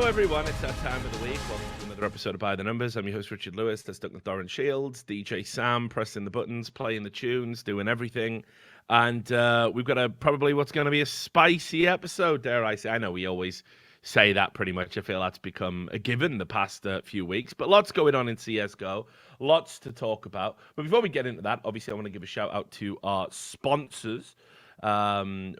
Hello, everyone. It's that time of the week. Welcome to another episode of By the Numbers. I'm your host, Richard Lewis. That's Duncan Doran Shields, DJ Sam, pressing the buttons, playing the tunes, doing everything. And we've got probably what's going to be a spicy episode, dare I say. I know we always say that pretty much. I feel that's become a given the past few weeks. But lots going on in CSGO. Lots to talk about. But before we get into that, obviously, I want to give a shout out to our sponsors. Rivalry.com.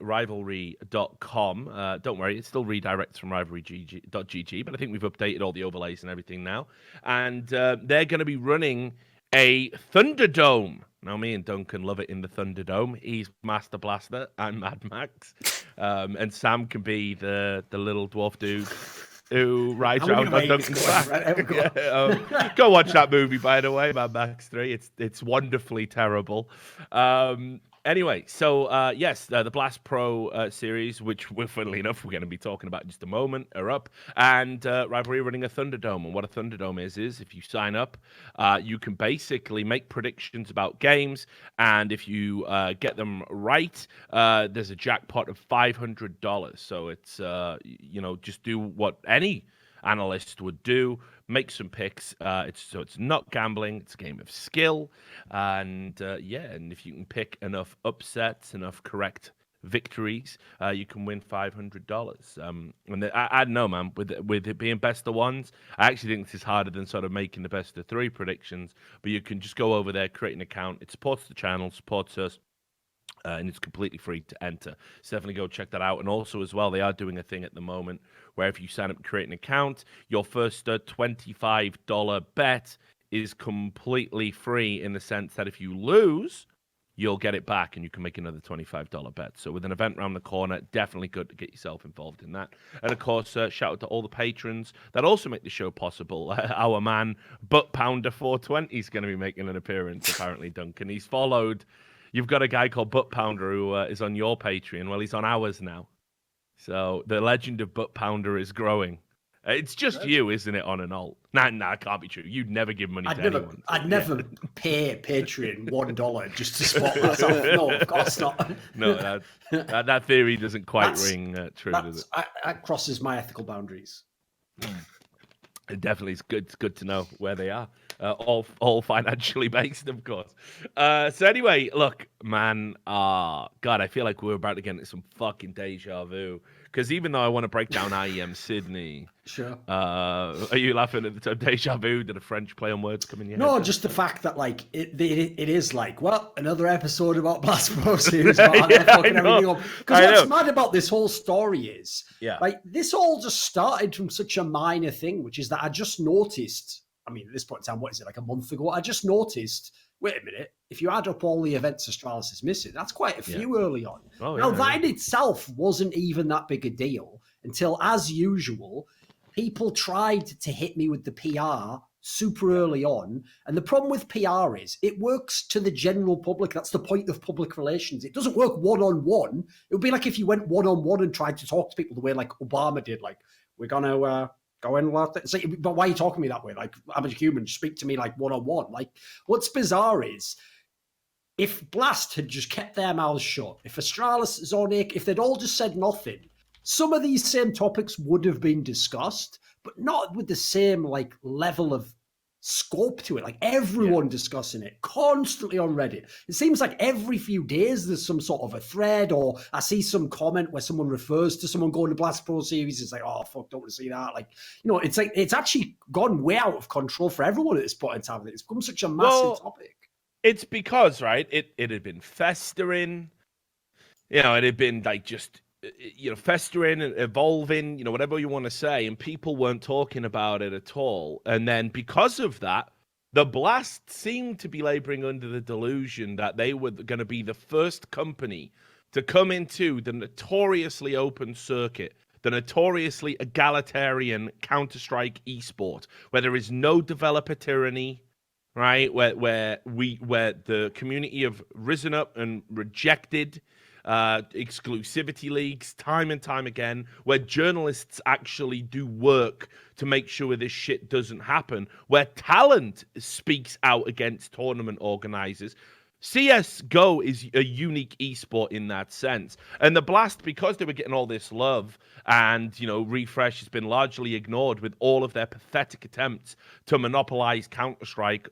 Don't worry, it still redirects from rivalry.gg, but I think we've updated all the overlays and everything now. And they're going to be running a Thunderdome. Now, me and Duncan love it in the Thunderdome. He's Master Blaster. I'm Mad Max. And Sam can be the little dwarf dude who rides around on Duncan's back. Go watch that movie, by the way, Mad Max 3. It's wonderfully terrible. Anyway, so yes, the Blast Pro series, which funnily enough, we're going to be talking about in just a moment, are up. And Rivalry running a Thunderdome. And what a Thunderdome is if you sign up, you can basically make predictions about games. And if you get them right, there's a jackpot of $500. So it's, just do what any analyst would do, make some picks. It's not gambling, it's a game of skill. And and if you can pick enough upsets, enough correct victories, you can win $500. And I don't know, man, with it being best of ones, I actually think this is harder than sort of making the best of three predictions. But you can just go over there, create an account. It supports the channel, supports us. And it's completely free to enter. So definitely go check that out. And also as well, they are doing a thing at the moment where if you sign up and create an account, your first $25 bet is completely free in the sense that if you lose, you'll get it back and you can make another $25 bet. So with an event around the corner, definitely good to get yourself involved in that. And of course, shout out to all the patrons that also make the show possible. Our man, Butt Pounder 420 is going to be making an appearance, apparently, Duncan. He's followed... You've got a guy called Butt Pounder who is on your Patreon. Well, he's on ours now. So the legend of Butt Pounder is growing. It's just you, isn't it, on an alt? Nah, it can't be true. You'd never give money to anyone. I'd never pay Patreon $1 just to spot myself. No, of course not. No, that theory doesn't quite ring true, does it? That crosses my ethical boundaries. It definitely is good. It's good to know where they are. All financially based, of course. So anyway, look, man. God, I feel like we're about to get into some fucking deja vu. Because even though I want to break down IEM Sydney, sure. Are you laughing at the term deja vu? Did a French play on words come in your head? No, just the fact that like it is like, well, another episode about Blast Pro series. Because what's mad about this whole story is, like, this all just started from such a minor thing, which is that I just noticed. I mean, at this point in time, what is it, like a month ago? I just noticed, wait a minute, if you add up all the events Astralis is missing, that's quite a few early on. That in itself wasn't even that big a deal until, as usual, people tried to hit me with the PR super early on. And the problem with PR is it works to the general public. That's the point of public relations. It doesn't work one-on-one. It would be like if you went one-on-one and tried to talk to people the way like Obama did, like, we're going to... go in, it's like, but why are you talking to me that way? Like, I'm a human, speak to me like one-on-one. Like, what's bizarre is if Blast had just kept their mouths shut, if Astralis, Zonic, if they'd all just said nothing, some of these same topics would have been discussed, but not with the same like level of scope to it. Like everyone discussing it constantly on Reddit. It seems like every few days there's some sort of a thread, or I see some comment where someone refers to someone going to Blast Pro series. It's like, oh fuck, don't want to see that. Like, it's like it's actually gone way out of control for everyone at this point in time. It's become such a massive topic. It's because, right, it had been festering. It had been like just festering and evolving, whatever you want to say, and people weren't talking about it at all. And then because of that, the Blast seemed to be laboring under the delusion that they were going to be the first company to come into the notoriously open circuit, the notoriously egalitarian Counter-Strike esport, where there is no developer tyranny, right? Where the community have risen up and rejected exclusivity leagues time and time again, where journalists actually do work to make sure this shit doesn't happen, where talent speaks out against tournament organizers. CS:GO is a unique esport in that sense. And the Blast, because they were getting all this love and, Refresh has been largely ignored with all of their pathetic attempts to monopolize Counter-Strike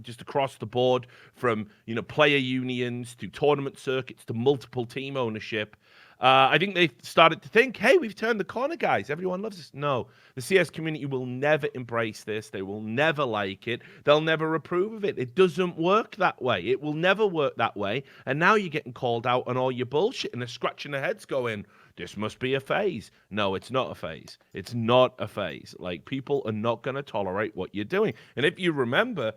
just across the board from, player unions to tournament circuits to multiple team ownership. I think they started to think, hey, we've turned the corner, guys. Everyone loves us. No, the CS community will never embrace this. They will never like it. They'll never approve of it. It doesn't work that way. It will never work that way. And now you're getting called out on all your bullshit and they're scratching their heads going, this must be a phase. No, it's not a phase. It's not a phase. Like, people are not going to tolerate what you're doing. And if you remember,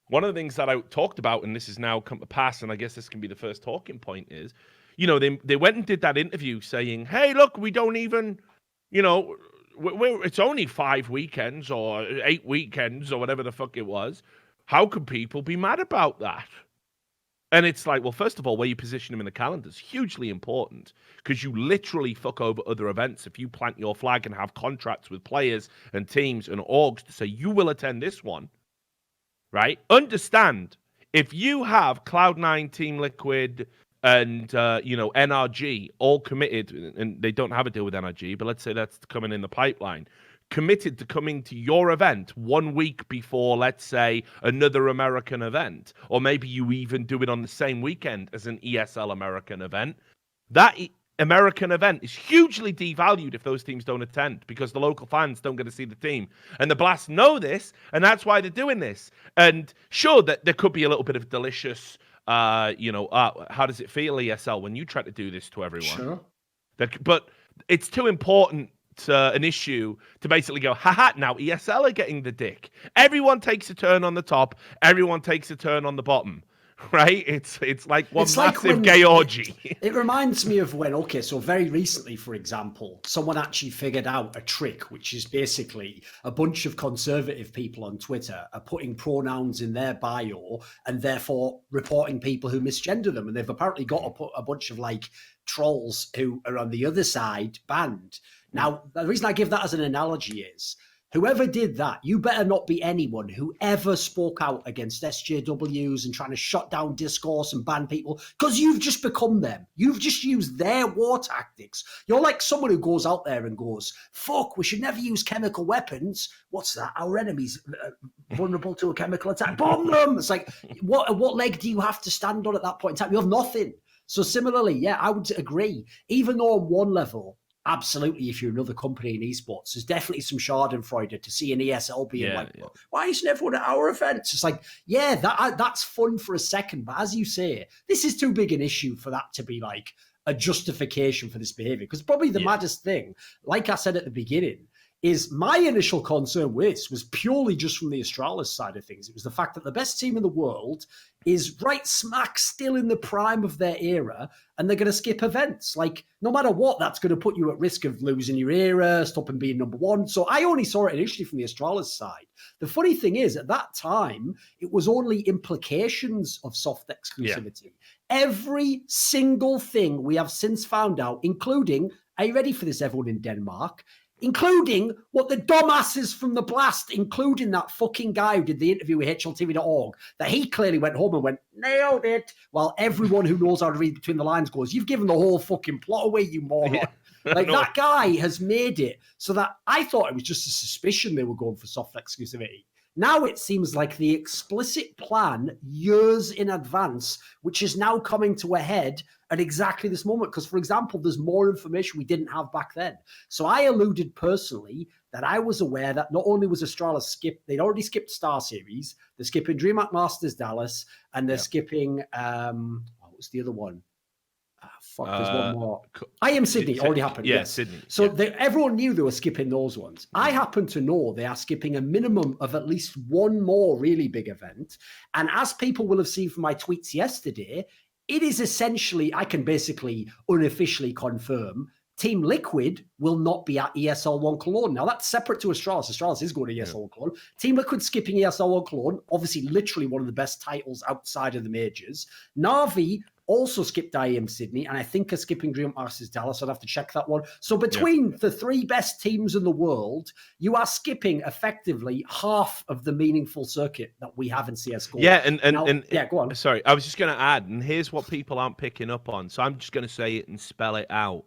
one of the things that I talked about, and this has now come to pass, and I guess this can be the first talking point, is they went and did that interview saying, hey, look, we don't even, it's only 5 weekends or 8 weekends or whatever the fuck it was. How could people be mad about that? And it's like, well, first of all, where you position them in the calendar is hugely important because you literally fuck over other events if you plant your flag and have contracts with players and teams and orgs to say you will attend this one, right? Understand, if you have Cloud9, Team Liquid, and NRG all committed, and they don't have a deal with NRG, but let's say that's coming in the pipeline, committed to coming to your event 1 week before, let's say, another American event, or maybe you even do it on the same weekend as an ESL American event, that American event is hugely devalued if those teams don't attend because the local fans don't get to see the team. And the Blast know this, and that's why they're doing this. And sure, that there could be a little bit of delicious how does it feel, ESL, when you try to do this to everyone? Sure. But it's too important an issue to basically go, haha, now ESL are getting the dick. Everyone takes a turn on the top. Everyone takes a turn on the bottom. Right? It's like one massive gay orgy. It reminds me of when, so very recently, for example, someone actually figured out a trick, which is basically a bunch of conservative people on Twitter are putting pronouns in their bio and therefore reporting people who misgender them. And they've apparently got a bunch of trolls who are on the other side banned. Now, the reason I give that as an analogy is, whoever did that, you better not be anyone who ever spoke out against SJWs and trying to shut down discourse and ban people, because you've just become them. You've just used their war tactics. You're like someone who goes out there and goes, fuck, we should never use chemical weapons. What's that? Our enemies vulnerable to a chemical attack. Bomb them! It's like, what leg do you have to stand on at that point in time? You have nothing. So similarly, yeah, I would agree. Even though on one level, absolutely, if you're another company in esports, there's definitely some schadenfreude to see an ESL being why isn't everyone at our events? It's like, yeah, that's fun for a second, but as you say, this is too big an issue for that to be like a justification for this behavior. Because probably the maddest thing, like I said at the beginning, is my initial concern with this was purely just from the Astralis side of things. It was the fact that the best team in the world is right smack still in the prime of their era, and they're going to skip events. Like, no matter what, that's going to put you at risk of losing your era, stopping being number one. So I only saw it initially from the Astralis side. The funny thing is, at that time, it was only implications of soft exclusivity. Yeah. Every single thing we have since found out, including, are you ready for this, everyone in Denmark? Including what the dumbasses from the Blast, including that fucking guy who did the interview with HLTV.org, that he clearly went home and went, nailed it, while everyone who knows how to read between the lines goes, you've given the whole fucking plot away, you moron. Yeah, like, that guy has made it so that I thought it was just a suspicion they were going for soft exclusivity. Now it seems like the explicit plan years in advance, which is now coming to a head at exactly this moment. Because, for example, there's more information we didn't have back then. So I alluded personally that I was aware that not only was Astralis they'd already skipped Star Series, they're skipping DreamHack Masters Dallas, and they're skipping, what was the other one? There's one more. IEM Sydney already happened. Yeah, yes. Sydney. So everyone knew they were skipping those ones. I happen to know they are skipping a minimum of at least one more really big event. And as people will have seen from my tweets yesterday, it is essentially, I can basically unofficially confirm, Team Liquid will not be at ESL 1 Cologne. Now, that's separate to Astralis. Astralis is going to ESL 1 Cologne. Team Liquid skipping ESL 1 Cologne, obviously literally one of the best titles outside of the majors. Na'Vi also skipped IEM Sydney, and I think are skipping Dream Masters Dallas. I'd have to check that one. So between the 3 best teams in the world, you are skipping effectively half of the meaningful circuit that we have in CS:GO. Yeah, and go on. Sorry, I was just going to add, and here's what people aren't picking up on. So I'm just going to say it and spell it out.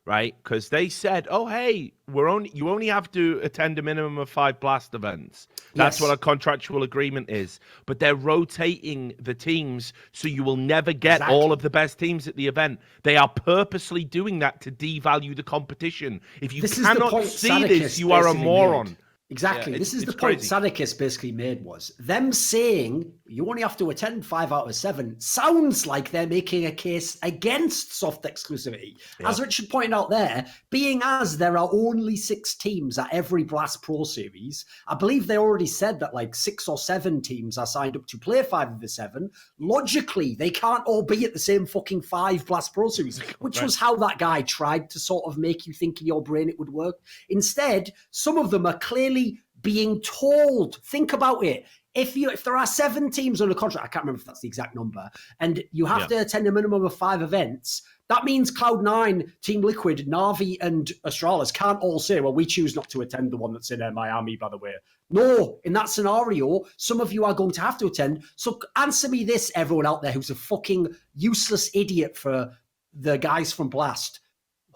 Right, because they said, "Oh, hey, you only have to attend a minimum of 5 blast events. That's what our contractual agreement is." But they're rotating the teams, so you will never get all of the best teams at the event. They are purposely doing that to devalue the competition. If you cannot see this, you are a moron. Exactly. This is the point Sadikis basically made, was them saying you only have to attend 5 out of 7 sounds like they're making a case against soft exclusivity. Yeah. As Richard pointed out there, being as there are only 6 teams at every Blast Pro series, I believe they already said that like 6 or 7 teams are signed up to play 5 of the 7. Logically, they can't all be at the same fucking 5 Blast Pro series, which was how that guy tried to sort of make you think in your brain it would work. Instead, some of them are clearly being told, think about it. If there are 7 teams on a contract, I can't remember if that's the exact number, and you have to attend a minimum of 5 events, that means Cloud9, Team Liquid, Na'Vi, and Astralis can't all say, well, we choose not to attend the one that's in Miami, by the way. No, in that scenario, some of you are going to have to attend. So answer me this, everyone out there who's a fucking useless idiot for the guys from Blast.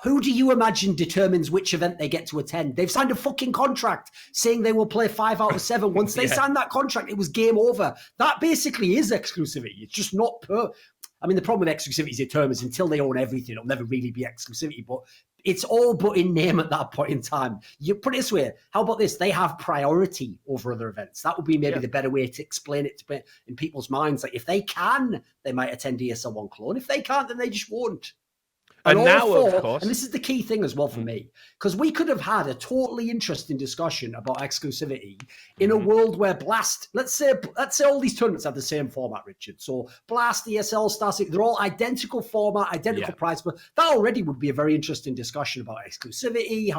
Who do you imagine determines which event they get to attend? They've signed a fucking contract saying they will play 5 out of 7. Once they signed that contract, it was game over. That basically is exclusivity. It's just not I mean, the problem with exclusivity is it determines until they own everything, it'll never really be exclusivity. But it's all but in name at that point in time. You put it this way, how about this? They have priority over other events. That would be maybe the better way to explain it in people's minds. Like if they can, they might attend ESL1 Clone. If they can't, then they just won't. And now, of course, and this is the key thing as well for me, because we could have had a totally interesting discussion about exclusivity in a world where Blast, let's say all these tournaments have the same format, Richard. So Blast, ESL, Starseed, they're all identical format, identical price, but that already would be a very interesting discussion about exclusivity.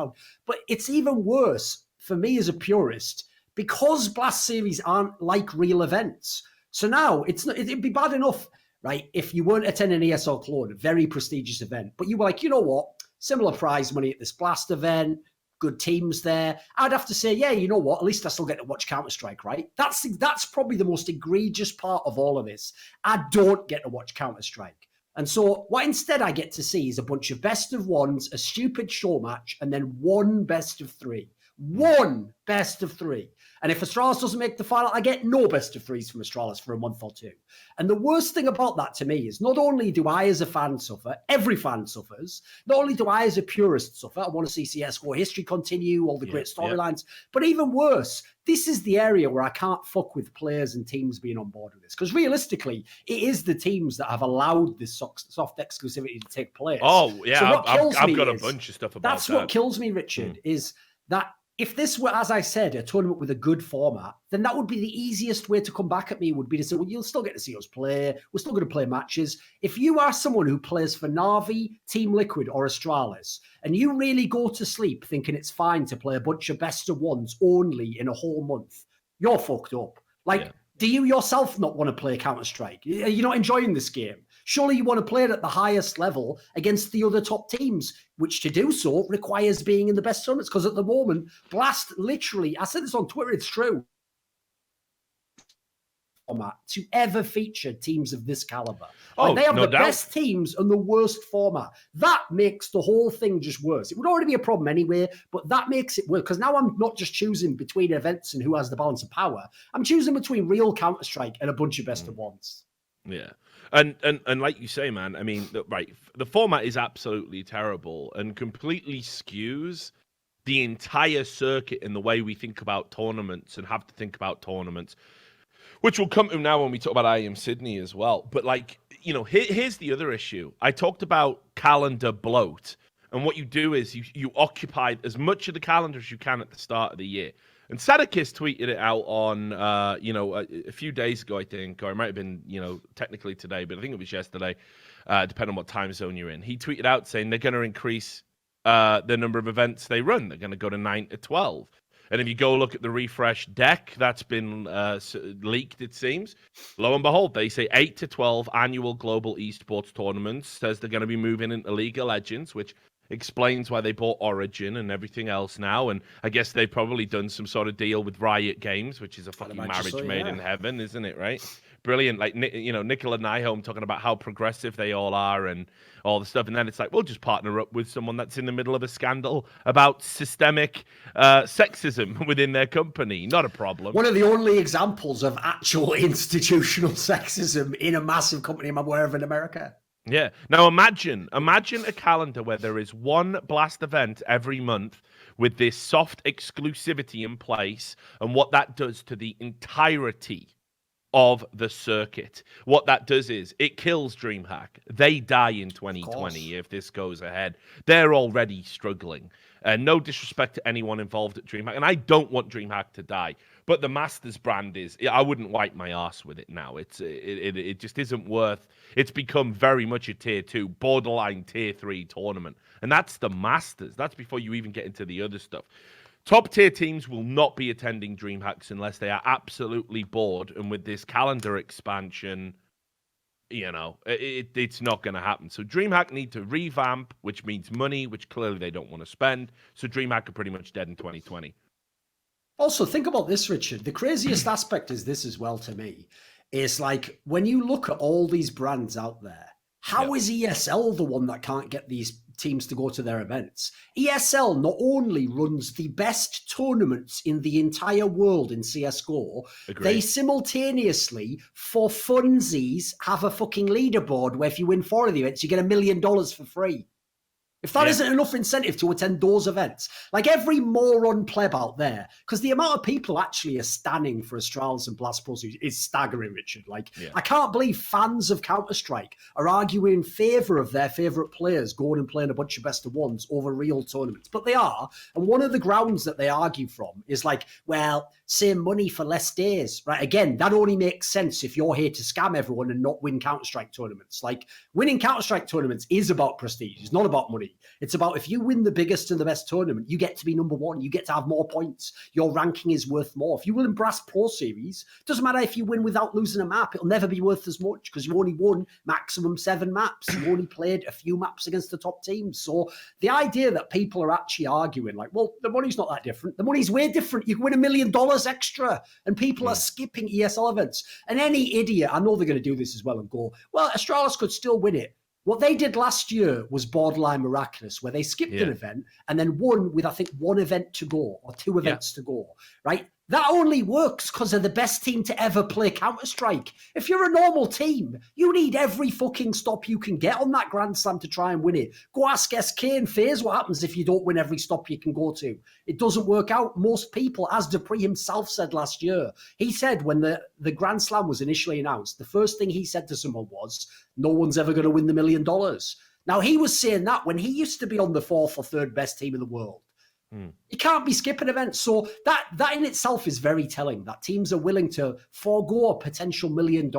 But it's even worse for me as a purist because Blast series aren't like real events. So now it'd be bad enough, right, if you weren't attending ESL Clone, a very prestigious event, but you were like, you know what, similar prize money at this Blast event, good teams there, I'd have to say, yeah, you know what, at least I still get to watch Counter-Strike, right? That's probably the most egregious part of all of this. I don't get to watch Counter-Strike. And so what instead I get to see is a bunch of best of ones, a stupid show match, and then one best of 3. One best of 3. And if Astralis doesn't make the final, I get no best of 3s from Astralis for a month or 2. And the worst thing about that to me is not only do I as a fan suffer, every fan suffers, not only do I as a purist suffer, I want to see CSGO history continue, all the great storylines, but even worse, this is the area where I can't fuck with players and teams being on board with this. Because realistically, it is the teams that have allowed this soft exclusivity to take place. Oh, yeah, so I've got a bunch of stuff about that. That's what kills me, Richard, is that if this were, as I said, a tournament with a good format, then that would be the easiest way to come back at me, would be to say, well, you'll still get to see us play. We're still going to play matches. If you are someone who plays for Na'Vi, Team Liquid, or Astralis, and you really go to sleep thinking it's fine to play a bunch of best of ones only in a whole month, you're fucked up. Do you yourself not want to play Counter-Strike? Are you not enjoying this game? Surely you want to play it at the highest level against the other top teams, which to do so requires being in the best tournaments. Because at the moment, Blast literally, I said this on Twitter, it's true, format to ever feature teams of this caliber. They have the best teams and the worst format. That makes the whole thing just worse. It would already be a problem anyway, but that makes it worse because now I'm not just choosing between events and who has the balance of power. I'm choosing between real Counter-Strike and a bunch of best of ones. Yeah. And like you say, man, I mean, the format is absolutely terrible and completely skews the entire circuit in the way we think about tournaments and have to think about tournaments, which we'll come to now when we talk about IEM Sydney as well. But here's the other issue. I talked about calendar bloat, and what you do is you occupy as much of the calendar as you can at the start of the year. And Sadikis tweeted it out on, a few days ago, I think, or it might have been, technically today, but I think it was yesterday, depending on what time zone you're in. He tweeted out saying they're going to increase the number of events they run. They're going to go to 9 to 12. And if you go look at the refresh deck that's been leaked, it seems, lo and behold, they say 8 to 12 annual global esports tournaments. Says they're going to be moving into League of Legends, which explains why they bought Origin and everything else now. And I guess they've probably done some sort of deal with Riot Games, which is a fucking marriage made in heaven, isn't it, right? Brilliant. Like, Nicola Nyholm talking about how progressive they all are and all the stuff. And then it's like, we'll just partner up with someone that's in the middle of a scandal about systemic sexism within their company. Not a problem. One of the only examples of actual institutional sexism in a massive company I'm aware of in America. Yeah. Now imagine a calendar where there is one Blast event every month with this soft exclusivity in place and what that does to the entirety of the circuit. What that does is it kills DreamHack. They die in 2020 if this goes ahead. They're already struggling. No disrespect to anyone involved at DreamHack, and I don't want DreamHack to die. But the Masters brand I wouldn't wipe my ass with it now. It just isn't worth. It's become very much a tier 2, borderline tier 3 tournament, and that's the Masters. That's before you even get into the other stuff. Top tier teams will not be attending DreamHacks unless they are absolutely bored. And with this calendar expansion, it's not going to happen. So DreamHack need to revamp, which means money, which clearly they don't want to spend. So DreamHack are pretty much dead in 2020. Also, think about this, Richard. The craziest aspect is this as well to me. It's like when you look at all these brands out there, how is ESL the one that can't get these teams to go to their events? ESL not only runs the best tournaments in the entire world in CSGO, they simultaneously, for funsies, have a fucking leaderboard where if you win 4 of the events, you get $1 million for free. If that isn't enough incentive to attend those events, like every moron pleb out there, because the amount of people actually are standing for Astralis and Blast Pro is staggering, Richard. I can't believe fans of Counter-Strike are arguing in favour of their favourite players going and playing a bunch of best of ones over real tournaments. But they are, and one of the grounds that they argue from is same money for less days, right? Again, that only makes sense if you're here to scam everyone and not win Counter-Strike tournaments. Winning Counter-Strike tournaments is about prestige. It's not about money. It's about if you win the biggest and the best tournament, you get to be number 1. You get to have more points. Your ranking is worth more. If you win Brass Pro Series, doesn't matter if you win without losing a map. It'll never be worth as much because you only won maximum 7 maps. You only played a few maps against the top teams. So the idea that people are actually arguing the money's not that different. The money's way different. You can win $1 million extra and people are skipping ESL events. And any idiot, I know they're going to do this as well and go, well, Astralis could still win it. What they did last year was borderline miraculous, where they skipped an event and then won with, I think, 1 event to go or 2 events to go, right? That only works because they're the best team to ever play Counter-Strike. If you're a normal team, you need every fucking stop you can get on that Grand Slam to try and win it. Go ask SK and FaZe what happens if you don't win every stop you can go to. It doesn't work out. Most people, as Dupree himself said last year, he said when the Grand Slam was initially announced, the first thing he said to someone was, no one's ever going to win the $1 million. Now, he was saying that when he used to be on the 4th or 3rd best team in the world. You can't be skipping events. So that in itself is very telling that teams are willing to forego a potential $1 million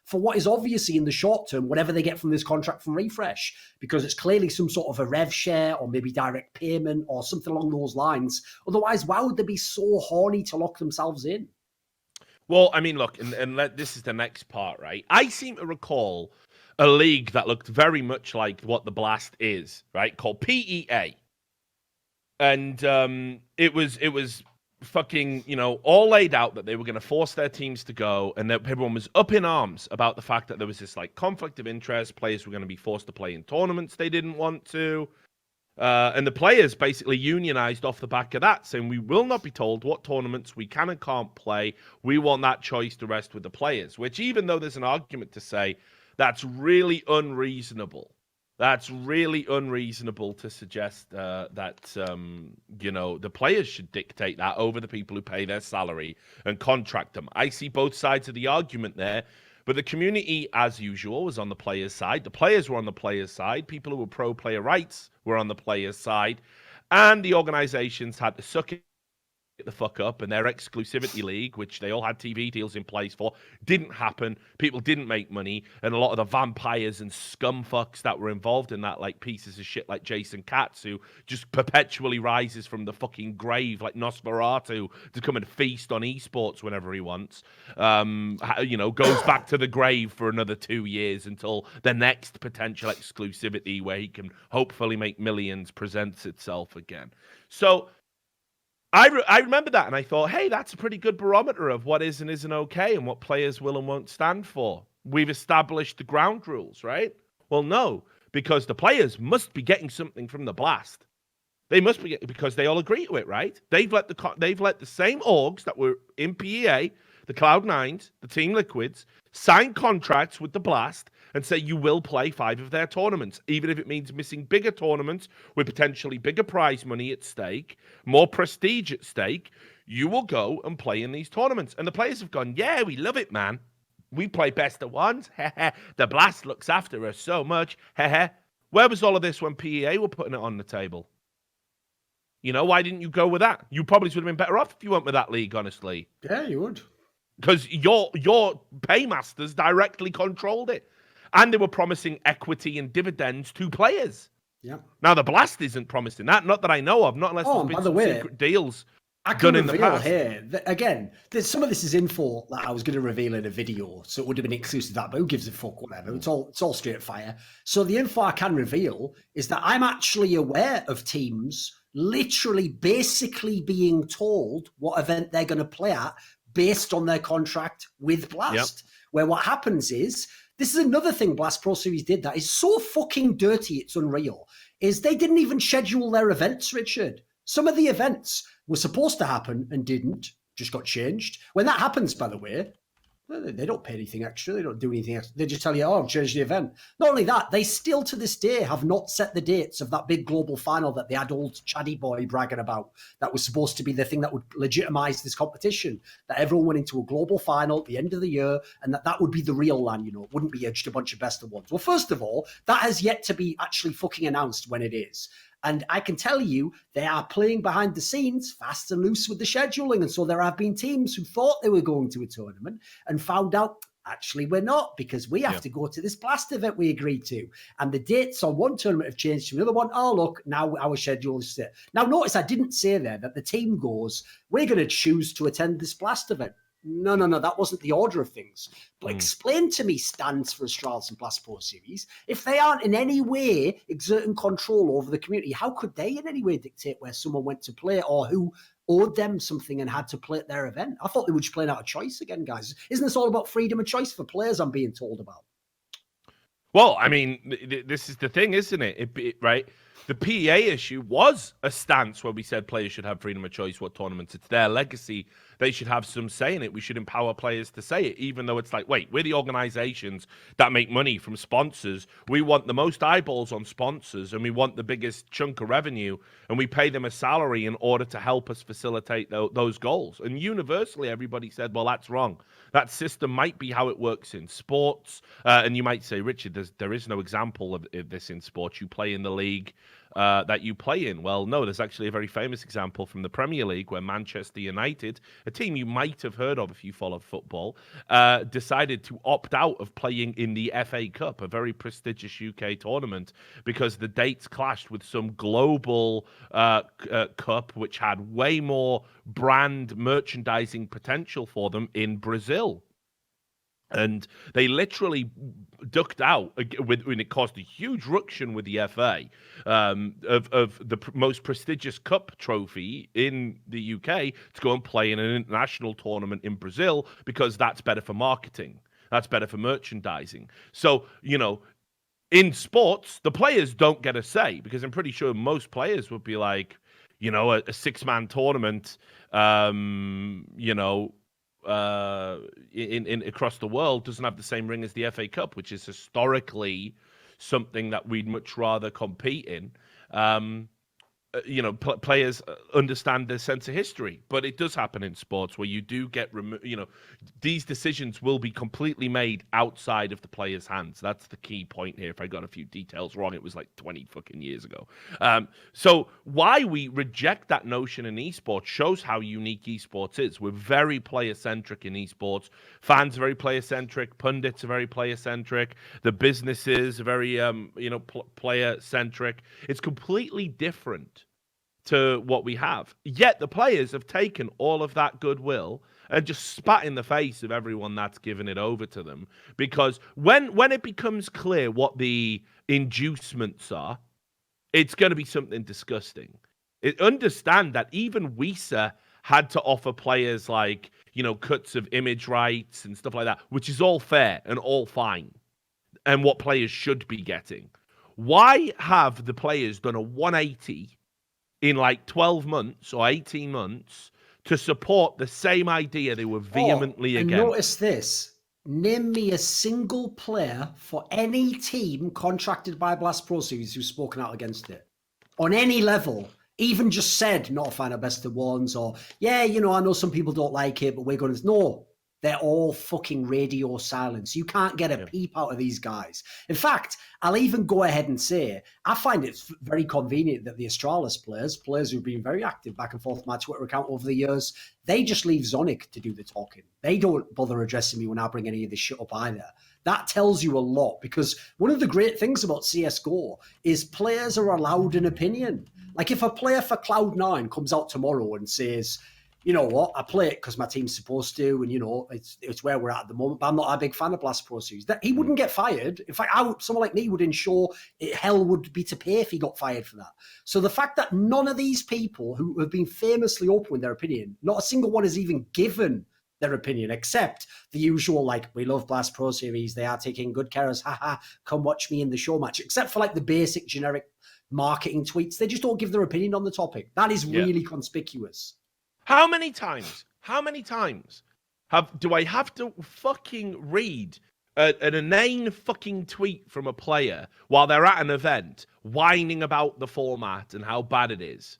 for what is obviously in the short term, whatever they get from this contract from Refresh, because it's clearly some sort of a rev share or maybe direct payment or something along those lines. Otherwise, why would they be so horny to lock themselves in? Well, I mean, look, and this is the next part, right? I seem to recall a league that looked very much like what the Blast is, right? Called PEA. And it was fucking, all laid out that they were going to force their teams to go, and that everyone was up in arms about the fact that there was this conflict of interest. Players were going to be forced to play in tournaments they didn't want to. And the players basically unionized off the back of that, saying we will not be told what tournaments we can and can't play. We want that choice to rest with the players, which even though there's an argument to say that's really unreasonable. That's really unreasonable to suggest that, the players should dictate that over the people who pay their salary and contract them. I see both sides of the argument there, but the community, as usual, was on the players' side. The players were on the players' side. People who were pro-player rights were on the players' side. And the organizations had to suck it the fuck up, and their exclusivity league, which they all had TV deals in place for, didn't happen. People didn't make money, and a lot of the vampires and scumfucks that were involved in that, like pieces of shit like Jason Katz, who just perpetually rises from the fucking grave like Nosferatu to come and feast on esports whenever he wants, goes back to the grave for another 2 years until the next potential exclusivity where he can hopefully make millions presents itself again. So I remember that, and I thought, hey, that's a pretty good barometer of what is and isn't okay and what players will and won't stand for. We've established the ground rules, right? Well, no, because the players must be getting something from the Blast. They must be, because they all agree to it, right? They've let the same orgs that were in PEA, the Cloud9s, the Team Liquids, sign contracts with the Blast and say you will play 5 of their tournaments, even if it means missing bigger tournaments with potentially bigger prize money at stake, more prestige at stake. You will go and play in these tournaments. And the players have gone, yeah, we love it, man. We play best of ones. The Blast looks after us so much. Where was all of this when PEA were putting it on the table? Why didn't you go with that? You probably would have been better off if you went with that league, honestly. Yeah, you would. Because your paymasters directly controlled it. And they were promising equity and dividends to players. Yeah. Now, the Blast isn't promising that. Not that I know of. Not unless there's been some secret deals done in the past. Here, again, some of this is info that I was going to reveal in a video, so it would have been exclusive to that, but who gives a fuck, whatever. It's all straight fire. So the info I can reveal is that I'm actually aware of teams literally basically being told what event they're going to play at based on their contract with Blast. Yep. Where what happens is, this is another thing Blast Pro Series did that is so fucking dirty, it's unreal, is they didn't even schedule their events, Richard. Some of the events were supposed to happen and didn't, just got changed. When that happens, by the way, they don't pay anything extra. They don't do anything extra. They just tell you, I've changed the event. Not only that, they still to this day have not set the dates of that big global final that they had old Chaddy Boy bragging about. That was supposed to be the thing that would legitimize this competition. That everyone went into a global final at the end of the year and that would be the real LAN, It wouldn't be just a bunch of best of ones. Well, first of all, that has yet to be actually fucking announced when it is. And I can tell you, they are playing behind the scenes fast and loose with the scheduling. And so there have been teams who thought they were going to a tournament and found out, actually, we're not, because we have to go to this Blast event we agreed to. And the dates on one tournament have changed to another one. Oh, look, now our schedule is set. Now, notice I didn't say there that the team goes, we're going to choose to attend this Blast event. No, that wasn't the order of things. But explain to me stands for Astralis and Blast Pro Series. If they aren't in any way exerting control over the community, how could they in any way dictate where someone went to play or who owed them something and had to play at their event? I thought they were just playing out of choice again, guys. Isn't this all about freedom of choice for players, I'm being told about? Well, I mean, this is the thing, isn't it? Right? The PEA issue was a stance where we said players should have freedom of choice what tournaments. It's their legacy. They should have some say in it. We should empower players to say it, even though it's like, wait, we're the organizations that make money from sponsors. We want the most eyeballs on sponsors, and we want the biggest chunk of revenue, and we pay them a salary in order to help us facilitate those goals. And universally, everybody said, well, that's wrong. That system might be how it works in sports. And you might say, Richard, there is no example of this in sports. You play in the league that you play in. Well, no, there's actually a very famous example from the Premier League where Manchester United, a team you might have heard of if you follow football, decided to opt out of playing in the FA Cup, a very prestigious UK tournament, because the dates clashed with some global cup which had way more brand merchandising potential for them in Brazil. And they literally ducked out when it caused a huge ruction with the FA of the most prestigious cup trophy in the UK to go and play in an international tournament in Brazil because that's better for marketing. That's better for merchandising. So, in sports, the players don't get a say because I'm pretty sure most players would be like, a 6-man tournament, in across the world doesn't have the same ring as the FA Cup, which is historically something that we'd much rather compete in. players understand their sense of history, but it does happen in sports where you do get, these decisions will be completely made outside of the player's hands. That's the key point here. If I got a few details wrong, it was like 20 fucking years ago. So why we reject that notion in esports shows how unique esports is. We're very player-centric in esports. Fans are very player-centric. Pundits are very player-centric. The businesses are very, player-centric. It's completely different to what we have. Yet the players have taken all of that goodwill and just spat in the face of everyone that's given it over to them. Because when it becomes clear what the inducements are, it's going to be something disgusting. Understand that even WISA had to offer players like, cuts of image rights and stuff like that, which is all fair and all fine, and what players should be getting. Why have the players done a 180 in like 12 months or 18 months to support the same idea they were vehemently against? Notice this. Name me a single player for any team contracted by Blast Pro Series who's spoken out against it. On any level. Even just said, not a fan of best of ones, or, I know some people don't like it, but we're going to... No. They're all fucking radio silence. You can't get a peep out of these guys. In fact, I'll even go ahead and say, I find it very convenient that the Astralis players who've been very active back and forth on my Twitter account over the years, they just leave Zonic to do the talking. They don't bother addressing me when I bring any of this shit up either. That tells you a lot, because one of the great things about CSGO is players are allowed an opinion. Like if a player for Cloud9 comes out tomorrow and says, you know what, I play it because my team's supposed to, and it's where we're at the moment, but I'm not a big fan of Blast Pro Series. He wouldn't get fired. In fact, someone like me would ensure hell would be to pay if he got fired for that. So the fact that none of these people who have been famously open with their opinion, not a single one has even given their opinion, except the usual, like, we love Blast Pro Series, they are taking good care of us, haha, come watch me in the show match, except for like the basic generic marketing tweets. They just don't give their opinion on the topic. That is really conspicuous. How many times do I have to fucking read an inane fucking tweet from a player while they're at an event whining about the format and how bad it is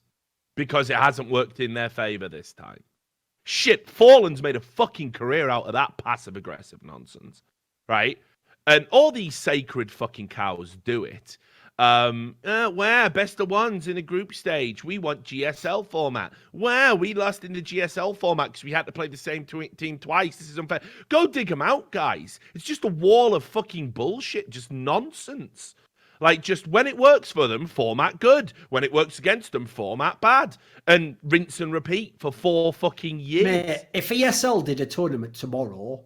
because it hasn't worked in their favor this time? Shit, Fallen's made a fucking career out of that passive-aggressive nonsense, right? And all these sacred fucking cows do it. Where best of ones in a group stage, we want GSL format. Where we lost in the GSL format because we had to play the same team twice. This is unfair. Go dig them out, guys. It's just a wall of fucking bullshit, just nonsense. Like, just when it works for them, format good. When it works against them, format bad. And rinse and repeat for 4 fucking years. Mate, if ESL did a tournament tomorrow,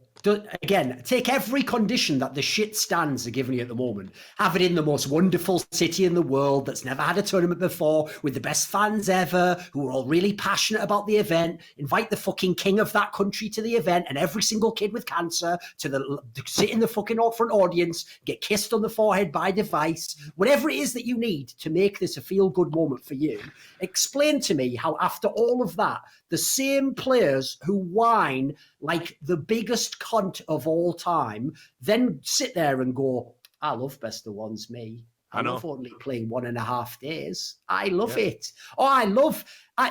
again, take every condition that the shit stands are giving you at the moment. Have it in the most wonderful city in the world that's never had a tournament before, with the best fans ever, who are all really passionate about the event. Invite the fucking king of that country to the event, and every single kid with cancer to sit in the fucking front audience, get kissed on the forehead by device. Whatever it is that you need to make this a feel-good moment for you, explain to me how after all of that, the same players who whine like the biggest cunt of all time then sit there and go, I love best of ones, me. I love only playing 1.5 days. I love it. Oh,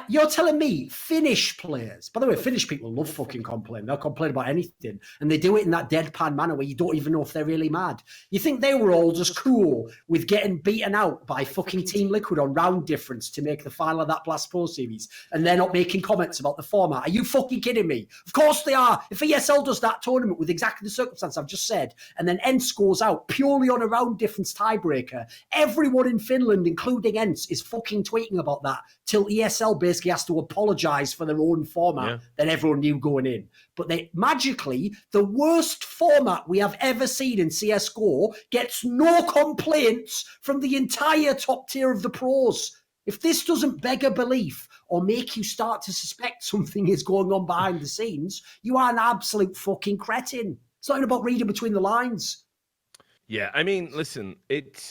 you're telling me Finnish players, by the way, Finnish people love fucking complaining. They'll complain about anything. And they do it in that deadpan manner where you don't even know if they're really mad. You think they were all just cool with getting beaten out by fucking Team Liquid on round difference to make the final of that Blast Pro Series, and they're not making comments about the format? Are you fucking kidding me? Of course they are. If ESL does that tournament with exactly the circumstance I've just said, and then ENCE scores out purely on a round difference tiebreaker, everyone in Finland, including ENCE, is fucking tweeting about that till ESL basically has to apologize for their own format that everyone knew going in. But they magically, the worst format we have ever seen in CSGO gets no complaints from the entire top tier of the pros. If this doesn't beg a belief or make you start to suspect something is going on behind the scenes, you are an absolute fucking cretin. It's not even about reading between the lines. Yeah, I mean, listen, it's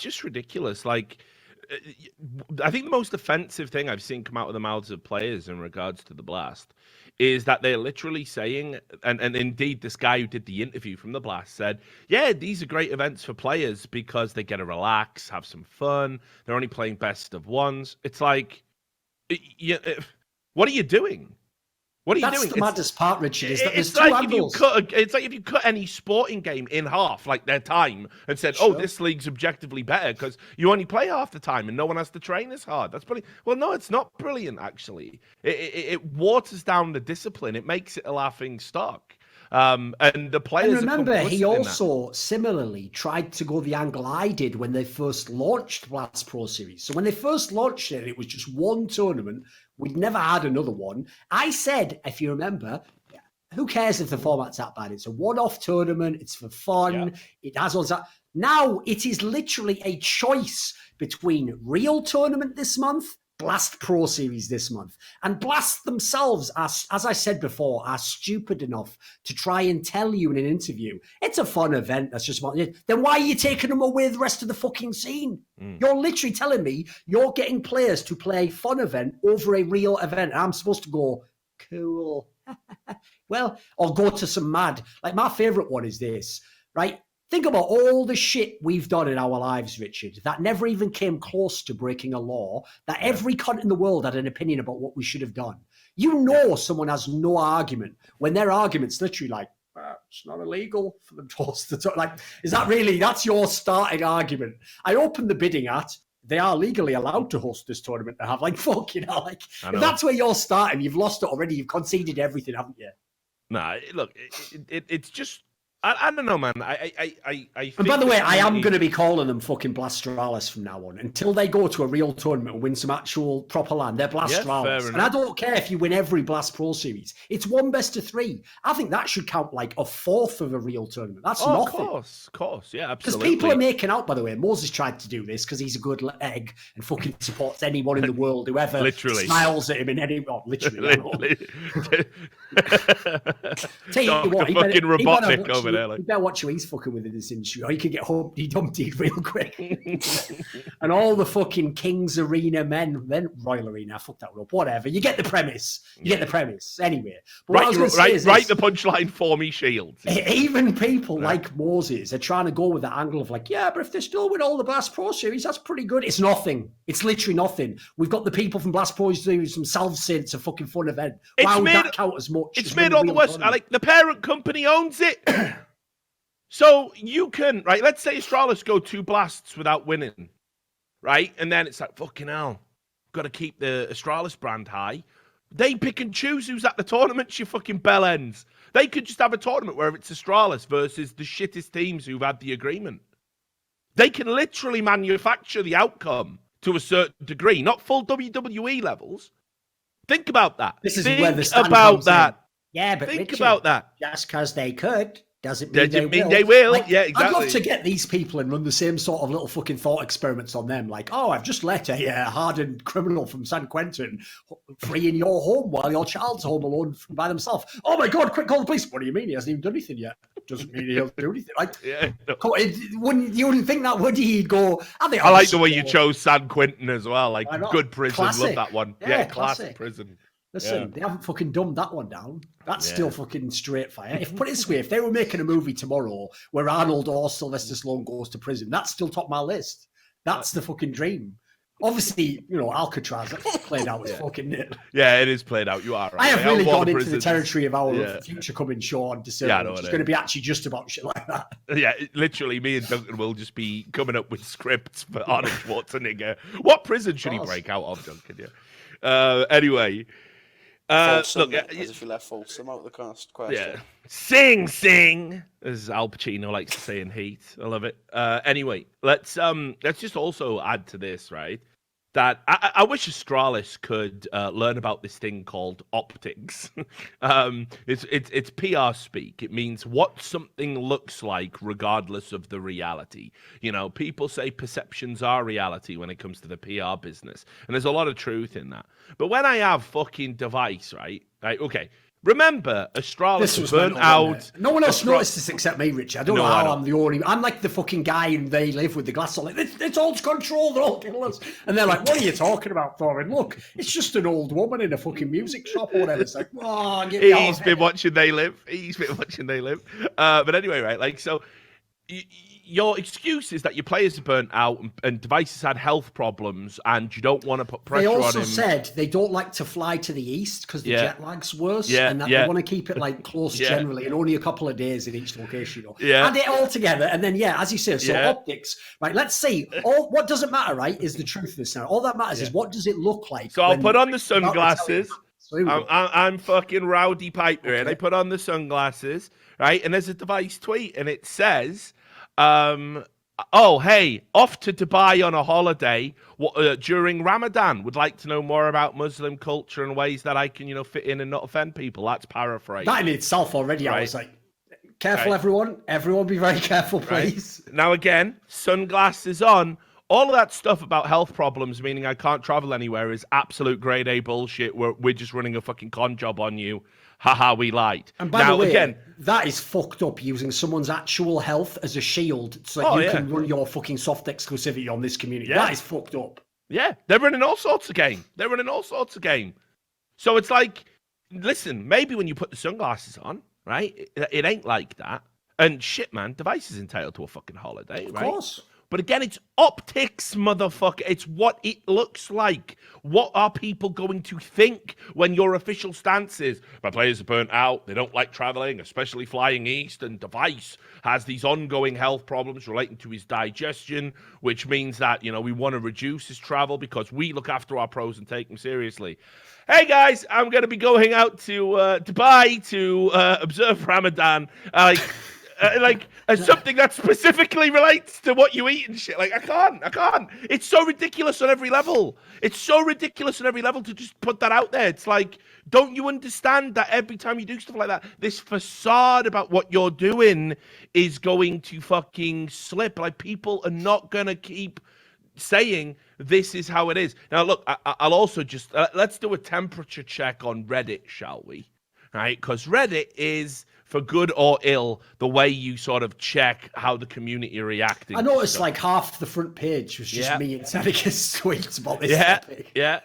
just ridiculous. Like, I think the most offensive thing I've seen come out of the mouths of players in regards to the Blast is that they're literally saying, and indeed this guy who did the interview from the Blast said, yeah, these are great events for players because they get to relax, have some fun. They're only playing best of ones. It's like, what are you doing? What are you doing? That's the maddest part, Richard, is that there's it's like two angles. It's like if you cut any sporting game in half, like their time, and said, "Oh, this league's objectively better because you only play half the time and no one has to train as hard." That's brilliant. Well, no, it's not brilliant. Actually, it waters down the discipline. It makes it a laughing stock. And the players. And remember, he also similarly tried to go the angle I did when they first launched Blast Pro Series. So when they first launched it, it was just one tournament. We'd never had another one. I said, if you remember, who cares if the format's that bad? It's a one-off tournament. It's for fun. Yeah. It has all that. Now it is literally a choice between real tournament this month, Blast Pro Series this month. And Blast themselves, as I said before, are stupid enough to try and tell you in an interview, it's a fun event. That's just what it is. Then why are you taking them away the rest of the fucking scene? You're literally telling me you're getting players to play a fun event over a real event. And I'm supposed to go, cool. Well, or go to some mad. Like my favorite one is this, right? Think about all the shit we've done in our lives, Richard, that never even came close to breaking a law, that every cunt in the world had an opinion about what we should have done. You know someone has no argument when their argument's literally like, it's not illegal for them to host the tournament. Like, is that really, that's your starting argument? I opened the bidding at, they are legally allowed to host this tournament to have, like, fuck, you know, like, if that's where you're starting, you've lost it already, you've conceded everything, haven't you? Nah, look, it's just, I don't know, man. I and by the way, I am going to be calling them fucking Blastralis from now on. Until they go to a real tournament and win some actual proper land, they're Blastralis. And I don't care if you win every Blast Pro Series. It's 1 best of 3. I think that should count like a fourth of a real tournament. That's nothing. Of course. Yeah, absolutely. Because people are making out, by the way, Moses tried to do this because he's a good egg and fucking supports anyone in the world, whoever literally smiles at him in any... Oh, literally. Tell you what, fucking Robotnik over there. Like. You better watch who he's fucking with in this industry, or he could get Humpty Dumpty real quick. And all the fucking King's Arena men, then Royal Arena, I fucked that one up. Whatever. You get the premise. Get the premise. Anyway. Write the punchline for me, Shields. Even people like Moses are trying to go with that angle of like, yeah, but if they still win all the Blast Pro Series, that's pretty good. It's nothing. It's literally nothing. We've got the people from Blast Pro Series themselves saying it's a fucking fun event. Why would that count as much? It's made all the West. Like the parent company owns it. So you can, right, let's say Astralis go 2 blasts without winning, right? And then it's like, fucking hell, got to keep the Astralis brand high. They pick and choose who's at the tournament, you fucking bellends. They could just have a tournament where it's Astralis versus the shittest teams who've had the agreement. They can literally manufacture the outcome to a certain degree, not full WWE levels. Think about that. This is Think where the stand about comes that. In. Yeah, but think Richard, about that. Just because they could doesn't mean will. They will. Like, yeah, exactly. I'd love to get these people and run the same sort of little fucking thought experiments on them. Like, oh, I've just let a hardened criminal from San Quentin free in your home while your child's home alone by themselves. Oh my God, quick, call the police. What do you mean? He hasn't even done anything yet. Doesn't mean he'll do anything. Like, you wouldn't think that, would he? He'd go, I like the way you chose San Quentin as well. Like, good prison. Classic. Love that one. Yeah, classic prison. Listen, they haven't fucking dumbed that one down. That's still fucking straight fire. If put it this way, if they were making a movie tomorrow where Arnold or Sylvester Stallone goes to prison, that's still top of my list. That's the fucking dream. Obviously, you know, Alcatraz, that's played out as fucking it. Yeah, it is played out. You are right. I have really gone into the territory of our future coming show on December, which is going to be actually just about shit like that. Yeah, literally, me and Duncan will just be coming up with scripts for Arnold Schwarzenegger. What prison should he break out of, Duncan? Yeah. Anyway. Folsom, look, as if you left Folsom out of the cast question. Yeah. Sing, as Al Pacino likes to say in Heat. I love it. Anyway, let's just also add to this, right? That I wish Astralis could learn about this thing called optics. It's PR speak. It means what something looks like regardless of the reality. You know, people say perceptions are reality when it comes to the PR business. And there's a lot of truth in that. But when I have fucking device, right? Okay, Remember, Astralis was burnt out. No one else noticed this except me, Richie. I don't know how I'm the only. I'm like the fucking guy in They Live with the glass on. Like, it's all control. They're all killers. And they're like, what are you talking about, Thorin? Look, it's just an old woman in a fucking music shop or whatever. It's like, oh, get me out. He's been watching They Live. But anyway, right? Like, so your excuse is that your players are burnt out and devices had health problems and you don't want to put pressure on him. They also said they don't like to fly to the east because the jet lag's worse and that they want to keep it like close generally and only a couple of days in each location. Add it all together and then, as you say, so optics, right? Let's see. What doesn't matter, right, is the truth of this now. All that matters is what does it look like? So I'll put on the sunglasses. I'm fucking Rowdy Piper and I put on the sunglasses, right? And there's a device tweet and it says, oh, hey, off to Dubai on a holiday during Ramadan. Would like to know more about Muslim culture and ways that I can, fit in and not offend people. That's paraphrase. That in itself already, I was like, careful, everyone. Everyone be very careful, please. Right. Now, again, sunglasses on. All of that stuff about health problems, meaning I can't travel anywhere, is absolute grade A bullshit. We're just running a fucking con job on you. Haha, we lied. And by the way, again, that is fucked up, using someone's actual health as a shield so that you can run your fucking soft exclusivity on this community. Yeah. That is fucked up. Yeah, they're running all sorts of game. So it's like, listen, maybe when you put the sunglasses on, right, it ain't like that. And shit, man, Device is entitled to a fucking holiday, right? Of course. But again, it's optics, motherfucker. It's what it looks like. What are people going to think when your official stance is, my players are burnt out, they don't like traveling, especially flying east, and Device has these ongoing health problems relating to his digestion, which means that, we want to reduce his travel because we look after our pros and take them seriously. Hey, guys, I'm going to be going out to Dubai to observe Ramadan. As something that specifically relates to what you eat and shit. Like, I can't. It's so ridiculous on every level. To just put that out there. It's like, don't you understand that every time you do stuff like that, this facade about what you're doing is going to fucking slip. Like, people are not going to keep saying this is how it is. Now, look, I'll also just, let's do a temperature check on Reddit, shall we? Right? Because Reddit is, for good or ill, the way you sort of check how the community are reacting. I noticed like half the front page was just me and Seneca's tweets about this topic. Yeah.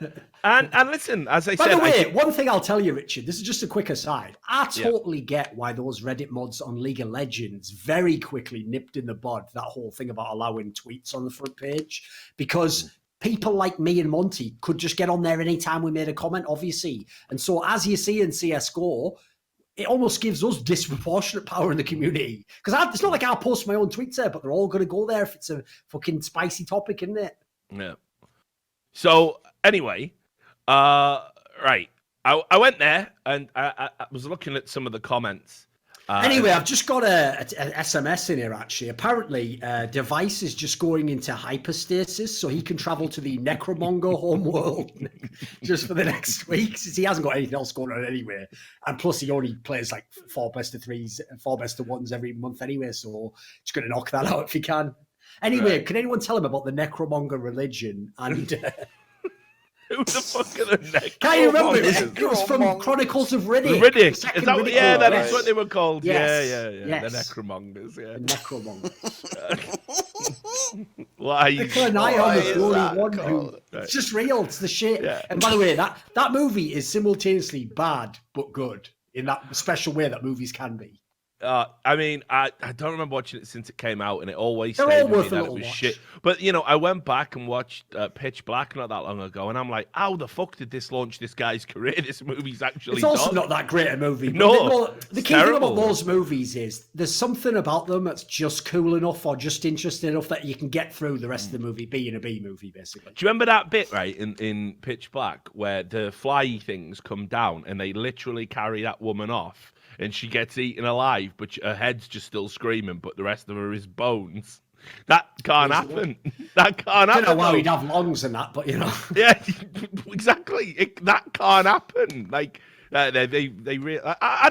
And listen, as I said... By the way, one thing I'll tell you, Richard, this is just a quick aside. I totally get why those Reddit mods on League of Legends very quickly nipped in the bud that whole thing about allowing tweets on the front page, because people like me and Monty could just get on there anytime we made a comment, obviously. And so as you see in CSGO, it almost gives us disproportionate power in the community. Because it's not like I'll post my own tweets there, but they're all going to go there if it's a fucking spicy topic, isn't it? Yeah. So, anyway, right. I went there and I was looking at some of the comments. Anyway, I've just got a SMS in here, actually. Apparently, Device is just going into hyperstasis so he can travel to the Necromonger homeworld just for the next week, since he hasn't got anything else going on anyway. And plus, he only plays like 4 best of 3s and 4 best of 1s every month anyway, so he's going to knock that out if he can. Anyway, Can anyone tell him about the Necromonger religion and... Who the fuck are the Necromongers? Can't you remember? It was from Chronicles of Riddick. Is that that is what they were called. Yes. Yeah. The Necromongers, The Necromongers. Why? It's just real. It's the shit. Yeah. And by the way, that movie is simultaneously bad but good in that special way that movies can be. I mean, I don't remember watching it since it came out, and it always stayed with me that it was shit. But, I went back and watched Pitch Black not that long ago, and I'm like, how the fuck did this launch this guy's career? This movie's actually It's also not that great a movie. No, the key thing about those movies is there's something about them that's just cool enough or just interesting enough that you can get through the rest of the movie being a B movie, basically. Do you remember that bit, right, in Pitch Black, where the fly things come down and they literally carry that woman off? And she gets eaten alive, but her head's just still screaming, but the rest of her is bones. That can't happen. That can't happen. I don't know why we'd have lungs and that, but Yeah, exactly. That can't happen. Like, I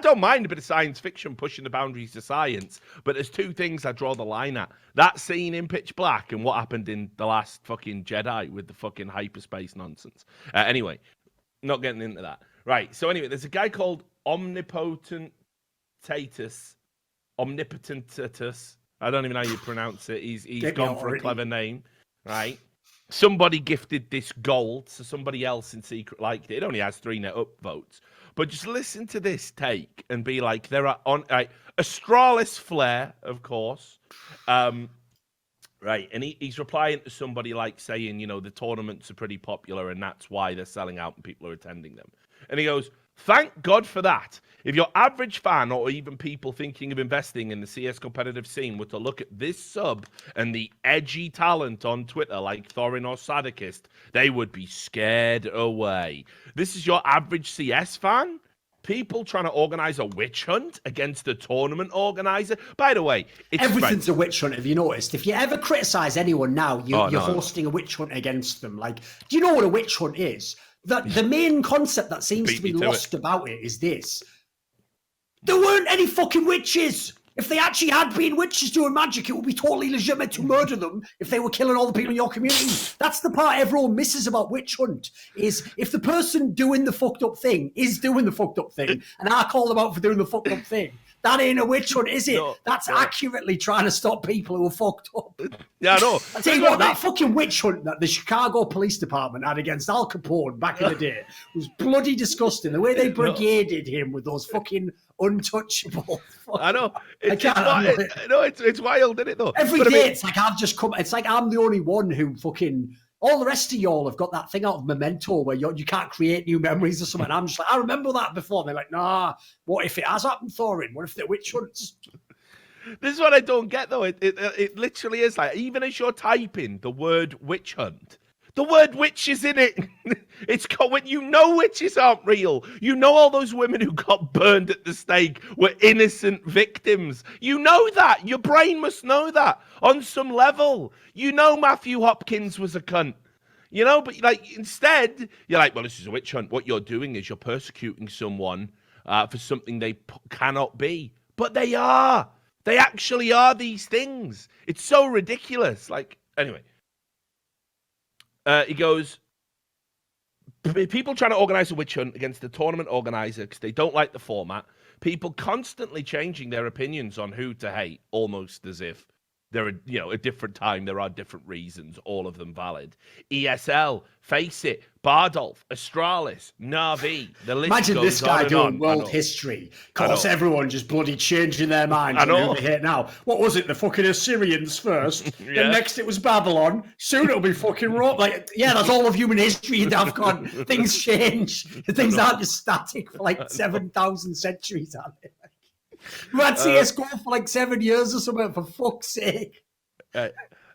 don't mind a bit of science fiction pushing the boundaries of science, but there's two things I draw the line at. That scene in Pitch Black and what happened in The Last fucking Jedi with the fucking hyperspace nonsense. Anyway, not getting into that. Right, so anyway, there's a guy called omnipotentatus. I don't even know how you pronounce it. He's gone for a clever name, right? Somebody gifted this gold, so somebody else in secret liked it. It only has 3 net upvotes. But just listen to this take and be like, there are Astralis Flare, of course. Right, and he's replying to somebody like saying, you know, the tournaments are pretty popular and that's why they're selling out and people are attending them. And he goes, thank God for that. If your average fan or even people thinking of investing in the CS competitive scene were to look at this sub and the edgy talent on Twitter like Thorin or Sadikist, they would be scared away. This is your average CS fan? People trying to organize a witch hunt against a tournament organizer. By the way, everything's a witch hunt. Have you noticed? If you ever criticize anyone now, you're hosting a witch hunt against them. Like, do you know what a witch hunt is? The main concept that seems to be lost about it is this: there weren't any fucking witches. If they actually had been witches doing magic, it would be totally legitimate to murder them if they were killing all the people in your community. That's the part everyone misses about witch hunt, is if the person doing the fucked up thing is doing the fucked up thing, and I call them out for doing the fucked up thing, that ain't a witch hunt, is it? That's accurately trying to stop people who are fucked up. Yeah, I know. I tell you what, that fucking witch hunt that the Chicago Police Department had against Al Capone back in the day was bloody disgusting. The way they brigaded him with those fucking untouchable. I know. It's wild, isn't it, though? Every day, it's like I've just come. It's like I'm the only one who fucking. All the rest of y'all have got that thing out of Memento where you can't create new memories or something. And I'm just like, I remember that before. And they're like, nah, what if it has happened, Thorin? What if they're witch hunts? This is what I don't get, though. It literally is like, even as you're typing the word witch hunt, the word witch is in it. It's got when you know witches aren't real. You know all those women who got burned at the stake were innocent victims. You know that. Your brain must know that on some level. You know Matthew Hopkins was a cunt. You know, but like instead, you're like, well, this is a witch hunt. What you're doing is you're persecuting someone for something they cannot be. But they are. They actually are these things. It's so ridiculous. Like, anyway. He goes, people trying to organize a witch hunt against the tournament organizer because they don't like the format. People constantly changing their opinions on who to hate, almost as if there are, a different time, there are different reasons, all of them valid. ESL, Face It, Bardolph, Astralis, Na'Vi, the list Imagine goes this guy on doing world history. Of course, everyone just bloody changing their minds on who they hate now. What was it? The fucking Assyrians first. Yeah. Then next it was Babylon. Soon it'll be fucking Rome. Like, yeah, that's all of human history in DAFCON. Things change. Things aren't just static for like 7,000 centuries, are they? We had CSGO for like 7 years or something, for fuck's sake.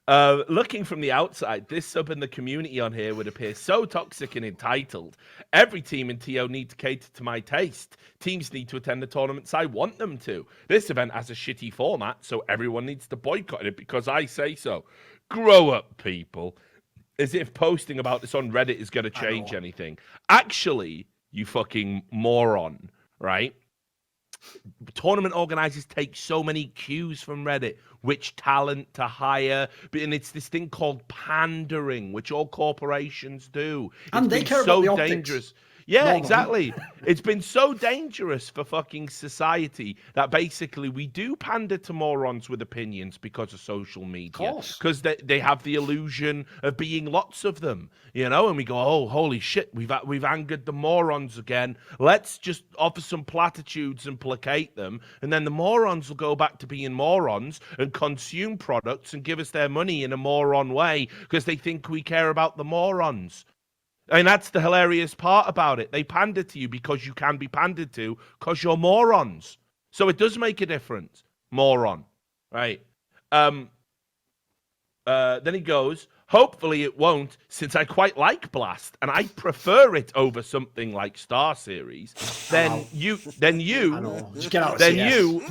Looking from the outside, this sub and the community on here would appear so toxic and entitled. Every team in TO need to cater to my taste. Teams need to attend the tournaments I want them to. This event has a shitty format, so everyone needs to boycott it because I say so. Grow up, people. As if posting about this on Reddit is going to change anything. Actually, you fucking moron, right? Tournament organizers take so many cues from Reddit, which talent to hire, and it's this thing called pandering, which all corporations do. And they care about the optics. Yeah, exactly. It's been so dangerous for fucking society that basically we do pander to morons with opinions because of social media. Because they have the illusion of being lots of them, and we go, oh, holy shit, we've angered the morons again. Let's just offer some platitudes and placate them. And then the morons will go back to being morons and consume products and give us their money in a moron way because they think we care about the morons. And that's the hilarious part about it. They pander to you because you can be pandered to because you're morons. So it does make a difference. Moron. Right. Then he goes, hopefully it won't, since I quite like Blast and I prefer it over something like Star Series. Then you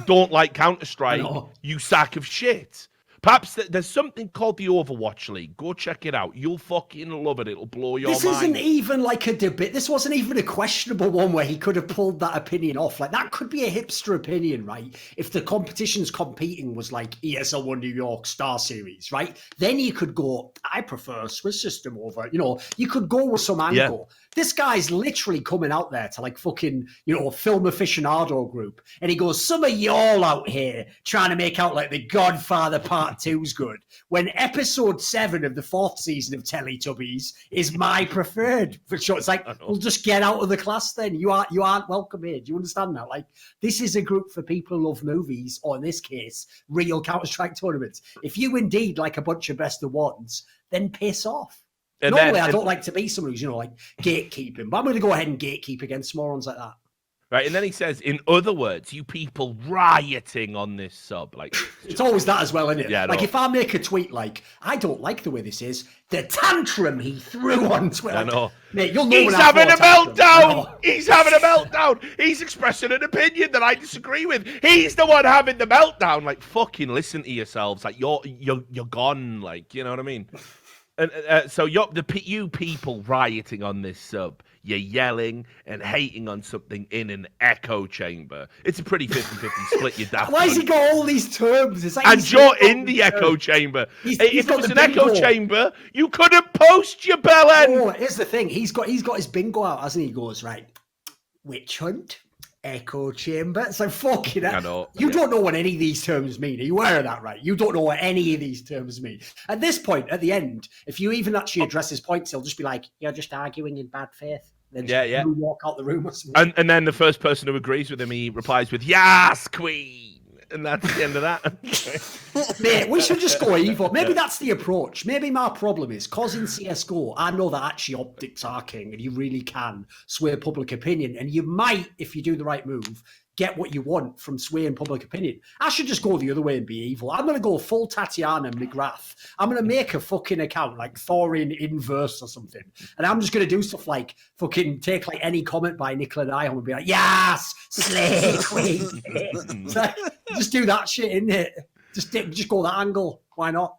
don't like Counter-Strike, you sack of shit. Perhaps there's something called the Overwatch League. Go check it out. You'll fucking love it. It'll blow your mind. This isn't even like a debate. This wasn't even a questionable one where he could have pulled that opinion off. Like, that could be a hipster opinion, right? If the competition's competing was like ESL One New York Star Series, right? Then you could go, I prefer Swiss system over, you know, you could go with some angle. Yeah. This guy's literally coming out there to like fucking, you know, film aficionado group. And he goes, some of y'all out here trying to make out like the Godfather Part 2's good, when episode 7 of the 4th season of Teletubbies is my preferred. For sure. It's like, we'll just get out of the class then. You aren't welcome here. Do you understand that? Like, this is a group for people who love movies, or in this case, real Counter-Strike tournaments. If you indeed like a bunch of best of ones, then piss off. And normally, I don't like to be someone who's, you know, like gatekeeping, but I'm going to go ahead and gatekeep against morons like that. Right, and then he says, in other words, you people rioting on this sub. Like, it's always that as well, isn't it? Yeah, like, if I make a tweet like, I don't like the way this is, the tantrum he threw on Twitter. I know. Mate, you'll know He's having a meltdown. He's having a meltdown. He's expressing an opinion that I disagree with. He's the one having the meltdown. Like, fucking listen to yourselves. Like, you're gone. Like, you know what I mean? And so you people rioting on this sub, you're yelling and hating on something in an echo chamber. It's a pretty 50-50 split, you daft. Why has he got all these terms? It's like, and you're in the echo chamber. If it was an echo chamber, you couldn't post your bell end. Oh, here's the thing. He's got his bingo out, hasn't he? He goes, right, witch hunt, echo chamber. It's like, fucking hell. You don't know what any of these terms mean. Are you aware of that, right? You don't know what any of these terms mean. At this point, at the end, if you even actually address his points, he'll just be like, you're just arguing in bad faith. Then just walk out the room or something. And then the first person who agrees with him, he replies with, yes, queen. And that's the end of that. Mate, we should just go evil. Maybe that's the approach. Maybe my problem is, because in CSGO, I know that actually optics are king and you really can sway public opinion. And you might, if you do the right move, get what you want from swaying public opinion. I should just go the other way and be evil. I'm going to go full Tatiana McGrath. I'm going to make a fucking account like Thorin Inverse or something. And I'm just going to do stuff like fucking take like any comment by Nicola Nyholm and be like, yes, slay queen. So, just do that shit, innit? Just go that angle. Why not?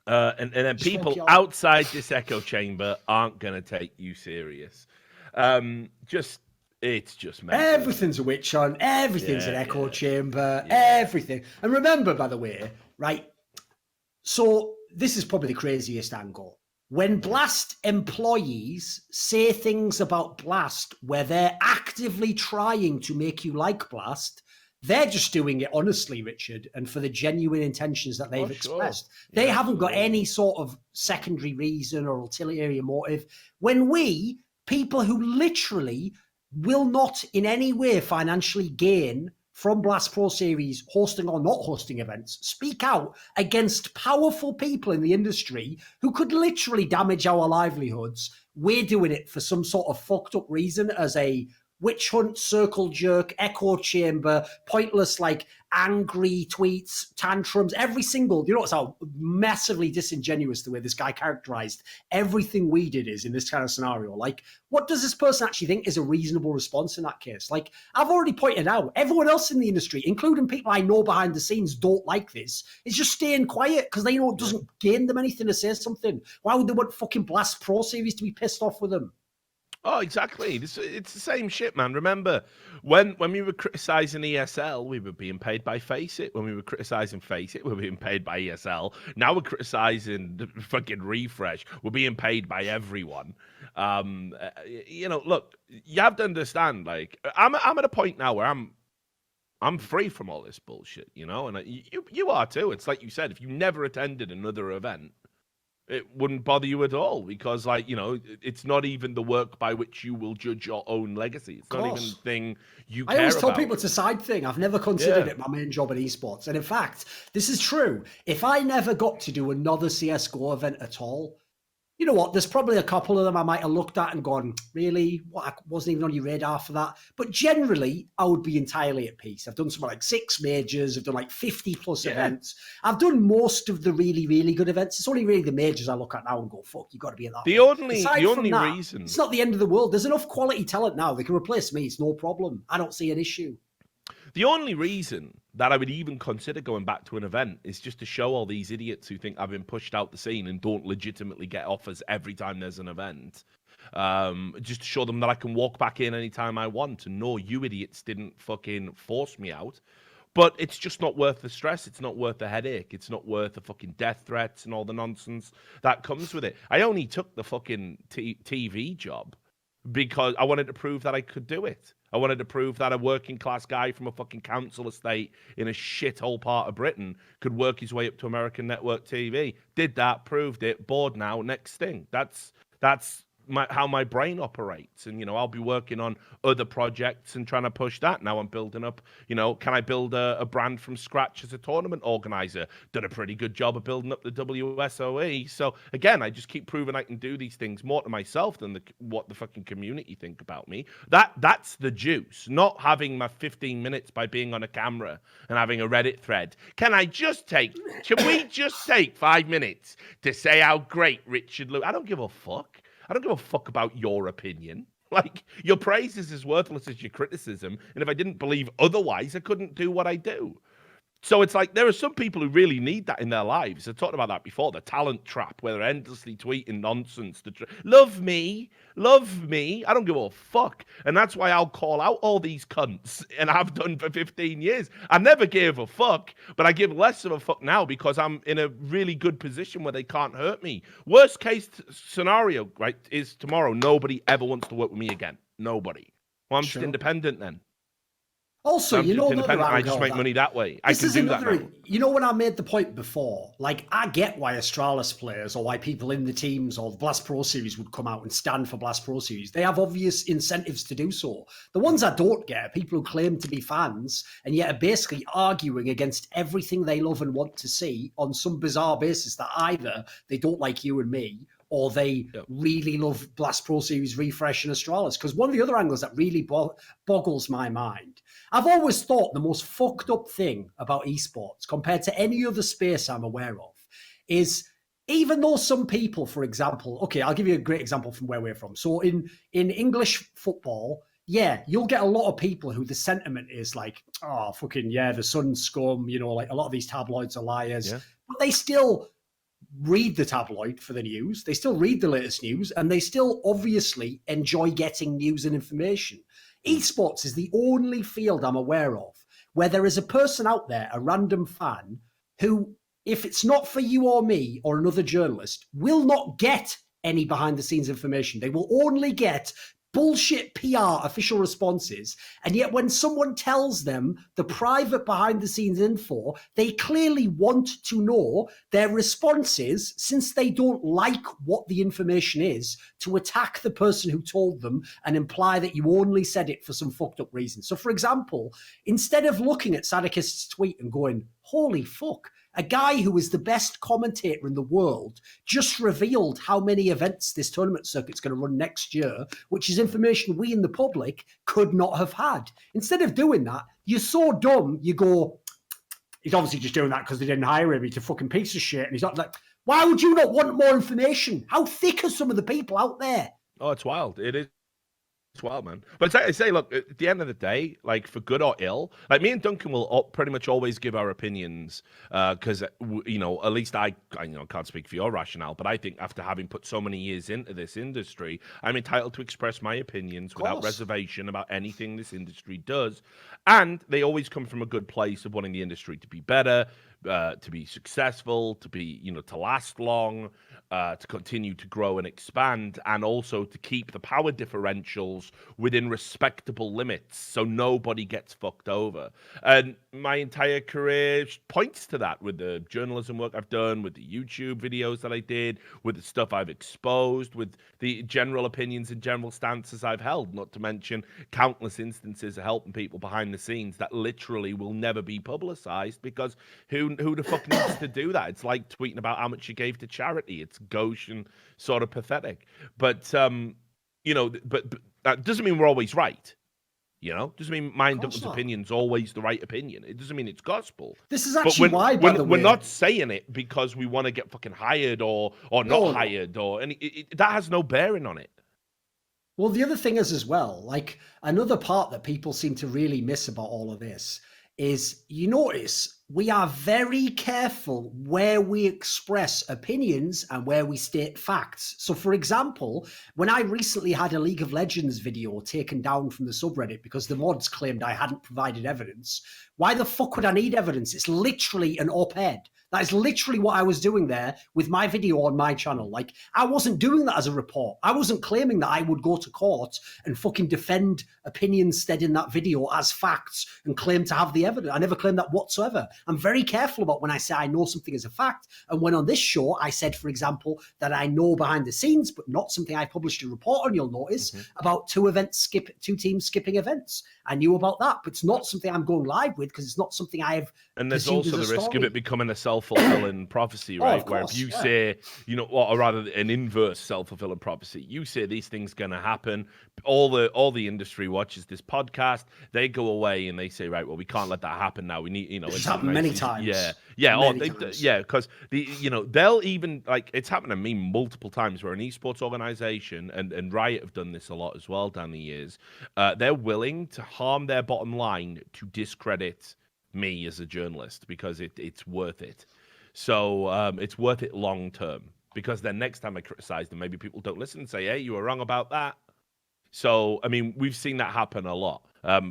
And then just people outside this echo chamber aren't going to take you serious. It's just mental. Everything's a witch hunt. Everything's an echo chamber. Everything. And remember, by the way, right? So this is probably the craziest angle. When Blast employees say things about Blast where they're actively trying to make you like Blast, they're just doing it honestly, Richard, and for the genuine intentions that they've expressed. They haven't got any sort of secondary reason or ulterior motive. When we, people who literally will not in any way financially gain from Blast Pro Series hosting or not hosting events, speak out against powerful people in the industry who could literally damage our livelihoods, we're doing it for some sort of fucked up reason as a witch hunt, circle jerk, echo chamber, pointless, like, angry tweets, tantrums, every single, you know what's how massively disingenuous the way this guy characterized everything we did is in this kind of scenario. Like, what does this person actually think is a reasonable response in that case? Like, I've already pointed out, everyone else in the industry, including people I know behind the scenes don't like this, is just staying quiet because they know it doesn't gain them anything to say something. Why would they want fucking Blast Pro Series to be pissed off with them? Oh, exactly. It's the same shit, man. Remember, when we were criticizing ESL, we were being paid by Faceit. When we were criticizing Faceit, we were being paid by ESL. Now we're criticizing the fucking Refresh. We're being paid by everyone. You know, look, you have to understand. Like, I'm at a point now where I'm free from all this bullshit. You know, and you are too. It's like you said, if you never attended another event, it wouldn't bother you at all because, like, you know, it's not even the work by which you will judge your own legacy. It's not even the thing you care about. I always tell people it's a side thing. I've never considered it my main job in esports. And in fact, this is true. If I never got to do another CSGO event at all, you know what? There's probably a couple of them I might have looked at and gone, really? What? I wasn't even on your radar for that. But generally, I would be entirely at peace. I've done something like 6 majors. I've done like 50 plus events. I've done most of the really, really good events. It's only really the majors I look at now and go, fuck, you got to be at that. The only reason. It's not the end of the world. There's enough quality talent now. They can replace me. It's no problem. I don't see an issue. The only reason that I would even consider going back to an event is just to show all these idiots who think I've been pushed out the scene and don't legitimately get offers every time there's an event. Just to show them that I can walk back in anytime I want and no, you idiots didn't fucking force me out. But it's just not worth the stress. It's not worth the headache. It's not worth the fucking death threats and all the nonsense that comes with it. I only took the fucking TV job because I wanted to prove that I could do it. I wanted to prove that a working class guy from a fucking council estate in a shithole part of Britain could work his way up to American network TV. Did that, proved it, bored now, next thing. That's how my brain operates. And, I'll be working on other projects and trying to push that. Now I'm building up, can I build a brand from scratch as a tournament organizer? Done a pretty good job of building up the WSOE. So again, I just keep proving I can do these things more to myself than what the fucking community think about me. That's the juice, not having my 15 minutes by being on a camera and having a Reddit thread. Should we just take 5 minutes to say how great Richard Lewis? I don't give a fuck. I don't give a fuck about your opinion. Like, your praise is as worthless as your criticism. And if I didn't believe otherwise, I couldn't do what I do. So it's like there are some people who really need that in their lives. I talked about that before, the talent trap, where they're endlessly tweeting nonsense. Love me. I don't give a fuck. And that's why I'll call out all these cunts, and I've done for 15 years. I never gave a fuck, but I give less of a fuck now because I'm in a really good position where they can't hurt me. Worst case scenario, right, is tomorrow nobody ever wants to work with me again. Nobody. Well, I'm just independent then. Also, I just make money that way. I can do that now. When I made the point before, like, I get why Astralis players or why people in the teams or the Blast Pro Series would come out and stand for Blast Pro Series. They have obvious incentives to do so. The ones I don't get are people who claim to be fans and yet are basically arguing against everything they love and want to see on some bizarre basis that either they don't like you and me, or they really love Blast Pro Series Refresh and Astralis. Because one of the other angles that really boggles my mind, I've always thought the most fucked up thing about esports compared to any other space I'm aware of is even though some people, for example, okay, I'll give you a great example from where we're from. So in English football, yeah, you'll get a lot of people who the sentiment is like, oh, fucking yeah, the Sun's scum, like a lot of these tabloids are liars. Yeah. But they still read the tabloid for the news. They still read the latest news, and they still obviously enjoy getting news and information. Esports is the only field I'm aware of where there is a person out there, a random fan, who, if it's not for you or me or another journalist, will not get any behind-the-scenes information. They will only get bullshit PR official responses, and yet when someone tells them the private behind-the-scenes info, they clearly want to know their responses, since they don't like what the information is, to attack the person who told them and imply that you only said it for some fucked up reason. So, for example, instead of looking at Sadikist's tweet and going, holy fuck, a guy who is the best commentator in the world just revealed how many events this tournament circuit's going to run next year, which is information we in the public could not have had. Instead of doing that, you're so dumb, you go, he's obviously just doing that because they didn't hire him. He's a fucking piece of shit. And he's not like, why would you not want more information? How thick are some of the people out there? Oh, it's wild. It is. It's wild, man. But I say, look, at the end of the day, like, for good or ill, like, me and Duncan will pretty much always give our opinions because, at least I can't speak for your rationale, but I think after having put so many years into this industry, I'm entitled to express my opinions without reservation about anything this industry does. And they always come from a good place of wanting the industry to be better, to be successful, to be, to last long, to continue to grow and expand, and also to keep the power differentials within respectable limits so nobody gets fucked over. And my entire career points to that with the journalism work I've done, with the YouTube videos that I did, with the stuff I've exposed, with the general opinions and general stances I've held, not to mention countless instances of helping people behind the scenes that literally will never be publicized because who the fuck needs to do that? It's like tweeting about how much you gave to charity. It's gauche and sort of pathetic. But but that doesn't mean we're always right. Doesn't mean my and Duncan's opinion's always the right opinion. It doesn't mean it's gospel. This is actually why, by the way, we're not saying it because we want to get fucking hired or not hired or that has no bearing on it. Well, the other thing is as well, like, another part that people seem to really miss about all of this is you notice we are very careful where we express opinions and where we state facts. So, for example, when I recently had a League of Legends video taken down from the subreddit because the mods claimed I hadn't provided evidence, why the fuck would I need evidence? It's literally an op-ed. That is literally what I was doing there with my video on my channel. Like, I wasn't doing that as a report. I wasn't claiming that I would go to court and fucking defend opinions said in that video as facts and claim to have the evidence. I never claimed that whatsoever. I'm very careful about when I say I know something as a fact. And when on this show, I said, for example, that I know behind the scenes, but not something I published a report on, you'll notice, about two teams skipping events. I knew about that, but it's not something I'm going live with because it's not something I have. And there's also the risk of it becoming a self-fulfilling prophecy, right? Course, where if you say, or rather an inverse self-fulfilling prophecy, you say these things going to happen. All the industry watches this podcast. They go away and they say, right, well, we can't let that happen now. We need, it's happened many times. Because they'll even it's happened to me multiple times where an esports organization and Riot have done this a lot as well down the years. They're willing to harm their bottom line to discredit me as a journalist because it's worth it. So it's worth it long term because then next time I criticize them, maybe people don't listen and say, hey, you were wrong about that. So, I mean, we've seen that happen a lot.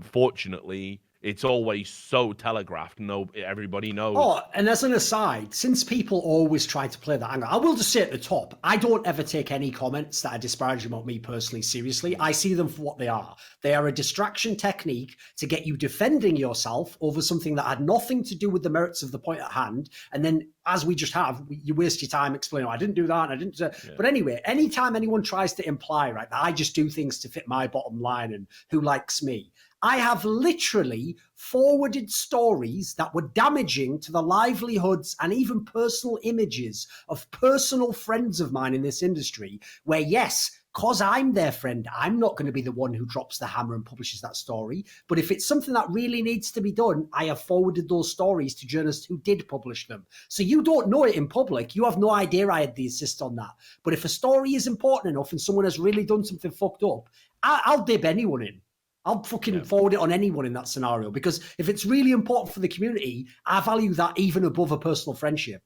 Fortunately, it's always so telegraphed. Everybody knows. Oh, and as an aside, since people always try to play that angle, I will just say at the top, I don't ever take any comments that are disparaging about me personally seriously. I see them for what they are. They are a distraction technique to get you defending yourself over something that had nothing to do with the merits of the point at hand. And then, as we just have, you waste your time explaining, I didn't do that, and I didn't do that. Yeah. But anyway, anytime anyone tries to imply, right, that I just do things to fit my bottom line and who likes me, I have literally forwarded stories that were damaging to the livelihoods and even personal images of personal friends of mine in this industry where, yes, because I'm their friend, I'm not going to be the one who drops the hammer and publishes that story. But if it's something that really needs to be done, I have forwarded those stories to journalists who did publish them. So you don't know it in public. You have no idea I had the assist on that. But if a story is important enough and someone has really done something fucked up, I'll dib anyone in. I'll fucking forward it on anyone in that scenario because if it's really important for the community, I value that even above a personal friendship.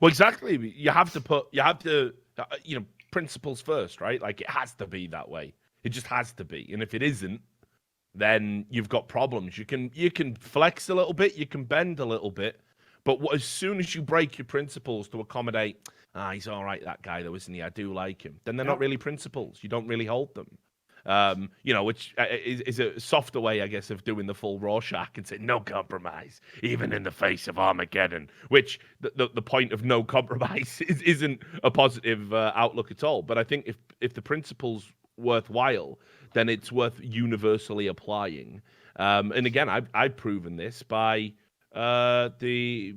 Well, exactly. You have to, principles first, right? Like it has to be that way. It just has to be. And if it isn't, then you've got problems. You can flex a little bit, you can bend a little bit, but as soon as you break your principles to accommodate, he's all right, that guy though, isn't he? I do like him. Then they're not really principles. You don't really hold them. Which is a softer way, I guess, of doing the full Rorschach and saying no compromise, even in the face of Armageddon, which the point of no compromise isn't a positive outlook at all. But I think if the principle's worthwhile, then it's worth universally applying. And again, I've proven this by just the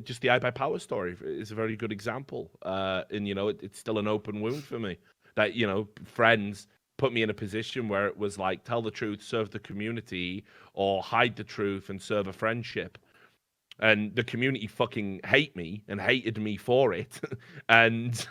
iPad Power story is a very good example. And, it's still an open wound for me that, friends put me in a position where it was like, tell the truth, serve the community, or hide the truth and serve a friendship. And the community fucking hate me and hated me for it. And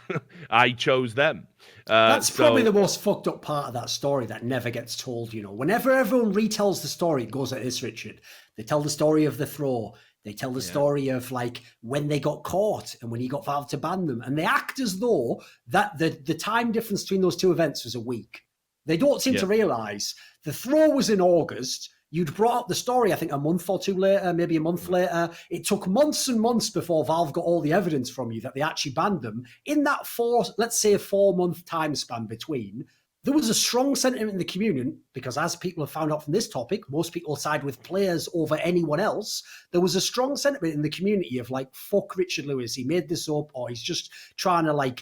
I chose them. That's probably the most fucked up part of that story that never gets told, Whenever everyone retells the story, it goes like this, Richard. They tell the story of the throw. They tell the story of when they got caught and when he got Valve to ban them. And they act as though that the time difference between those two events was a week. They don't seem to realize the throw was in August. You'd brought up the story, I think, a month or two later, maybe a month later. It took months and months before Valve got all the evidence from you that they actually banned them. In that 4-month time span between, there was a strong sentiment in the community because, as people have found out from this topic, most people side with players over anyone else. There was a strong sentiment in the community of fuck Richard Lewis. He made this up, or he's just trying to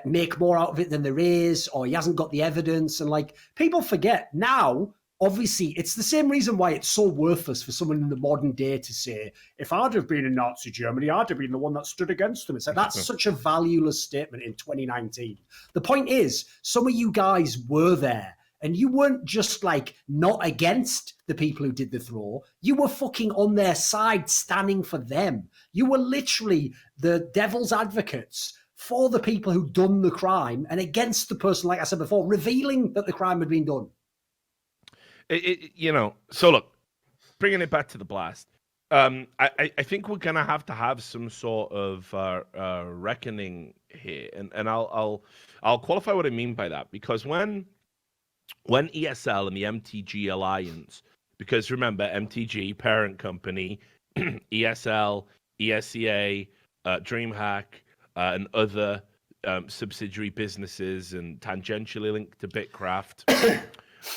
make more out of it than there is, or he hasn't got the evidence. And people forget now. Obviously, it's the same reason why it's so worthless for someone in the modern day to say, if I'd have been in Nazi Germany, I'd have been the one that stood against them. It's that's such a valueless statement in 2019. The point is, some of you guys were there, and you weren't just not against the people who did the throw. You were fucking on their side, standing for them. You were literally the devil's advocates for the people who'd done the crime and against the person, like I said before, revealing that the crime had been done. So look, bringing it back to the Blast. I think we're gonna have to have some sort of reckoning here, and I'll qualify what I mean by that, because when ESL and the MTG alliance, because remember MTG parent company, ESL, ESEA, DreamHack, and other subsidiary businesses and tangentially linked to Bitcraft.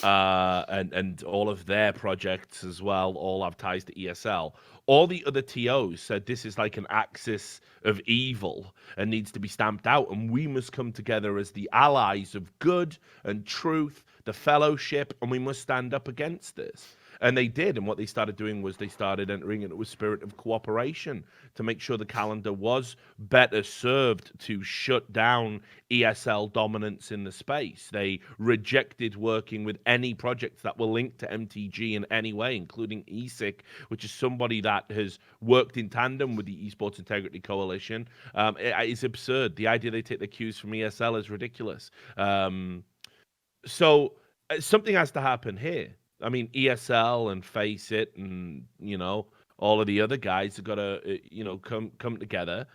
And all of their projects as well all have ties to ESL. All the other TOs said this is like an axis of evil and needs to be stamped out, and we must come together as the allies of good and truth, the fellowship, and we must stand up against this. And they did, and what they started doing was they started entering into a spirit of cooperation to make sure the calendar was better served to shut down ESL dominance in the space. They rejected working with any projects that were linked to MTG in any way, including ESIC, which is somebody that has worked in tandem with the Esports Integrity Coalition. It's absurd. The idea they take the cues from ESL is ridiculous. So something has to happen here. I mean, ESL and Face It and, all of the other guys have got to, come together,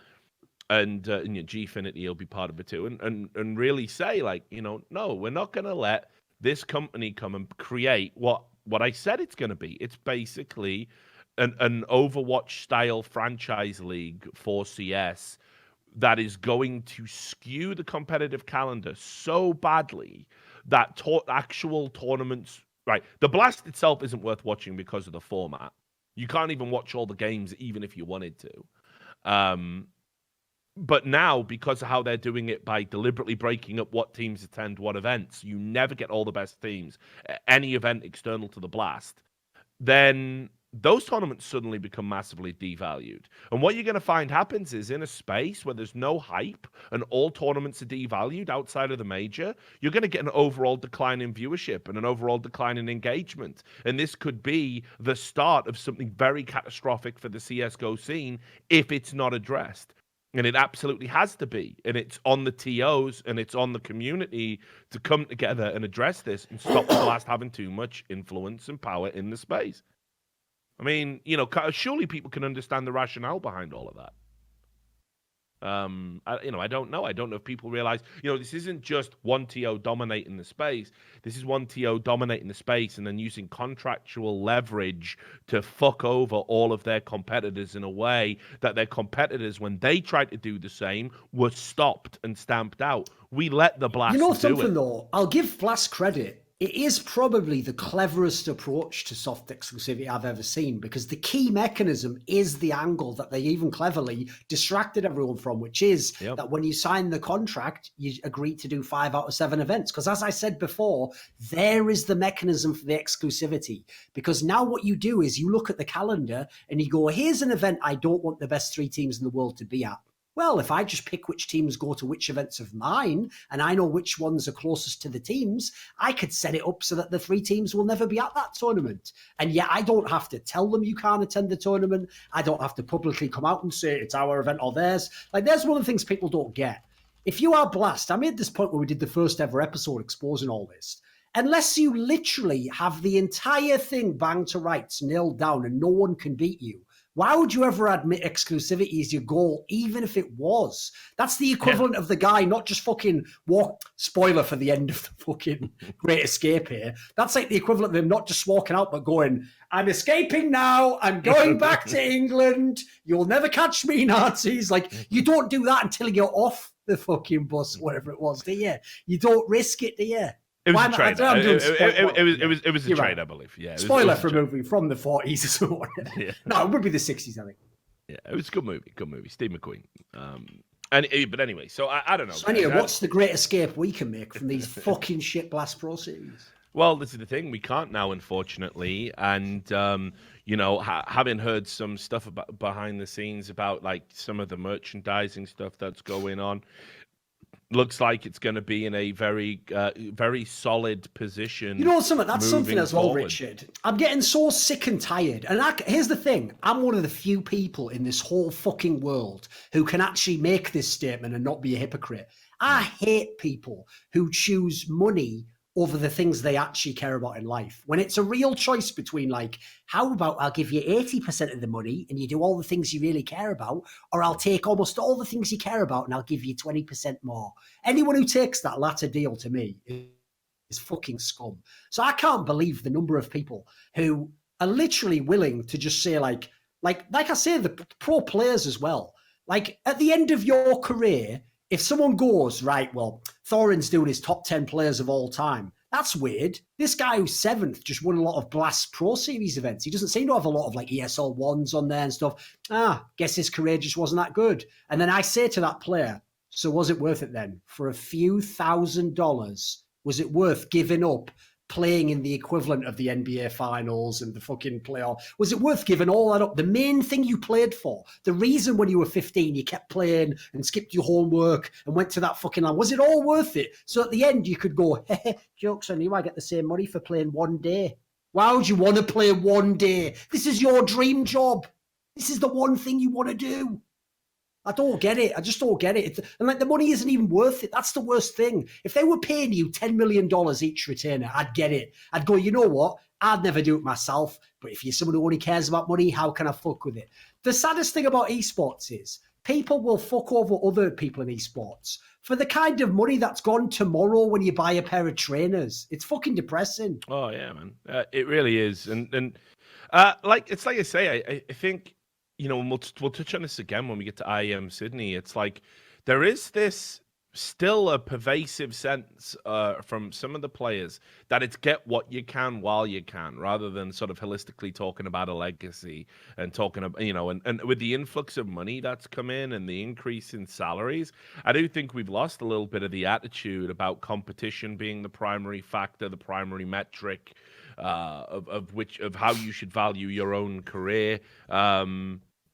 and Gfinity will be part of it too, and really say, like, no, we're not going to let this company come and create what I said it's going to be. It's basically an Overwatch-style franchise league for CS that is going to skew the competitive calendar so badly that actual tournaments... Right, the Blast itself isn't worth watching because of the format. You can't even watch all the games, even if you wanted to. But now, because of how they're doing it by deliberately breaking up what teams attend what events, you never get all the best teams at any event external to the Blast. Then those tournaments suddenly become massively devalued. And what you're going to find happens is, in a space where there's no hype and all tournaments are devalued outside of the major, you're going to get an overall decline in viewership and an overall decline in engagement. And this could be the start of something very catastrophic for the CSGO scene if it's not addressed. And it absolutely has to be. And it's on the TOs and it's on the community to come together and address this and stop the Blast having too much influence and power in the space. I mean, surely people can understand the rationale behind all of that. I don't know. I don't know if people realize, this isn't just one TO dominating the space. This is one TO dominating the space and then using contractual leverage to fuck over all of their competitors in a way that their competitors, when they tried to do the same, were stopped and stamped out. We let the Blast do it. Something, though? I'll give Blast credit. It is probably the cleverest approach to soft exclusivity I've ever seen, because the key mechanism is the angle that they even cleverly distracted everyone from, which is that when you sign the contract, you agree to do 5 out of 7 events. Because as I said before, there is the mechanism for the exclusivity. Because now what you do is you look at the calendar and you go, here's an event I don't want the best 3 teams in the world to be at. Well, if I just pick which teams go to which events of mine, and I know which ones are closest to the teams, I could set it up so that the 3 teams will never be at that tournament. And yet I don't have to tell them you can't attend the tournament. I don't have to publicly come out and say it's our event or theirs. Like, there's one of the things people don't get. If you are Blast, I made this point when we did the first ever episode exposing all this. Unless you literally have the entire thing banged to rights, nailed down, and no one can beat you, why would you ever admit exclusivity is your goal, even if it was? That's the equivalent of the guy not just fucking spoiler for the end of the fucking Great Escape here. That's like the equivalent of him not just walking out, but going, I'm escaping now. I'm going back to England. You'll never catch me, Nazis. Like, you don't do that until you're off the fucking bus, whatever it was, do you? You don't risk it, do you? It was a trade. It was a trade, I believe. Yeah. Spoiler for a movie from the 40s or something. Yeah. No, it would be the 60s, I think. Yeah, it was a good movie. Good movie. Steve McQueen. But anyway, so I don't know. So anyway, what's the great escape we can make from these fucking shit Blast Pro series? Well, this is the thing. We can't now, unfortunately. And, having heard some stuff about behind the scenes about, like, some of the merchandising stuff that's going on, looks like it's going to be in a very, very solid position. That's something as well, Richard. I'm getting so sick and tired. And here's the thing. I'm one of the few people in this whole fucking world who can actually make this statement and not be a hypocrite. I hate people who choose money over the things they actually care about in life. When it's a real choice between like, how about I'll give you 80% of the money and you do all the things you really care about, or I'll take almost all the things you care about and I'll give you 20% more. Anyone who takes that latter deal to me is fucking scum. So I can't believe the number of people who are literally willing to just say like I say, the pro players as well. Like at the end of your career, if someone goes, right, well, Thorin's doing his top 10 players of all time, that's weird. This guy who's 7th just won a lot of Blast Pro Series events. He doesn't seem to have a lot of like ESL 1s on there and stuff. Guess his career just wasn't that good. And then I say to that player, so was it worth it then? For a few $1,000s, was it worth giving up playing in the equivalent of the NBA finals and the fucking playoff? Was it worth giving all that up? The main thing you played for, the reason when you were 15, you kept playing and skipped your homework and went to that fucking land, was it all worth it? So at the end, you could go, hey, joke's on you, I get the same money for playing one day. Why would you want to play one day? This is your dream job. This is the one thing you want to do. I don't get it. I just don't get it. And like the money isn't even worth it. That's the worst thing. If they were paying you $10 million each retainer, I'd get it. I'd go, you know what? I'd never do it myself. But if you're someone who only cares about money, how can I fuck with it? The saddest thing about esports is people will fuck over other people in esports for the kind of money that's gone tomorrow when you buy a pair of trainers. It's fucking depressing. Oh, yeah, man. It really is. And like I say, I think, you know, we'll touch on this again when we get to IEM Sydney. It's like there is this still a pervasive sense from some of the players that it's get what you can while you can, rather than sort of holistically talking about a legacy and talking about, you know, and with the influx of money that's come in and the increase in salaries, I do think we've lost a little bit of the attitude about competition being the primary factor, the primary metric of how you should value your own career.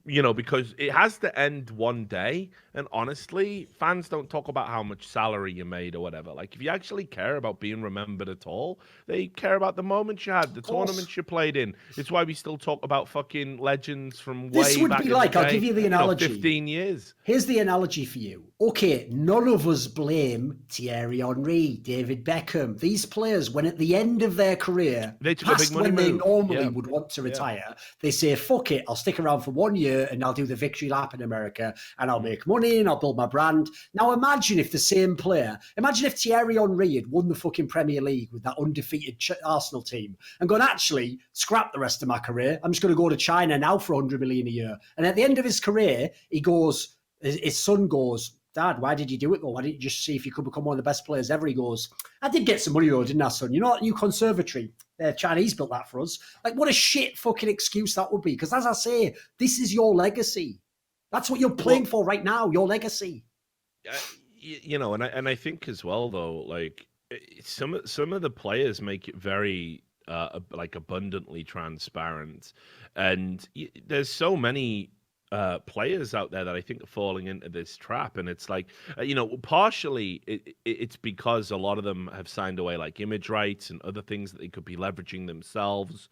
You know, because it has to end one day. And honestly, fans don't talk about how much salary you made or whatever. Like, if you actually care about being remembered at all, they care about the moments you had, the tournaments you played in. It's why we still talk about fucking legends from way this would back be in like, the day, I'll give you the analogy. 15 years. Here's the analogy for you. Okay, none of us blame Thierry Henry, David Beckham. These players, when at the end of their career, they took a big money when they move. normally would want to retire, they say, fuck it, I'll stick around for 1 year and I'll do the victory lap in America and I'll make money and I'll build my brand. Now imagine if the same player, imagine if Thierry Henry had won the fucking Premier League with that undefeated Arsenal team and gone, actually, scrap the rest of my career. I'm just going to go to China now for 100 million a year. And at the end of his career, he goes, his son goes, Dad, why did you do it though? Why didn't you just see if you could become one of the best players ever? He goes, I did get some money though, didn't I, son? You know that new conservatory? The Chinese built that for us. Like, what a shit fucking excuse that would be. Because as I say, this is your legacy. That's what you're playing for right now, your legacy. You know, and I think as well though, like some of the players make it very like abundantly transparent, and there's so many players out there that I think are falling into this trap, and it's like, you know, partially it's because a lot of them have signed away like image rights and other things that they could be leveraging themselves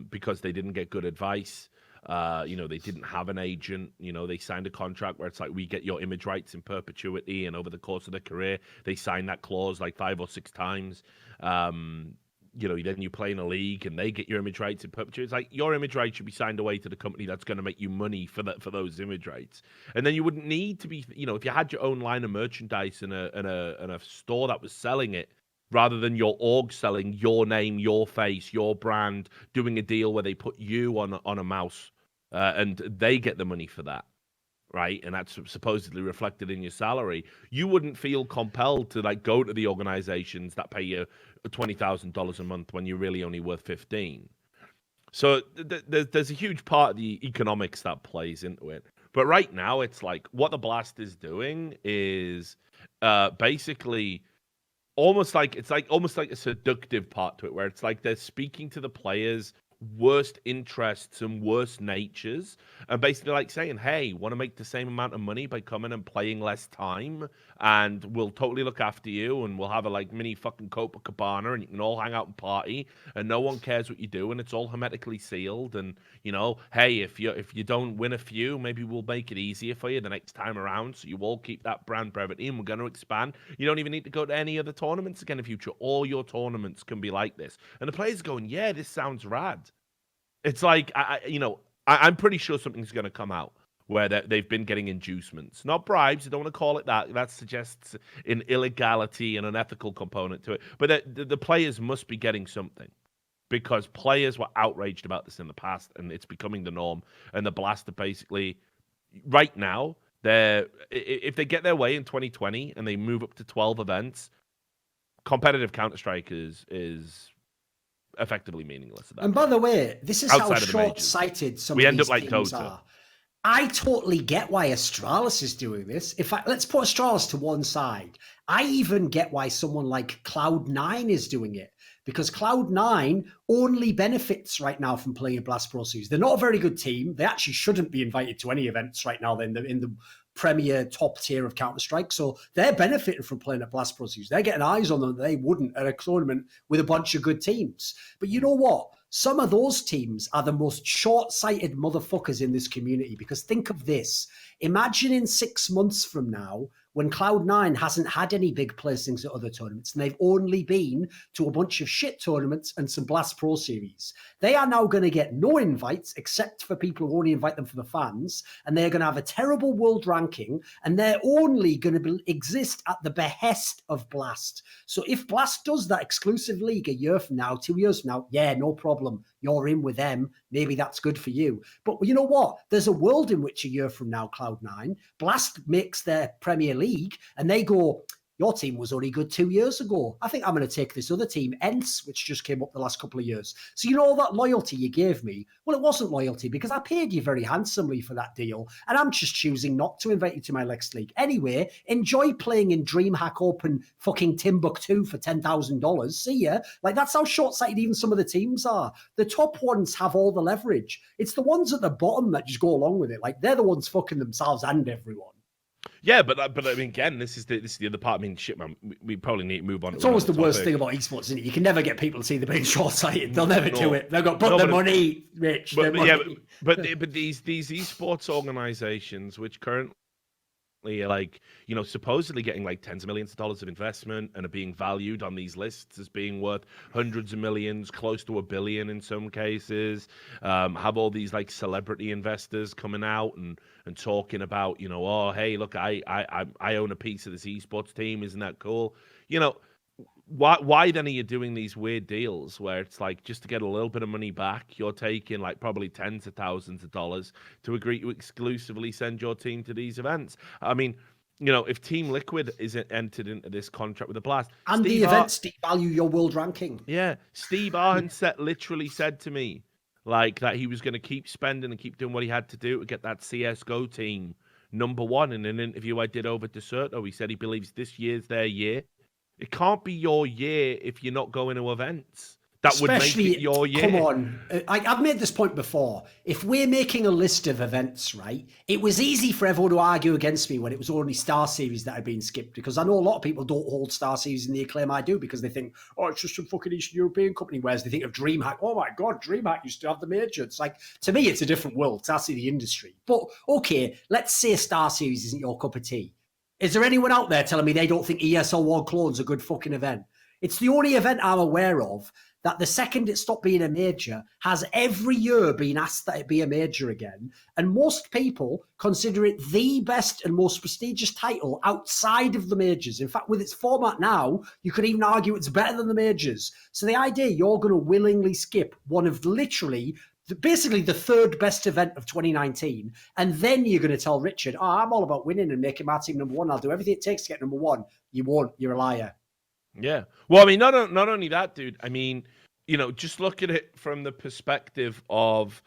because they didn't get good advice. You know, they didn't have an agent. You know, they signed a contract where it's like, we get your image rights in perpetuity, and over the course of their career, they signed that clause like 5 or 6 times. You know, then you play in a league and they get your image rights in perpetuity. It's like your image rights should be signed away to the company that's going to make you money for those image rights. And then you wouldn't need to be, you know, if you had your own line of merchandise in a store that was selling it, rather than your org selling your name, your face, your brand, doing a deal where they put you on a mouse and they get the money for that, right? And that's supposedly reflected in your salary. You wouldn't feel compelled to like go to the organizations that pay you $20,000 a month when you're really only worth 15. So there's a huge part of the economics that plays into it. But right now, it's like what the Blast is doing is basically almost like a seductive part to it, where it's like they're speaking to the players worst interests and worst natures, and basically like saying, hey, want to make the same amount of money by coming and playing less time, and we'll totally look after you, and we'll have a like mini fucking Copacabana, and you can all hang out and party, and no one cares what you do, and it's all hermetically sealed, and hey, if you don't win a few, maybe we'll make it easier for you the next time around, so you all keep that brand brevity, and we're going to expand. You don't even need to go to any other tournaments again in the future. All your tournaments can be like this, and the players are going, yeah, this sounds rad. It's like, I'm pretty sure something's going to come out where they've been getting inducements, not bribes. I don't want to call it that. That suggests an illegality and an ethical component to it. But the players must be getting something, because players were outraged about this in the past, and it's becoming the norm. And the Blast are basically, right now, if they get their way in 2020 and they move up to 12 events, competitive Counter-Strike is effectively meaningless. And by the way, this is how short-sighted some of these teams are. I totally get why Astralis is doing this. In fact, let's put Astralis to one side. I even get why someone like Cloud9 is doing it, because Cloud9 only benefits right now from playing a Blast Pro Series. They're not a very good team. They actually shouldn't be invited to any events right now in the premier top tier of Counter-Strike. So they're benefiting from playing at Blast Pro Series. They're getting eyes on them that they wouldn't at a tournament with a bunch of good teams. But you know what? Some of those teams are the most short-sighted motherfuckers in this community, because think of this. Imagine in 6 months from now, when Cloud9 hasn't had any big placings at other tournaments, and they've only been to a bunch of shit tournaments and some Blast Pro Series. They are now going to get no invites, except for people who only invite them for the fans, and they're going to have a terrible world ranking, and they're only going to exist at the behest of Blast. So if Blast does that exclusive league a year from now, 2 years from now, yeah, no problem. You're in with them. Maybe that's good for you. But you know what? There's a world in which a year from now, Cloud9, Blast makes their Premier League, and they go, your team was only good 2 years ago. I think I'm going to take this other team, ENCE, which just came up the last couple of years. So you know all that loyalty you gave me? Well, it wasn't loyalty, because I paid you very handsomely for that deal, and I'm just choosing not to invite you to my next league. Anyway, enjoy playing in DreamHack Open fucking Timbuktu for $10,000. See ya. Like, that's how short-sighted even some of the teams are. The top ones have all the leverage. It's the ones at the bottom that just go along with it. Like, they're the ones fucking themselves and everyone. Yeah, but I mean, again, this is the other part. I mean, shit, man, we probably need to move on. It's always the worst thing about esports, isn't it? You can never get people to see the being short-sighted. They'll never do it. They've got the money, Rich. But these esports organizations, which currently are like, supposedly getting like tens of millions of dollars of investment and are being valued on these lists as being worth hundreds of millions, close to $1 billion in some cases, have all these like celebrity investors coming out and talking about, oh, hey, look, I own a piece of this esports team. Isn't that cool? Why then are you doing these weird deals where it's like, just to get a little bit of money back, you're taking like probably tens of thousands of dollars to agree to exclusively send your team to these events? I mean, if Team Liquid isn't entered into this contract with the Blast, and the events devalue your world ranking. Yeah, Steve Arhenset literally said to me like that he was going to keep spending and keep doing what he had to do to get that CS:GO team #1. In an interview I did over Deserto, he said he believes this year's their year. It can't be your year if you're not going to events. That Especially, would make it your year. Come on. I've made this point before. If we're making a list of events, right, it was easy for everyone to argue against me when it was only Star Series that had been skipped, because I know a lot of people don't hold Star Series in the acclaim I do, because they think, oh, it's just some fucking Eastern European company, whereas they think of DreamHack. Oh my God, DreamHack used to have the major. It's like, to me, it's a different world. It's actually the industry. But okay, let's say Star Series isn't your cup of tea. Is there anyone out there telling me they don't think ESL World Clone's a good fucking event? It's the only event I'm aware of that the second it stopped being a major has every year been asked that it be a major again. And most people consider it the best and most prestigious title outside of the majors. In fact, with its format now, you could even argue it's better than the majors. So the idea you're going to willingly skip one of literally basically the third best event of 2019, and then you're going to tell Richard, oh, I'm all about winning and making my team #1. I'll do everything it takes to get #1. You won't. You're a liar. Yeah. Well, I mean, not only that, dude. I mean, just look at it from the perspective of,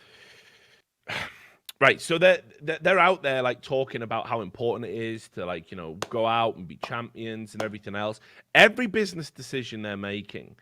right. So they're out there like talking about how important it is to like, go out and be champions and everything else. Every business decision they're making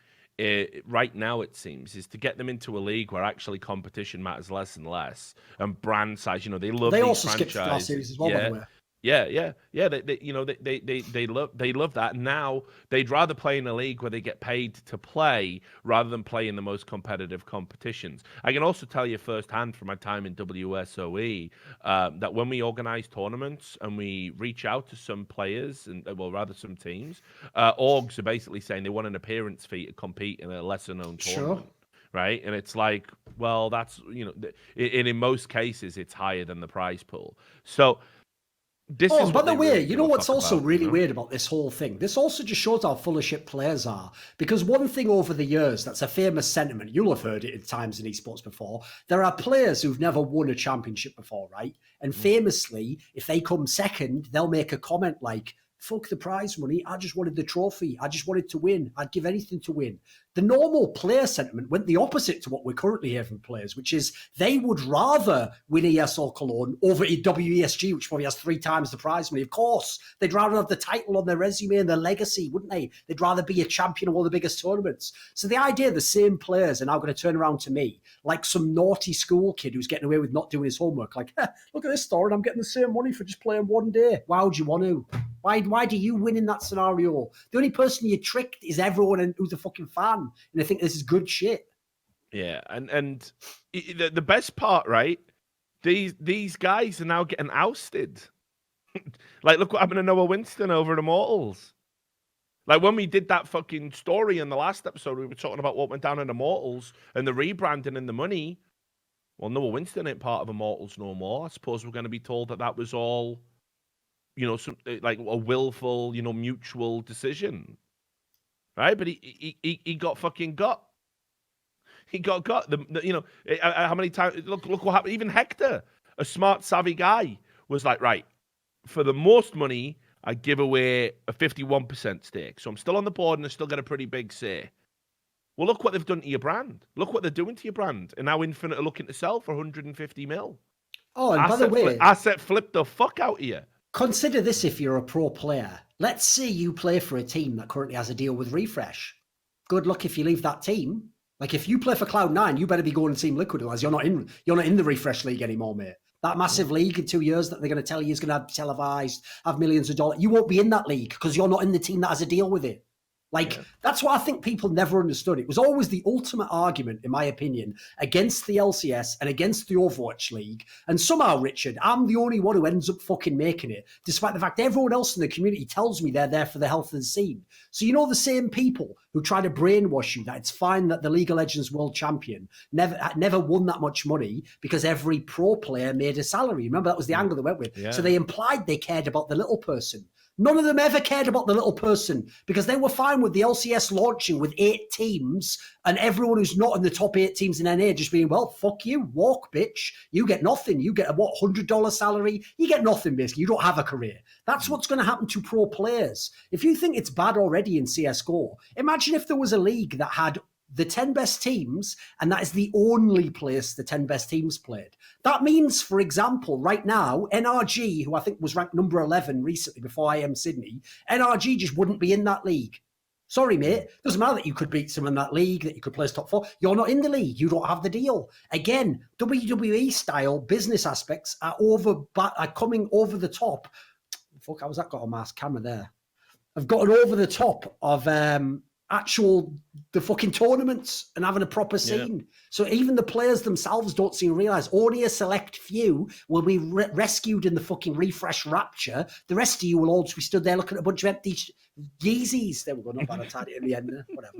right now, it seems, is to get them into a league where actually competition matters less and less, and brand size. They love. They these also skipped franchises. Star Series as well, by the way. Yeah. They love that. Now they'd rather play in a league where they get paid to play rather than play in the most competitive competitions. I can also tell you firsthand from my time in WSOE that when we organize tournaments and we reach out to some players and rather some teams, orgs are basically saying they want an appearance fee to compete in a lesser known tournament. Sure. Right, and it's like, well, that's in most cases it's higher than the prize pool. So. By the way, you know what's also really weird about this whole thing? This also just shows how full of shit players are. Because one thing over the years, that's a famous sentiment, you'll have heard it at times in esports before, there are players who've never won a championship before, right? And famously, if they come second, they'll make a comment like, fuck the prize money, I just wanted the trophy, I just wanted to win, I'd give anything to win. The normal player sentiment went the opposite to what we're currently hearing from players, which is they would rather win ESL Cologne over WESG, which probably has 3 times the prize money. Of course, they'd rather have the title on their resume and their legacy, wouldn't they? They'd rather be a champion of all the biggest tournaments. So the idea the same players are now going to turn around to me like some naughty school kid who's getting away with not doing his homework. Like, look at this story, and I'm getting the same money for just playing one day. Why would you want to? Why do you win in that scenario? The only person you tricked is everyone who's a fucking fan. And I think this is good shit. Yeah, and the best part, right? These guys are now getting ousted. Like, look what happened to Noah Winston over at Immortals. Like, when we did that fucking story in the last episode, we were talking about what went down in Immortals and the rebranding and the money. Well, Noah Winston ain't part of Immortals no more. I suppose we're going to be told that was all, some like a willful, mutual decision. Right, but he got fucking got. He got how many times? Look what happened. Even Hector, a smart, savvy guy, was like, right, for the most money, I give away a 51% stake, so I'm still on the board and I still get a pretty big say. Well, look what they've done to your brand. Look what they're doing to your brand, and now Infinite are looking to sell for 150 mil. Oh, and by the way, asset flip the fuck out of you. Consider this if you're a pro player. Let's say you play for a team that currently has a deal with Refresh. Good luck if you leave that team. Like, if you play for Cloud9, you better be going to Team Liquid, otherwise you're not in the Refresh League anymore, mate. That massive league in 2 years that they're going to tell you is going to have televised, have millions of dollars. You won't be in that league because you're not in the team that has a deal with it. That's what I think people never understood. It was always the ultimate argument, in my opinion, against the LCS and against the Overwatch League. And somehow, Richard, I'm the only one who ends up fucking making it, despite the fact everyone else in the community tells me they're there for the health of the scene. So the same people who try to brainwash you that it's fine that the League of Legends world champion never won that much money because every pro player made a salary. Remember, that was the angle they went with. Yeah. So they implied they cared about the little person. None of them ever cared about the little person because they were fine with the LCS launching with 8 teams and everyone who's not in the top 8 teams in NA just being, well, fuck you, walk, bitch. You get nothing. You get a, $100 salary? You get nothing, basically. You don't have a career. That's what's going to happen to pro players. If you think it's bad already in CSGO, imagine if there was a league that had the 10 best teams, and that is the only place the 10 best teams played. That means, for example, right now, NRG, who I think was ranked number 11 recently before IEM Sydney, NRG just wouldn't be in that league. Sorry, mate. Doesn't matter that you could beat someone in that league, that you could place top 4. You're not in the league. You don't have the deal. Again, WWE-style business aspects are coming over the top. Fuck, how's that got on my camera there? I've gotten over the top of the fucking tournaments and having a proper scene. Yeah. So even the players themselves don't seem to realize only a select few will be rescued in the fucking Refresh rapture. The rest of you will all just be stood there looking at a bunch of empty Yeezys. There we go. Not bad. I tied it in the end there. Whatever.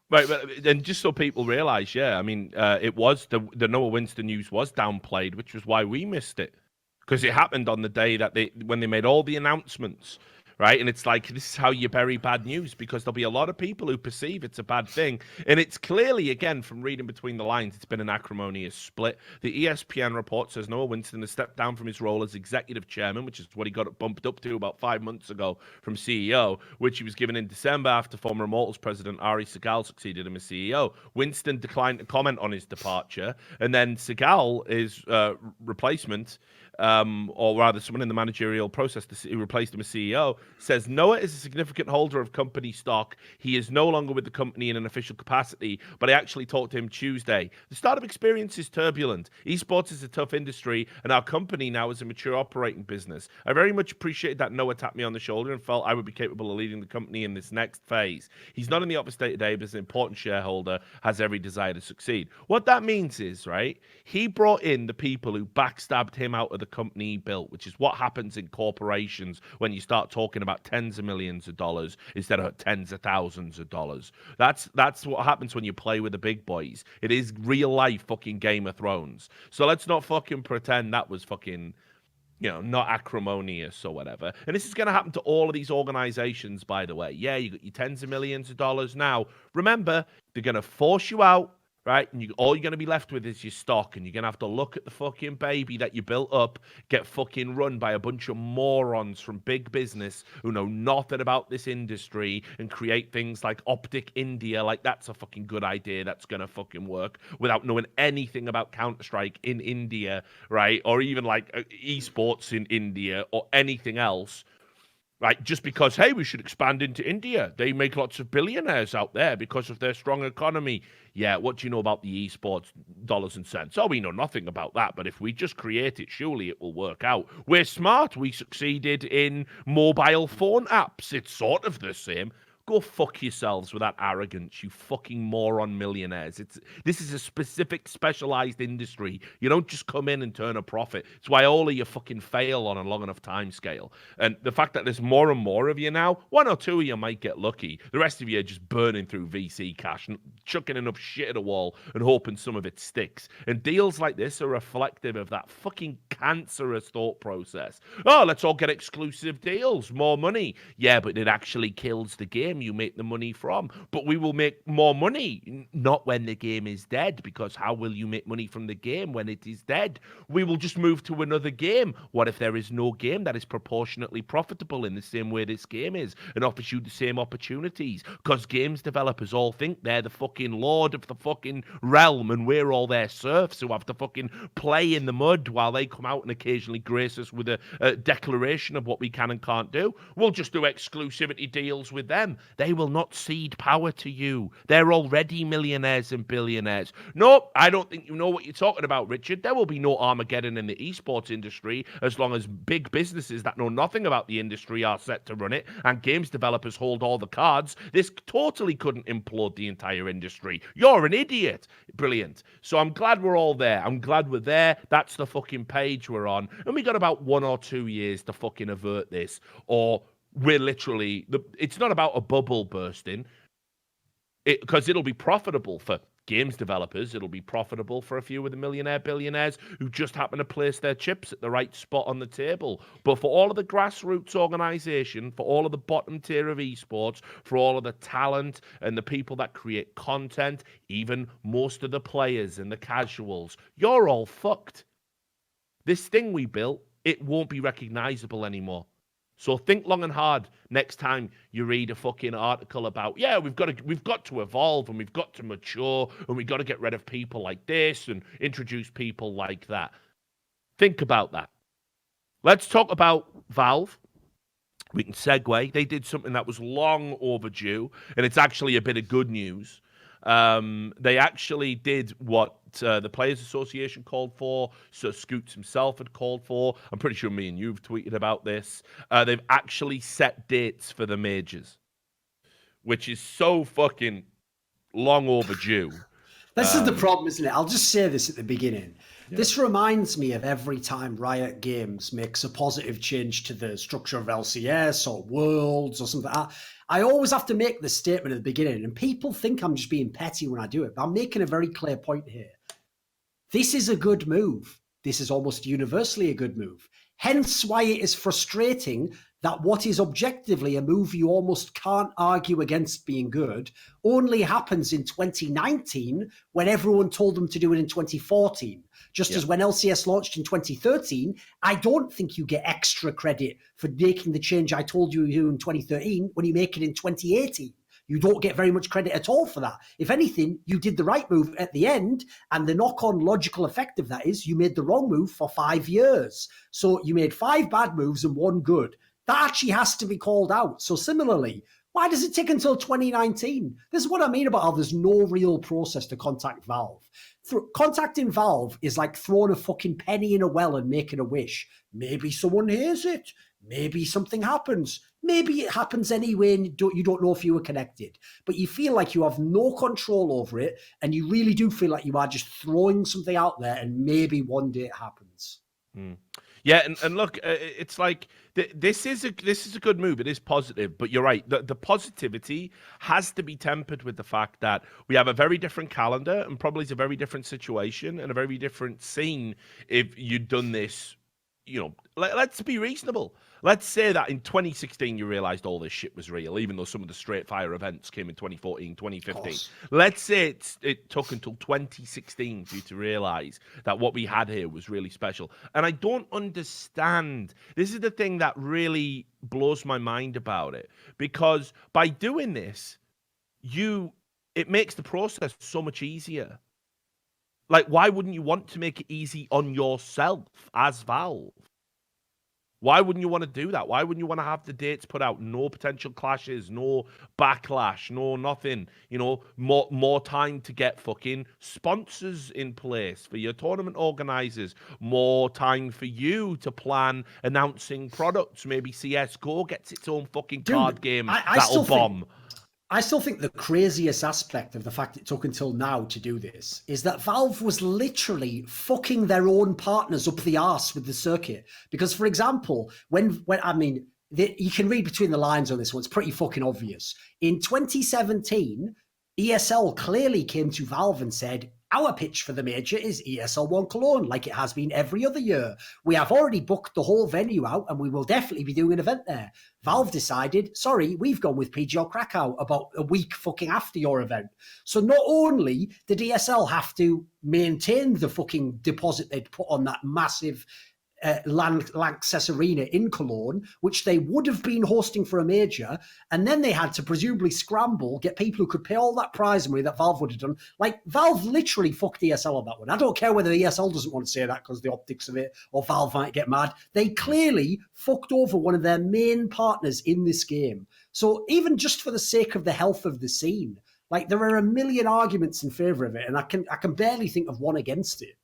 Right, but and just so people realize, it was the Noah Winston news was downplayed, which was why we missed it, because it happened on the day that when they made all the announcements. Right. And it's like, this is how you bury bad news, because there'll be a lot of people who perceive it's a bad thing. And it's clearly, again, from reading between the lines, it's been an acrimonious split. The ESPN report says Noah Winston has stepped down from his role as executive chairman, which is what he got bumped up to about 5 months ago from CEO, which he was given in December after former Immortals president Ari Segal succeeded him as CEO. Winston declined to comment on his departure. And then Segal, his replacement, or rather someone in the managerial process who replaced him as CEO, says Noah is a significant holder of company stock. He is no longer with the company in an official capacity, but I actually talked to him Tuesday. The startup experience is turbulent. Esports is a tough industry, and our company now is a mature operating business. I very much appreciated that Noah tapped me on the shoulder and felt I would be capable of leading the company in this next phase. He's not in the office day to day, but is an important shareholder, has every desire to succeed. What that means is, right, he brought in the people who backstabbed him out of the company he built, which is what happens in corporations when you start talking about tens of millions of dollars instead of tens of thousands of dollars. That's what happens when you play with the big boys. It is real life fucking Game of Thrones. So let's not fucking pretend that was fucking, not acrimonious or whatever. And this is going to happen to all of these organizations, by the way. Yeah, you got your tens of millions of dollars now. Remember, they're going to force you out. Right, and all you're going to be left with is your stock, and you're going to have to look at the fucking baby that you built up, get fucking run by a bunch of morons from big business who know nothing about this industry and create things like Optic India, like that's a fucking good idea that's going to fucking work, without knowing anything about Counter-Strike in India, right, or even like esports in India or anything else. Right, just because, hey, we should expand into India. They make lots of billionaires out there because of their strong economy. Yeah, what do you know about the esports dollars and cents? Oh, we know nothing about that, but if we just create it, surely it will work out. We're smart. We succeeded in mobile phone apps. It's sort of the same. Go fuck yourselves with that arrogance, you fucking moron millionaires. This is a specific, specialized industry. You don't just come in and turn a profit. It's why all of you fucking fail on a long enough time scale. And the fact that there's more and more of you now, one or two of you might get lucky. The rest of you are just burning through VC cash and chucking enough shit at a wall and hoping some of it sticks. And deals like this are reflective of that fucking cancerous thought process. Oh, let's all get exclusive deals, more money. Yeah, but it actually kills the game you make the money from. But we will make more money, not when the game is dead, because how will you make money from the game when it is dead? We will just move to another game. What if there is no game that is proportionately profitable in the same way this game is and offers you the same opportunities? Because games developers all think they're the fucking lord of the fucking realm and we're all their serfs who have to fucking play in the mud while they come out and occasionally grace us with a declaration of what we can and can't do. We'll just do exclusivity deals with them. They will not cede power to you. They're already millionaires and billionaires. Nope, I don't think you know what you're talking about, Richard. There will be no Armageddon in the esports industry as long as big businesses that know nothing about the industry are set to run it and games developers hold all the cards. This totally couldn't implode the entire industry. You're an idiot. Brilliant. So I'm glad we're all there. I'm glad we're there. That's the fucking page we're on. And we got about 1 or 2 years to fucking avert this, or we're literally, it's not about a bubble bursting, because it'll be profitable for games developers. It'll be profitable for a few of the billionaires who just happen to place their chips at the right spot on the table. But for all of the grassroots organization, for all of the bottom tier of esports, for all of the talent and the people that create content, even most of the players and the casuals, you're all fucked. This thing we built, it won't be recognizable anymore. So think long and hard next time you read a fucking article about, yeah, we've got to evolve and we've got to mature and we've got to get rid of people like this and introduce people like that. Think about that. Let's talk about Valve. We can segue. They did something that was long overdue, and it's actually a bit of good news. They actually did what the Players Association called for, so Scoots himself had called for. I'm pretty sure me and you've tweeted about this. They've actually set dates for the majors, which is so fucking long overdue. This is the problem, isn't it? I'll just say this at the beginning. Yeah. This reminds me of every time Riot Games makes a positive change to the structure of LCS or Worlds or something. I always have to make this statement at the beginning, and people think I'm just being petty when I do it, but I'm making a very clear point here. This is a good move. This is almost universally a good move. Hence why it is frustrating that what is objectively a move you almost can't argue against being good only happens in 2019 when everyone told them to do it in 2014. Just as when LCS launched in 2013, I don't think you get extra credit for making the change I told you in 2013 when you make it in 2018. you don't get very much credit at all for that. If anything, you did the right move at the end, and the knock-on logical effect of that is you made the wrong move for 5 years. So you made 5 bad moves and 1 good. That actually has to be called out. So similarly, why does it take until 2019? This is what I mean about how there's no real process to contact Valve. Contacting Valve is like throwing a fucking penny in a well and making a wish. Maybe someone hears it. Maybe something happens. Maybe it happens anyway and you don't know if you were connected. But you feel like you have no control over it, and you really do feel like you are just throwing something out there and maybe one day it happens. Yeah, and look, it's like this is a good move. It is positive, but you're right. The positivity has to be tempered with the fact that we have a very different calendar, and probably it's a very different situation and a very different scene. If you'd done this, let's be reasonable. Let's say that in 2016 you realized all this shit was real, even though some of the straight fire events came in 2014, 2015. Let's say it took until 2016 for you to realize that what we had here was really special. And I don't understand. This is the thing that really blows my mind about it, because by doing this, it makes the process so much easier. Like, why wouldn't you want to make it easy on yourself as Valve? Why wouldn't you want to do that? Why wouldn't you want to have the dates put out? No potential clashes, no backlash, no nothing. More time to get fucking sponsors in place for your tournament organizers. More time for you to plan announcing products. Maybe CSGO gets its own fucking card game that'll bomb. I still think the craziest aspect of the fact it took until now to do this is that Valve was literally fucking their own partners up the arse with the circuit. Because, for example, you can read between the lines on this one. It's pretty fucking obvious. In 2017, ESL clearly came to Valve and said, our pitch for the major is ESL 1 Cologne, like it has been every other year. We have already booked the whole venue out, and we will definitely be doing an event there. Valve decided, sorry, we've gone with PGL Krakow about a week fucking after your event. So not only did ESL have to maintain the fucking deposit they'd put on that massive Lanxess Arena in Cologne, which they would have been hosting for a major, and then they had to presumably scramble, get people who could pay all that prize money that Valve would have done. Like, Valve literally fucked ESL on that one. I don't care whether ESL doesn't want to say that because the optics of it, or Valve might get mad. They clearly fucked over one of their main partners in this game. So even just for the sake of the health of the scene, like, there are a million arguments in favor of it, and I can barely think of one against it.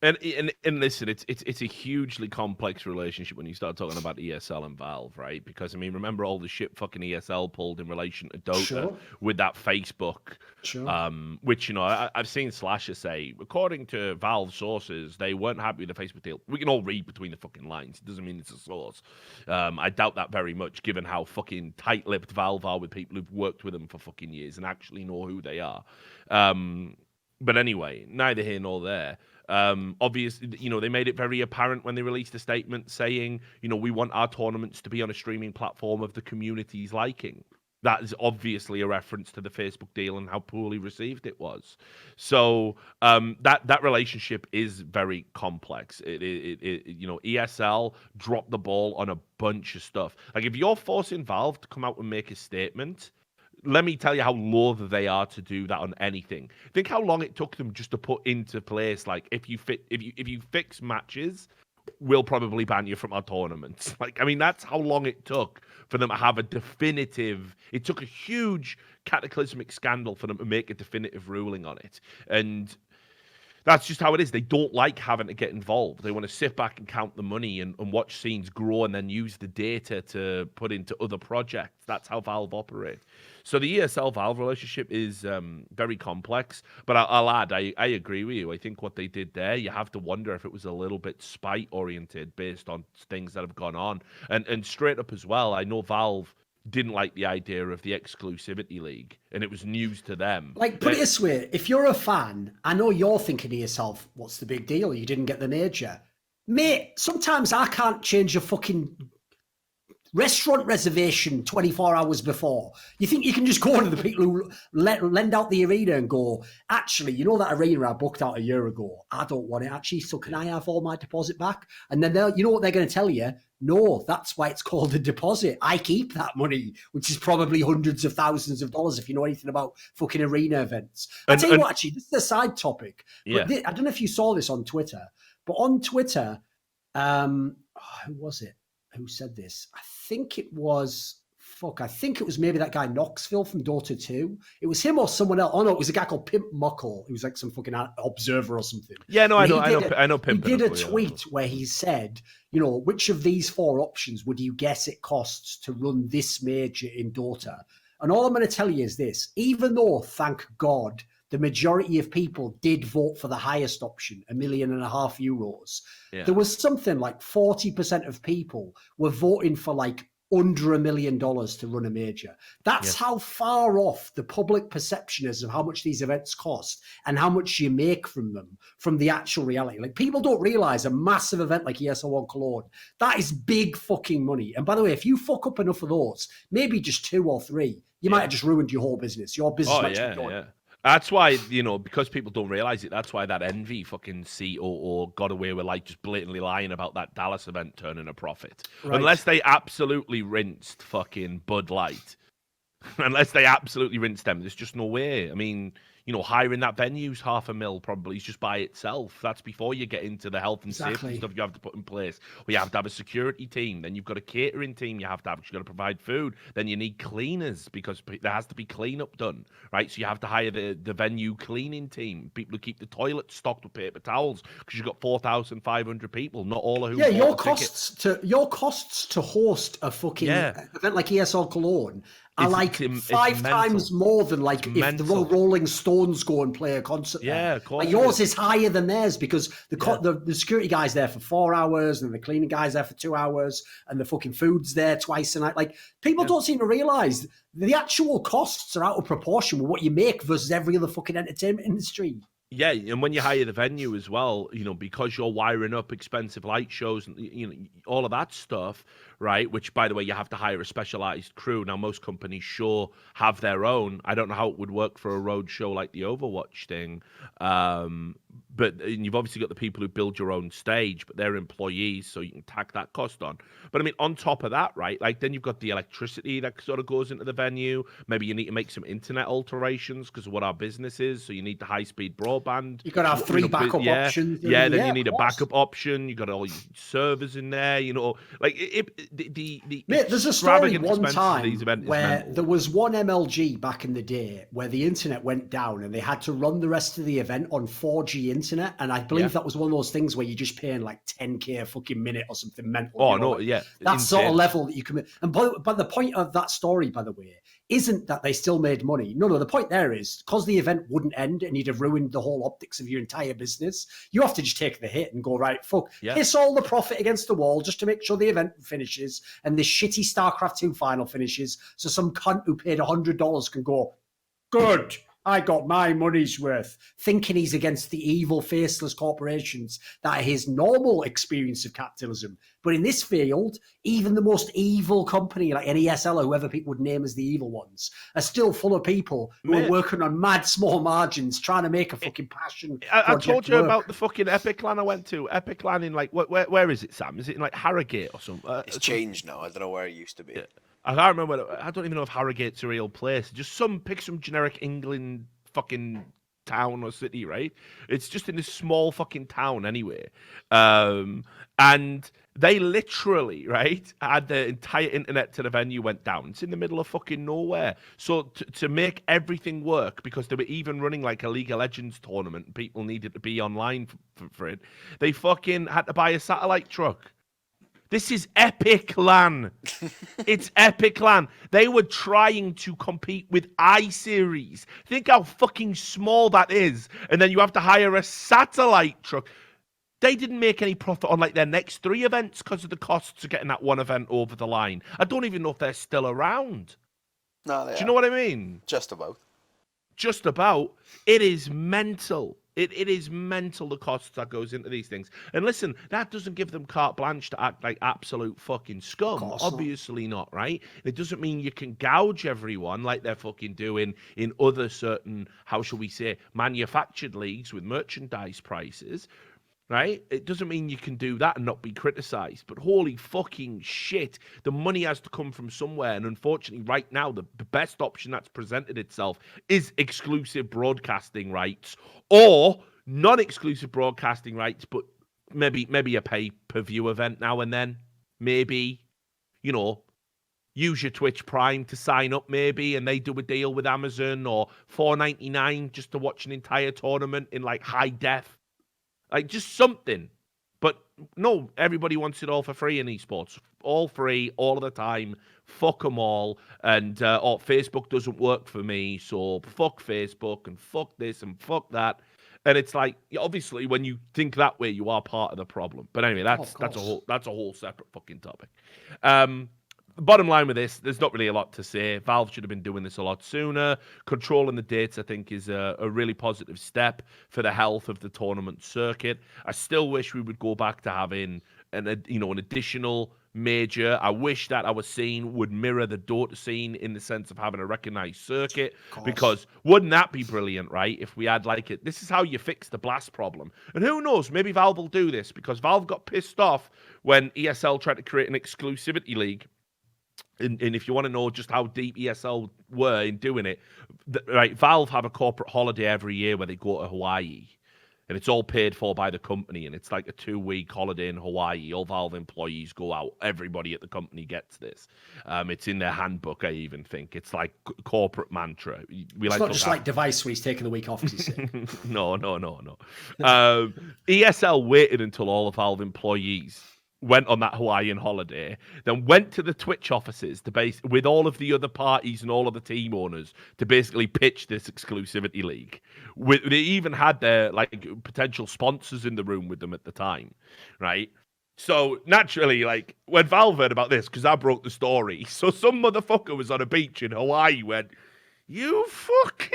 And listen, it's a hugely complex relationship when you start talking about ESL and Valve, right? Because, remember all the shit fucking ESL pulled in relation to Dota with that Facebook, which, I've seen Slasher say, according to Valve sources, they weren't happy with the Facebook deal. We can all read between the fucking lines. It doesn't mean it's a source. I doubt that very much, given how fucking tight-lipped Valve are with people who've worked with them for fucking years and actually know who they are. But anyway, neither here nor there. Obviously, they made it very apparent when they released a statement saying, we want our tournaments to be on a streaming platform of the community's liking. That is obviously a reference to the Facebook deal and how poorly received it was. So that relationship is very complex. ESL dropped the ball on a bunch of stuff. Like, if you're forcing Valve to come out and make a statement, let me tell you how loath they are to do that on anything. Think how long it took them just to put into place, like, if you fix matches, we'll probably ban you from our tournaments. Like, that's how long it took for them to have a definitive. It took a huge cataclysmic scandal for them to make a definitive ruling on it. And that's just how it is. They don't like having to get involved. They want to sit back and count the money and watch scenes grow and then use the data to put into other projects. That's how Valve operate. So the ESL-Valve relationship is very complex. But I'll add, I agree with you. I think what they did there, you have to wonder if it was a little bit spite-oriented based on things that have gone on. And straight up as well, I know Valve didn't like the idea of the exclusivity league, and it was news to them. Like, put it this way, if you're a fan, I know you're thinking to yourself, what's the big deal? You didn't get the major. Mate, sometimes I can't change a fucking restaurant reservation 24 hours before. You think you can just go to the people who lend out the arena and go, actually, you know that arena I booked out a year ago? I don't want it actually, so can I have all my deposit back? And then you know what they're going to tell you? No, that's why it's called a deposit. I keep that money, which is probably hundreds of thousands of dollars if you know anything about fucking arena events. I'll tell you what, actually, this is a side topic. Yeah. I don't know if you saw this on Twitter, but on Twitter, who was it? Who said this? I think it was maybe that guy Knoxville from Dota 2. It was him or someone else. Oh no, it was a guy called Pimp Muckle. He was like some fucking observer or something. Yeah, no, I know Pimp. He did a tweet where he said, you know, which of these 4 options would you guess it costs to run this major in Dota? And all I'm going to tell you is this: even though, thank God, the majority of people did vote for the highest option, €1.5 million, there was something like 40% of people were voting for like under $1 million to run a major. That's how far off the public perception is of how much these events cost and how much you make from them, from the actual reality. Like, people don't realize a massive event like ESL1 Cologne, that is big fucking money. And by the way, if you fuck up enough of those, maybe just 2 or 3, you might have just ruined your whole business. Your business might be done. That's why, you know, because people don't realize it, that's why that Envy fucking COO got away with, like, just blatantly lying about that Dallas event turning a profit. Right. Unless they absolutely rinsed fucking Bud Light. Unless they absolutely rinsed them, there's just no way. I mean, you know, hiring that venue's $500,000 probably just by itself. That's before you get into the health and safety stuff you have to put in place. Well, you have to have a security team. Then you've got a catering team you have to have, because you've got to provide food. Then you need cleaners, because there has to be cleanup done, right? So you have to hire the venue cleaning team, people who keep the toilets stocked with paper towels, because you've got 4,500 people, not all of whom. Yeah, your costs to host a fucking event like ESL Cologne are like 5 times more than like if the Rolling Stones go and play a concert. Yeah, of course. Like, yours is higher than theirs, because the security guy's there for 4 hours, and the cleaning guy's there for 2 hours, and the fucking food's there twice a night. Like, people don't seem to realize the actual costs are out of proportion with what you make versus every other fucking entertainment industry. Yeah, and when you hire the venue as well, you know, because you're wiring up expensive light shows and, you know, all of that stuff, right? Which, by the way, you have to hire a specialized crew. Now, most companies sure have their own. I don't know how it would work for a road show like the Overwatch thing. But you've obviously got the people who build your own stage, but they're employees, so you can tack that cost on. But I mean, on top of that, right, like, then you've got the electricity that sort of goes into the venue. Maybe you need to make some internet alterations because of what our business is. So you need the high-speed broadband. You've got to have 3 backup options. Yeah, then you need a backup option. You've got all your servers in there, you know. Like, Mate, there's a story one time where there was one MLG back in the day where the internet went down and they had to run the rest of the event on 4G internet, and I believe that was one of those things where you're just paying like 10k a fucking minute or something mental. Oh, no, yeah. That sort of level that you can. And but the point of that story, by the way, isn't that they still made money. No, the point there is, because the event wouldn't end and you'd have ruined the whole optics of your entire business, you have to just take the hit and go, right, fuck, hiss all the profit against the wall just to make sure the event finishes and this shitty StarCraft 2 final finishes, so some cunt who paid $100 can go, good, I got my money's worth, thinking he's against the evil, faceless corporations that are his normal experience of capitalism. But in this field, even the most evil company like an ESL or whoever people would name as the evil ones are still full of people who are working on mad small margins, trying to make a fucking passion. I told you about the fucking Epic LAN I went to. Epic LAN in, like, where is it, Sam? Is it in like Harrogate or something? It's changed now. I don't know where it used to be. Yeah. I can't remember. I don't even know if Harrogate's a real place. Just pick some generic England fucking town or city, right? It's just in this small fucking town anyway. And they literally, right, had the entire internet to the venue went down. It's in the middle of fucking nowhere. So to make everything work, because they were even running like a League of Legends tournament, and people needed to be online for it, they fucking had to buy a satellite truck. This is Epic LAN. It's Epic LAN. They were trying to compete with iSeries. Think how fucking small that is. And then you have to hire a satellite truck. They didn't make any profit on like their next 3 events because of the costs of getting that one event over the line. I don't even know if they're still around. No, they Do you know what I mean? Just about. Just about. It is mental. It is mental, the costs that goes into these things. And listen, that doesn't give them carte blanche to act like absolute fucking scum. Obviously not, right? It doesn't mean you can gouge everyone like they're fucking doing in other certain, how shall we say, manufactured leagues with merchandise prices. Right? It doesn't mean you can do that and not be criticized. But holy fucking shit, the money has to come from somewhere. And unfortunately, right now, the best option that's presented itself is exclusive broadcasting rights or non-exclusive broadcasting rights, but maybe a pay-per-view event now and then. Maybe, you know, use your Twitch Prime to sign up maybe, and they do a deal with Amazon, or $4.99 just to watch an entire tournament in like high def. Like, just something. But no, everybody wants it all for free in esports. All free, all of the time. Fuck them all. And Facebook doesn't work for me, so fuck Facebook and fuck this and fuck that. And it's like, obviously, when you think that way, you are part of the problem. But anyway, that's a whole separate fucking topic. Bottom line with this, there's not really a lot to say. Valve should have been doing this a lot sooner. Controlling the dates, I think, is a really positive step for the health of the tournament circuit. I still wish we would go back to having an additional major. I wish that our scene would mirror the Dota scene in the sense of having a recognized circuit, because wouldn't that be brilliant, right? If we had like it, this is how you fix the blast problem. And who knows, maybe Valve will do this, because Valve got pissed off when ESL tried to create an exclusivity league. And if you want to know just how deep ESL were in doing it, right, Valve have a corporate holiday every year where they go to Hawaii. And it's all paid for by the company. And it's like a 2-week holiday in Hawaii. All Valve employees go out. Everybody at the company gets this. It's in their handbook, I even think. It's like corporate mantra. It's not just like Device where he's taking the week off because he's sick. No. ESL waited until all of Valve employees went on that Hawaiian holiday, then went to the Twitch offices with all of the other parties and all of the team owners to basically pitch this exclusivity league. They even had their like potential sponsors in the room with them at the time, right? So naturally, like when Valve heard about this, because I broke the story, so some motherfucker was on a beach in Hawaii went, "You fucking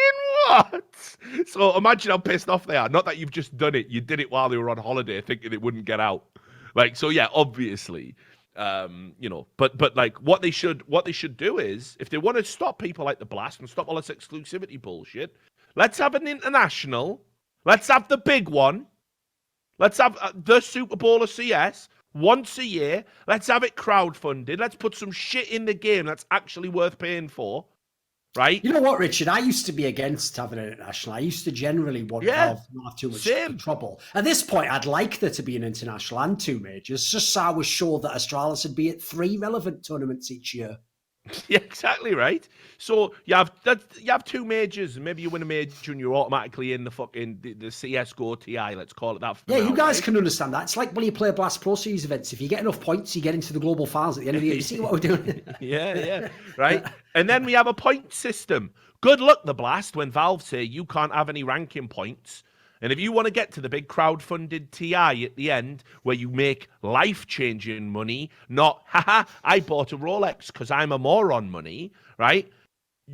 what?" So imagine how pissed off they are. Not that you've just done it, you did it while they were on holiday thinking it wouldn't get out. Like, so yeah, obviously, but like what they should do is, if they want to stop people like the Blast and stop all this exclusivity bullshit, let's have an international. Let's have the big one. Let's have the Super Bowl of CS once a year. Let's have it crowdfunded. Let's put some shit in the game that's actually worth paying for. Right? You know what, Richard? I used to be against having an international. I used to generally want Valve to not have too much trouble. At this point, I'd like there to be an international and 2 majors, just so I was sure that Astralis would be at 3 relevant tournaments each year. Yeah, exactly right. So you have 2 majors, and maybe you win a major and you're automatically in the fucking the CS:GO TI. Let's call it that. Yeah, you guys can understand that. It's like when you play Blast Pro Series events. If you get enough points, you get into the global finals at the end of the year. You see what we're doing? yeah, right. And then we have a point system. Good luck, the Blast, when Valve say you can't have any ranking points. And if you want to get to the big crowdfunded TI at the end where you make life-changing money, not, haha, I bought a Rolex because I'm a moron money, right?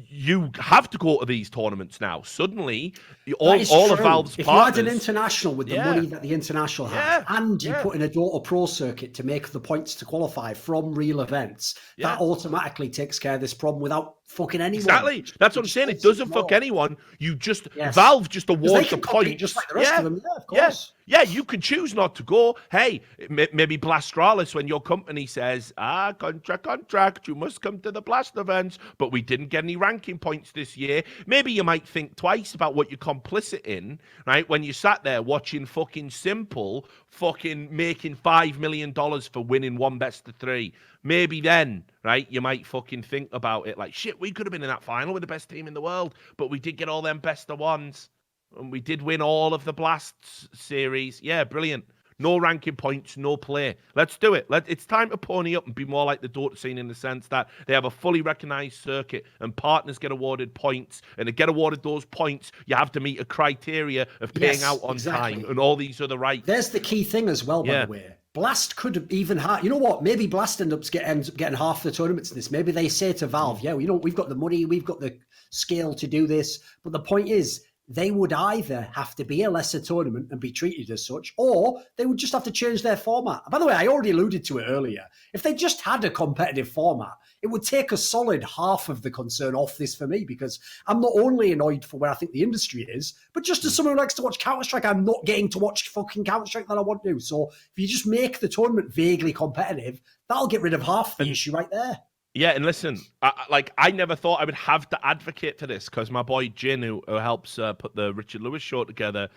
You have to go to these tournaments now. Suddenly, all of Valve's partners... If you had an international with the money that the international has, and you put in a Dota Pro circuit to make the points to qualify from real events, that automatically takes care of this problem without fucking anyone. Exactly. That's what I'm saying. It doesn't fuck anyone. You just... Valve just awards the points. Just like the rest of them. Yeah, of course. Yeah, you can choose not to go. Hey, maybe Blastralis, when your company says, contract, you must come to the Blast events, but we didn't get any ranking points this year. Maybe you might think twice about what you're complicit in, right? When you sat there watching fucking Simple fucking making $5 million for winning 1 best of 3. Maybe then, right, you might fucking think about it like, shit, we could have been in that final with the best team in the world, but we did get all them best of 1s. And we did win all of the Blasts series. Yeah, brilliant. No ranking points, no play. Let's do it. It's time to pony up and be more like the Dota scene in the sense that they have a fully recognized circuit and partners get awarded points. And to get awarded those points, you have to meet a criteria of paying out on time and all these other rights. There's the key thing as well, by the way. Blast could have even had, you know what? Maybe Blast ends up getting half the tournaments in this. Maybe they say to Valve, we've got the money, we've got the scale to do this. But the point is, they would either have to be a lesser tournament and be treated as such, or they would just have to change their format. By the way, I already alluded to it earlier. If they just had a competitive format, it would take a solid half of the concern off this for me, because I'm not only annoyed for where I think the industry is, but just as someone who likes to watch Counter-Strike, I'm not getting to watch fucking Counter-Strike that I want to. So if you just make the tournament vaguely competitive, that'll get rid of half the issue right there. Yeah, and listen, I never thought I would have to advocate for this, because my boy Jin, who helps put the Richard Lewis show together,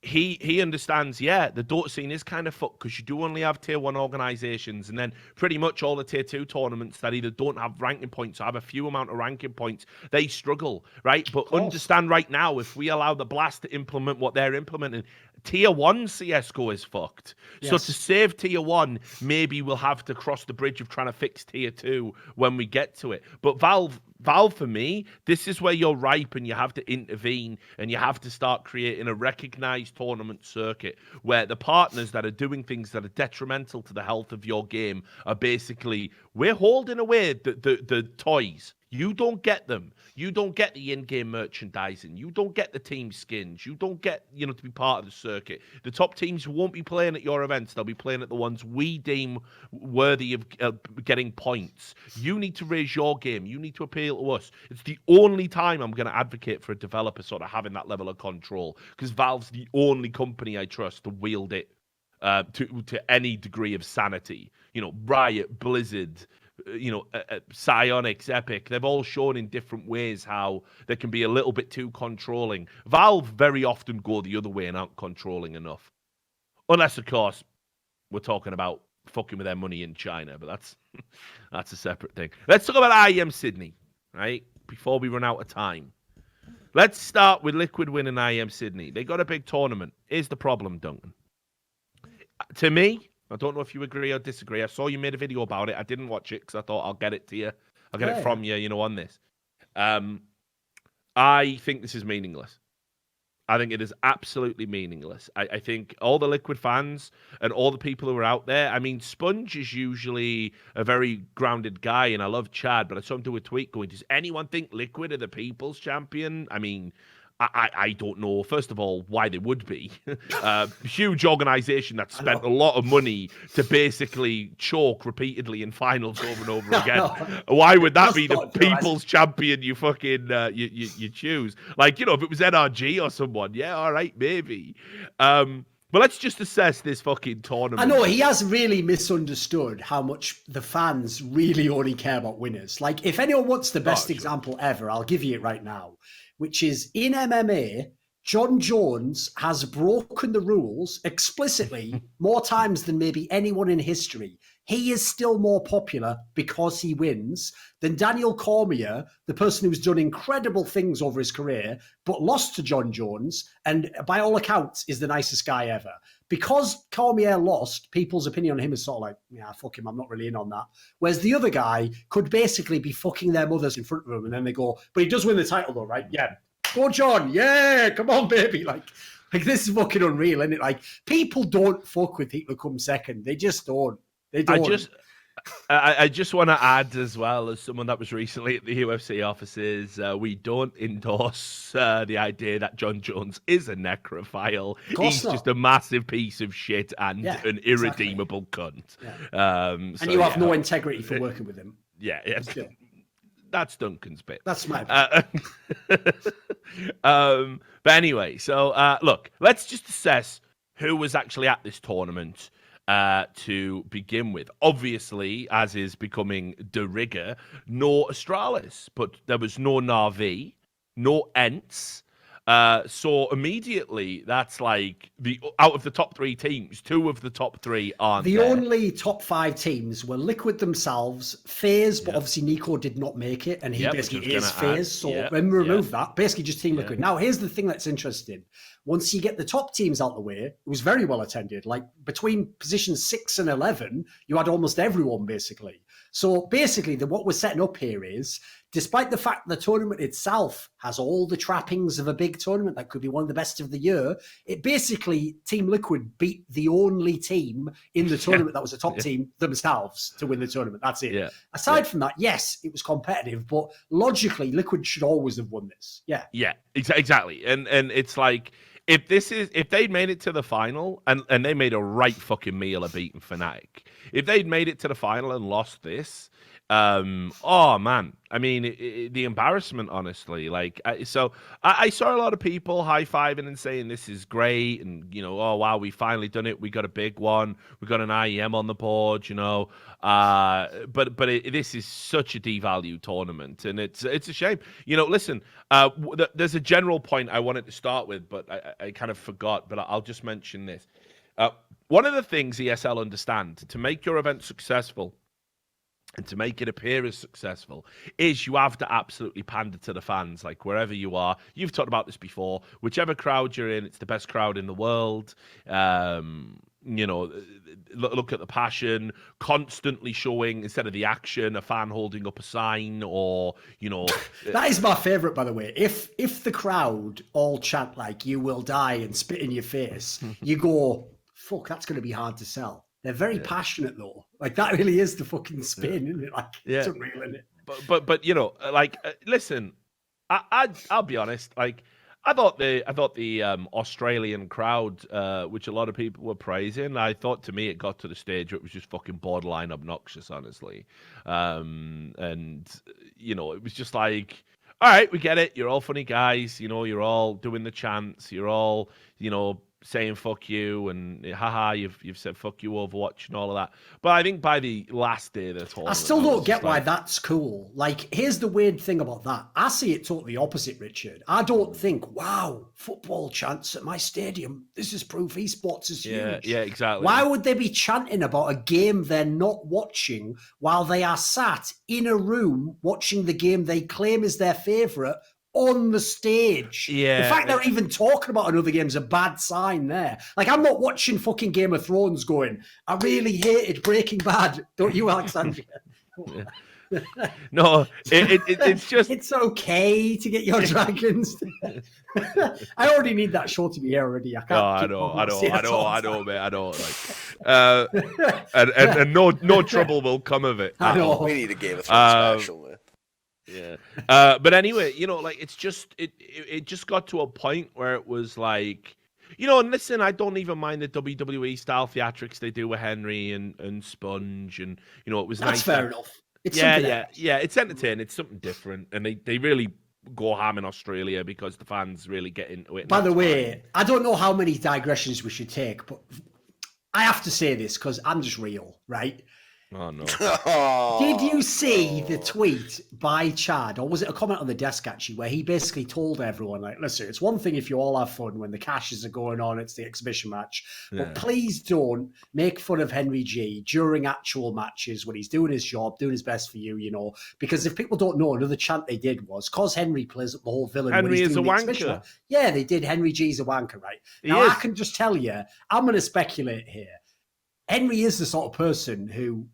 he understands, the Dota scene is kind of fucked, because you do only have tier 1 organizations, and then pretty much all the tier 2 tournaments that either don't have ranking points or have a few amount of ranking points, they struggle, right? But understand right now, if we allow the Blast to implement what they're implementing, tier 1 CSGO is fucked. Yes. So to save tier 1, maybe we'll have to cross the bridge of trying to fix tier 2 when we get to it. But Valve, for me, this is where you're ripe and you have to intervene, and you have to start creating a recognized tournament circuit where the partners that are doing things that are detrimental to the health of your game are basically, we're holding away the toys. You don't get them. You don't get the in-game merchandising. You don't get the team skins. You don't get, to be part of the circuit. The top teams won't be playing at your events. They'll be playing at the ones we deem worthy of getting points. You need to raise your game. You need to appeal to us. It's the only time I'm going to advocate for a developer sort of having that level of control, because Valve's the only company I trust to wield it to any degree of sanity. Riot, Blizzard, Psyonix, Epic, they've all shown in different ways how they can be a little bit too controlling. Valve very often go the other way and aren't controlling enough. Unless, of course, we're talking about fucking with their money in China, but that's a separate thing. Let's talk about IEM Sydney, right? Before we run out of time. Let's start with Liquid winning IEM Sydney. They got a big tournament. Here's the problem, Duncan. To me, I don't know if you agree or disagree. I saw you made a video about it. I didn't watch it because I thought I'll get it to you. I'll get it from you, on this. I think this is meaningless. I think it is absolutely meaningless. I think all the Liquid fans and all the people who are out there, Sponge is usually a very grounded guy, and I love Chad, but I saw him do a tweet going, does anyone think Liquid are the people's champion? I don't know, first of all, why they would be. Huge organization that spent a lot of money to basically choke repeatedly in finals over and over again. Why would that be the people's champion you fucking you choose? If it was NRG or someone, all right, maybe. But let's just assess this fucking tournament. I know, he has really misunderstood how much the fans really only care about winners. If anyone wants the best example ever, I'll give you it right now, which is in MMA, John Jones has broken the rules explicitly more times than maybe anyone in history. He is still more popular because he wins than Daniel Cormier, the person who's done incredible things over his career, but lost to John Jones, and by all accounts is the nicest guy ever. Because Cormier lost, people's opinion on him is sort of like, yeah, fuck him, I'm not really in on that. Whereas the other guy could basically be fucking their mothers in front of them, and then they go, but he does win the title though, right? Yeah. Go John, yeah, come on, baby. Like this is fucking unreal, isn't it? People don't fuck with people who come second. They just don't. They don't. I just want to add as well, as someone that was recently at the UFC offices, we don't endorse the idea that John Jones is a necrophile. He's just a massive piece of shit and an irredeemable cunt. Yeah. And you have no integrity for working with him. Yeah. That's Duncan's bit. That's my bit. But anyway, so look, let's just assess who was actually at this tournament to begin with. Obviously, as is becoming de rigueur, no Astralis, but there was no Na'Vi, no Ents. So immediately, that's out of the top 3 teams, 2 of the top 3 aren't the there. Only top 5 teams were Liquid themselves, FaZe, but obviously Nico did not make it, and he basically is FaZe. So when we remove that, basically just Team Liquid. Now, here's the thing that's interesting. Once you get the top teams out the way, it was very well attended. Between positions 6 and 11, you had almost everyone, basically. So basically, what we're setting up here is, despite the fact the tournament itself has all the trappings of a big tournament that could be one of the best of the year, it basically, Team Liquid beat the only team in the tournament that was a top team themselves to win the tournament. That's it. Yeah. Aside from that, yes, it was competitive, but logically, Liquid should always have won this. Yeah. Yeah, exactly. And it's like, if they'd made it to the final, and they made a right fucking meal of beating Fnatic, if they'd made it to the final and lost this, oh man, I mean, the embarrassment, honestly. Like, I saw a lot of people high-fiving and saying this is great, and oh wow, we finally done it. We got a big one. We got an IEM on the board. But this is such a devalued tournament, and it's a shame. Listen, there's a general point I wanted to start with, but I kind of forgot. But I'll just mention this. One of the things ESL understand to make your event successful, and to make it appear as successful, is you have to absolutely pander to the fans, like wherever you are. You've talked about this before. Whichever crowd you're in, it's the best crowd in the world. Look at the passion, constantly showing, instead of the action, a fan holding up a sign, or That is my favourite, by the way. If the crowd all chant like "you will die" and spit in your face, you go, fuck, that's going to be hard to sell. They're very passionate, though. Like, that really is the fucking spin, isn't it? Like, it's unreal, isn't it? But listen, I'll be honest. Like, I thought the Australian crowd, which a lot of people were praising, I thought, to me, it got to the stage where it was just fucking borderline obnoxious, honestly. It was just like, all right, we get it. You're all funny guys. You're all doing the chants. You're all, saying fuck you and haha, you've said fuck you Overwatch and all of that. But I think by the last day of the tournament, I still don't get why that's cool. Like, here's the weird thing about that. I see it totally opposite, Richard. I don't think, wow, football chants at my stadium. This is proof esports is huge. Yeah, exactly. Why would they be chanting about a game they're not watching while they are sat in a room watching the game they claim is their favourite on the stage? Yeah. The fact they're even talking about another game is a bad sign there. Like, I'm not watching fucking Game of Thrones going, I really hated Breaking Bad. Don't you, Alexandria? No, it's just... It's okay to get your dragons. I already need that show to be here already. I can't. I know, man. I know. Like, and no trouble will come of it. I know. We need a Game of Thrones special, man. Yeah. But anyway, like, it's just it just got to a point where it was like, and listen, I don't even mind the WWE style theatrics they do with Henry and Sponge, and it was That's nice. fair enough. It's yeah. It's entertaining. It's something different, and they really go ham in Australia because the fans really get into it. By the way, I don't know how many digressions we should take, but I have to say this because I'm just real, right? Oh, no. Did you see the tweet by Chad, or was it a comment on the desk actually, where he basically told everyone, like, listen, it's one thing if you all have fun when the cashes are going on, it's the exhibition match, but please don't make fun of Henry G during actual matches when he's doing his job, doing his best for you, because if people don't know, another chant they did was, because Henry plays up the whole villain. Henry is a wanker. Yeah, they did. Henry G's a wanker, right? Now, I can just tell you, I'm going to speculate here. Henry is the sort of person who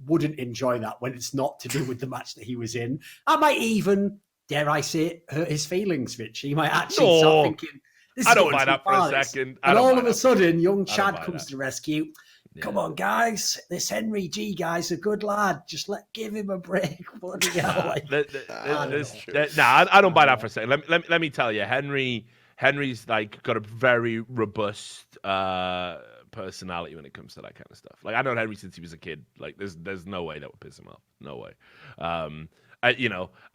wouldn't enjoy that when it's not to do with the match that he was in. I might even, dare I say it, hurt his feelings, Rich. He might actually start thinking, I don't buy that for a second. And all of a sudden, young Chad comes to the rescue. Come on, guys. This Henry G guy's a good lad. Just give him a break. I don't buy that for a second. Let me tell you, Henry's like got a very robust personality when it comes to that kind of stuff. Like, I know Henry since he was a kid. Like, there's no way that would piss him off. No way. I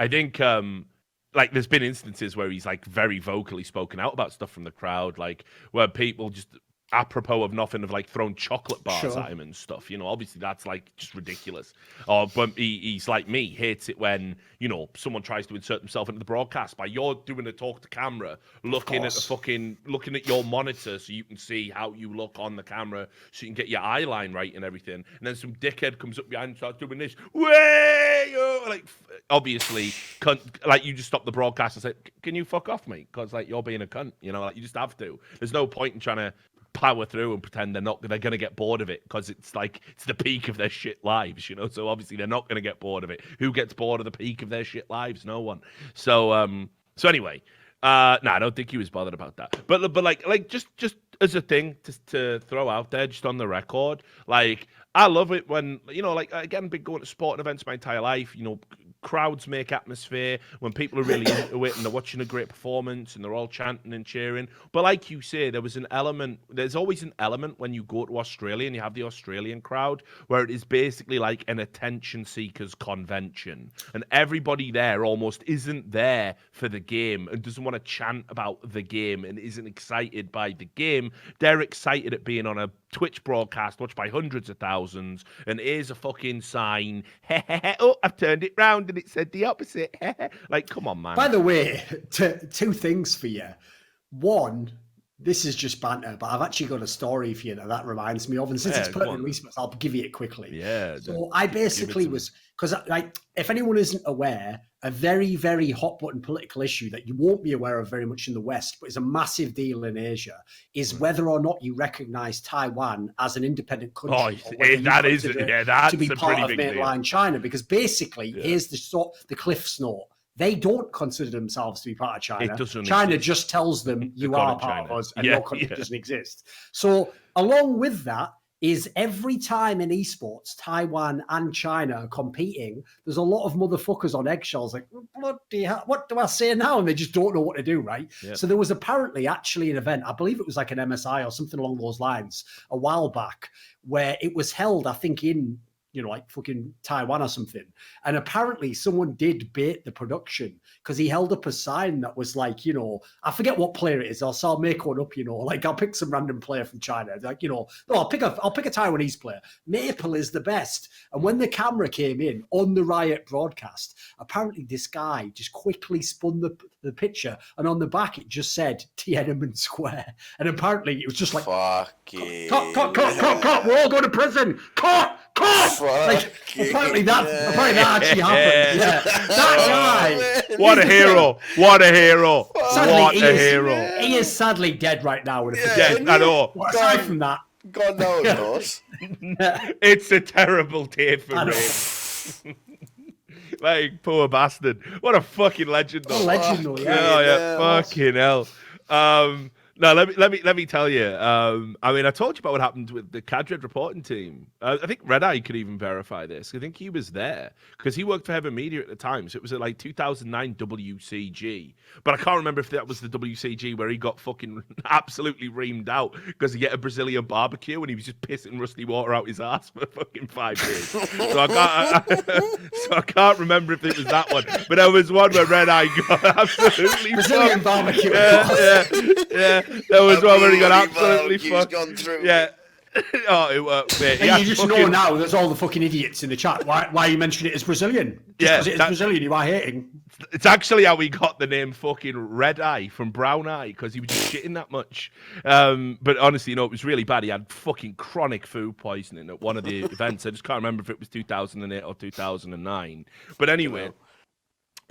think like, there's been instances where he's like very vocally spoken out about stuff from the crowd, like where people just, apropos of nothing, have like thrown chocolate bars at him and stuff. Obviously that's like just ridiculous. But he's like me, hates it when someone tries to insert themselves into the broadcast by you're doing a talk to camera, looking at your monitor so you can see how you look on the camera, so you can get your eye line right and everything. And then some dickhead comes up behind and starts doing this. Like, obviously, like, you just stop the broadcast and say, "Can you fuck off, mate?" Because like, you're being a cunt. Like, you just have to. There's no point in trying to power through and pretend they're going to get bored of it because it's like it's the peak of their shit lives, you know. So obviously they're not going to get bored of it. Who gets bored of the peak of their shit lives? No one. So anyway, I don't think he was bothered about that. But like just as a thing to throw out there, just on the record, like I love it when, you know, like again, been going to sporting events my entire life, you know. Crowds make atmosphere when people are really into it and they're watching a great performance and they're all chanting and cheering. But like you say, there's always an element when you go to Australia and you have the Australian crowd where it is basically like an attention seekers convention. And everybody there almost isn't there for the game and doesn't want to chant about the game and isn't excited by the game. They're excited at being on a Twitch broadcast watched by hundreds of thousands, and here's a fucking sign. Oh, I've turned it round and it said the opposite. Like, come on, man. By the way, two things for you. One, this is just banter, but I've actually got a story for you that reminds me of, and since it's pertinent research, I'll give you it quickly. Yeah. So I basically was, because like, if anyone isn't aware, a very, very hot button political issue that you won't be aware of very much in the West, but is a massive deal in Asia, is whether or not you recognize Taiwan as an independent country. That's to be a part of pretty big mainland deal. China, because basically, here's the Cliff's Note. They don't consider themselves to be part of China. China just tells them you are part of us and your country doesn't exist. So along with that is every time in esports, Taiwan and China are competing, there's a lot of motherfuckers on eggshells like, bloody hell, what do I say now? And they just don't know what to do, right? Yep. So there was apparently actually an event, I believe it was like an MSI or something along those lines, a while back, where it was held, I think, in, you know, like fucking Taiwan or something. And apparently someone did bait the production because he held up a sign that was like, you know, I forget what player it is. I'll make one up, you know, like I'll pick some random player from China. Like, you know, no, I'll pick a Taiwanese player. Maple is the best. And when the camera came in on the Riot broadcast, apparently this guy just quickly spun the picture, and on the back it just said Tiananmen Square. And apparently it was just like, cut, we're all going to prison. Cut. Like, apparently that actually happened. Yeah. That guy. What a hero. What a hero. Sadly, what a hero. He is sadly dead right now. Dead, I know. Aside from that. God knows, of course. It's a terrible day for me. Like, poor bastard. What a fucking legend, though. A legend, though, yeah. Oh, yeah. Fucking hell. No, let me tell you. I mean, I told you about what happened with the Cadred reporting team. I think Red Eye could even verify this. I think he was there because he worked for Heaven Media at the time. So it was at like 2009 WCG. But I can't remember if that was the WCG where he got fucking absolutely reamed out because he get a Brazilian barbecue and he was just pissing rusty water out his ass for fucking 5 days. So I can't remember if it was that one. But there was one where Red Eye got absolutely Brazilian barbecue. Yeah. There was one where he got absolutely fucked. Gone through. Yeah. Oh, it worked, mate. And you just know now there's all the fucking idiots in the chat. Why you mention it as Brazilian? Just because it is Brazilian, you are hating. It's actually how we got the name fucking Red Eye from Brown Eye, because he was just shitting that much. But honestly, you know, it was really bad. He had fucking chronic food poisoning at one of the events. I just can't remember if it was 2008 or 2009. But anyway...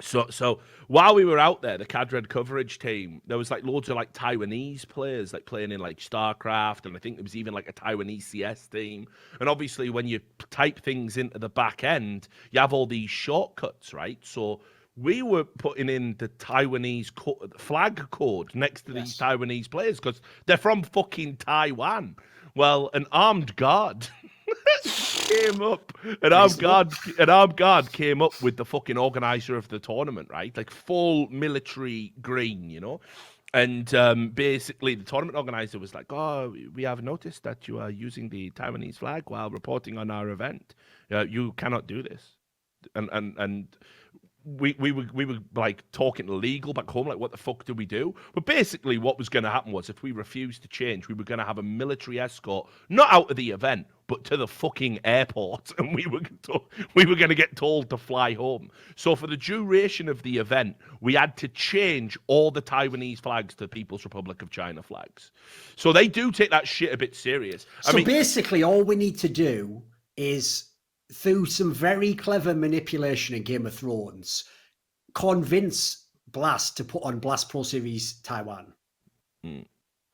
So while we were out there, the Cadred coverage team, there was like loads of like Taiwanese players like playing in like StarCraft, and I think there was even like a Taiwanese CS team. And obviously when you type things into the back end, you have all these shortcuts, right? So we were putting in the Taiwanese flag code next to these Taiwanese players because they're from fucking Taiwan. Well, an armed guard came up. An armed guard came up with the fucking organizer of the tournament, right? Like full military green, you know? And basically the tournament organizer was like, oh, we have noticed that you are using the Taiwanese flag while reporting on our event. You cannot do this. And we were like talking legal back home, like what the fuck do we do? But basically what was going to happen was if we refused to change, we were going to have a military escort, not out of the event, but to the fucking airport, and we were going to get told to fly home. So for the duration of the event, we had to change all the Taiwanese flags to People's Republic of China flags. So they do take that shit a bit serious. So basically all we need to do is, through some very clever manipulation in Game of Thrones, convince Blast to put on Blast Pro Series Taiwan.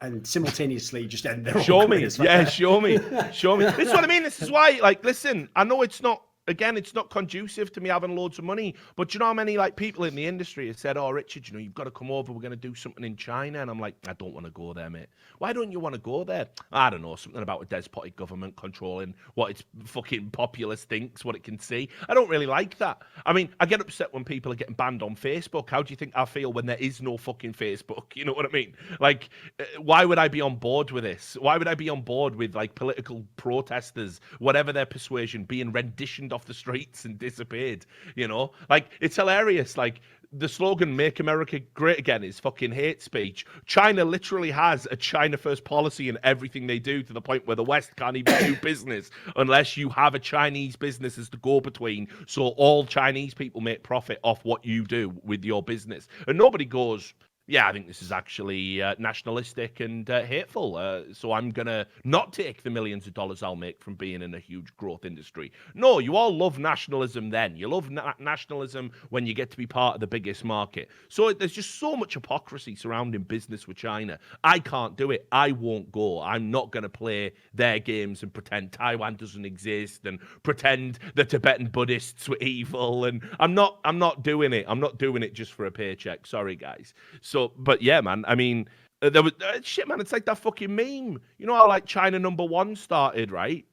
and simultaneously just end their show own me. careers. Yeah, show me. Show me. This is what I mean. This is why, like, listen, I know it's not, again, it's not conducive to me having loads of money, but you know how many like people in the industry have said, "Oh, Richard, you know, you've got to come over. We're going to do something in China," and I'm like, I don't want to go there, mate. Why don't you want to go there? I don't know, something about a despotic government controlling what its fucking populace thinks, what it can see. I don't really like that. I mean, I get upset when people are getting banned on Facebook. How do you think I feel when there is no fucking Facebook? You know what I mean? Like, why would I be on board with this? Why would I be on board with like political protesters, whatever their persuasion, being renditioned off the streets and disappeared? You know, like, it's hilarious. Like, the slogan "Make America Great Again" is fucking hate speech. China literally has a China first policy in everything they do, to the point where the West can't even do business unless you have a Chinese business as the go-between, so all Chinese people make profit off what you do with your business. And nobody goes, yeah, I think this is actually nationalistic and hateful, so I'm going to not take the millions of dollars I'll make from being in a huge growth industry. No, you all love nationalism then. You love nationalism when you get to be part of the biggest market. So there's just so much hypocrisy surrounding business with China. I can't do it. I won't go. I'm not going to play their games and pretend Taiwan doesn't exist and pretend the Tibetan Buddhists were evil. And I'm not doing it. I'm not doing it just for a paycheck. Sorry, guys. So, but yeah, man, I mean, there was shit, man. It's like that fucking meme. You know how like China #1 started, right?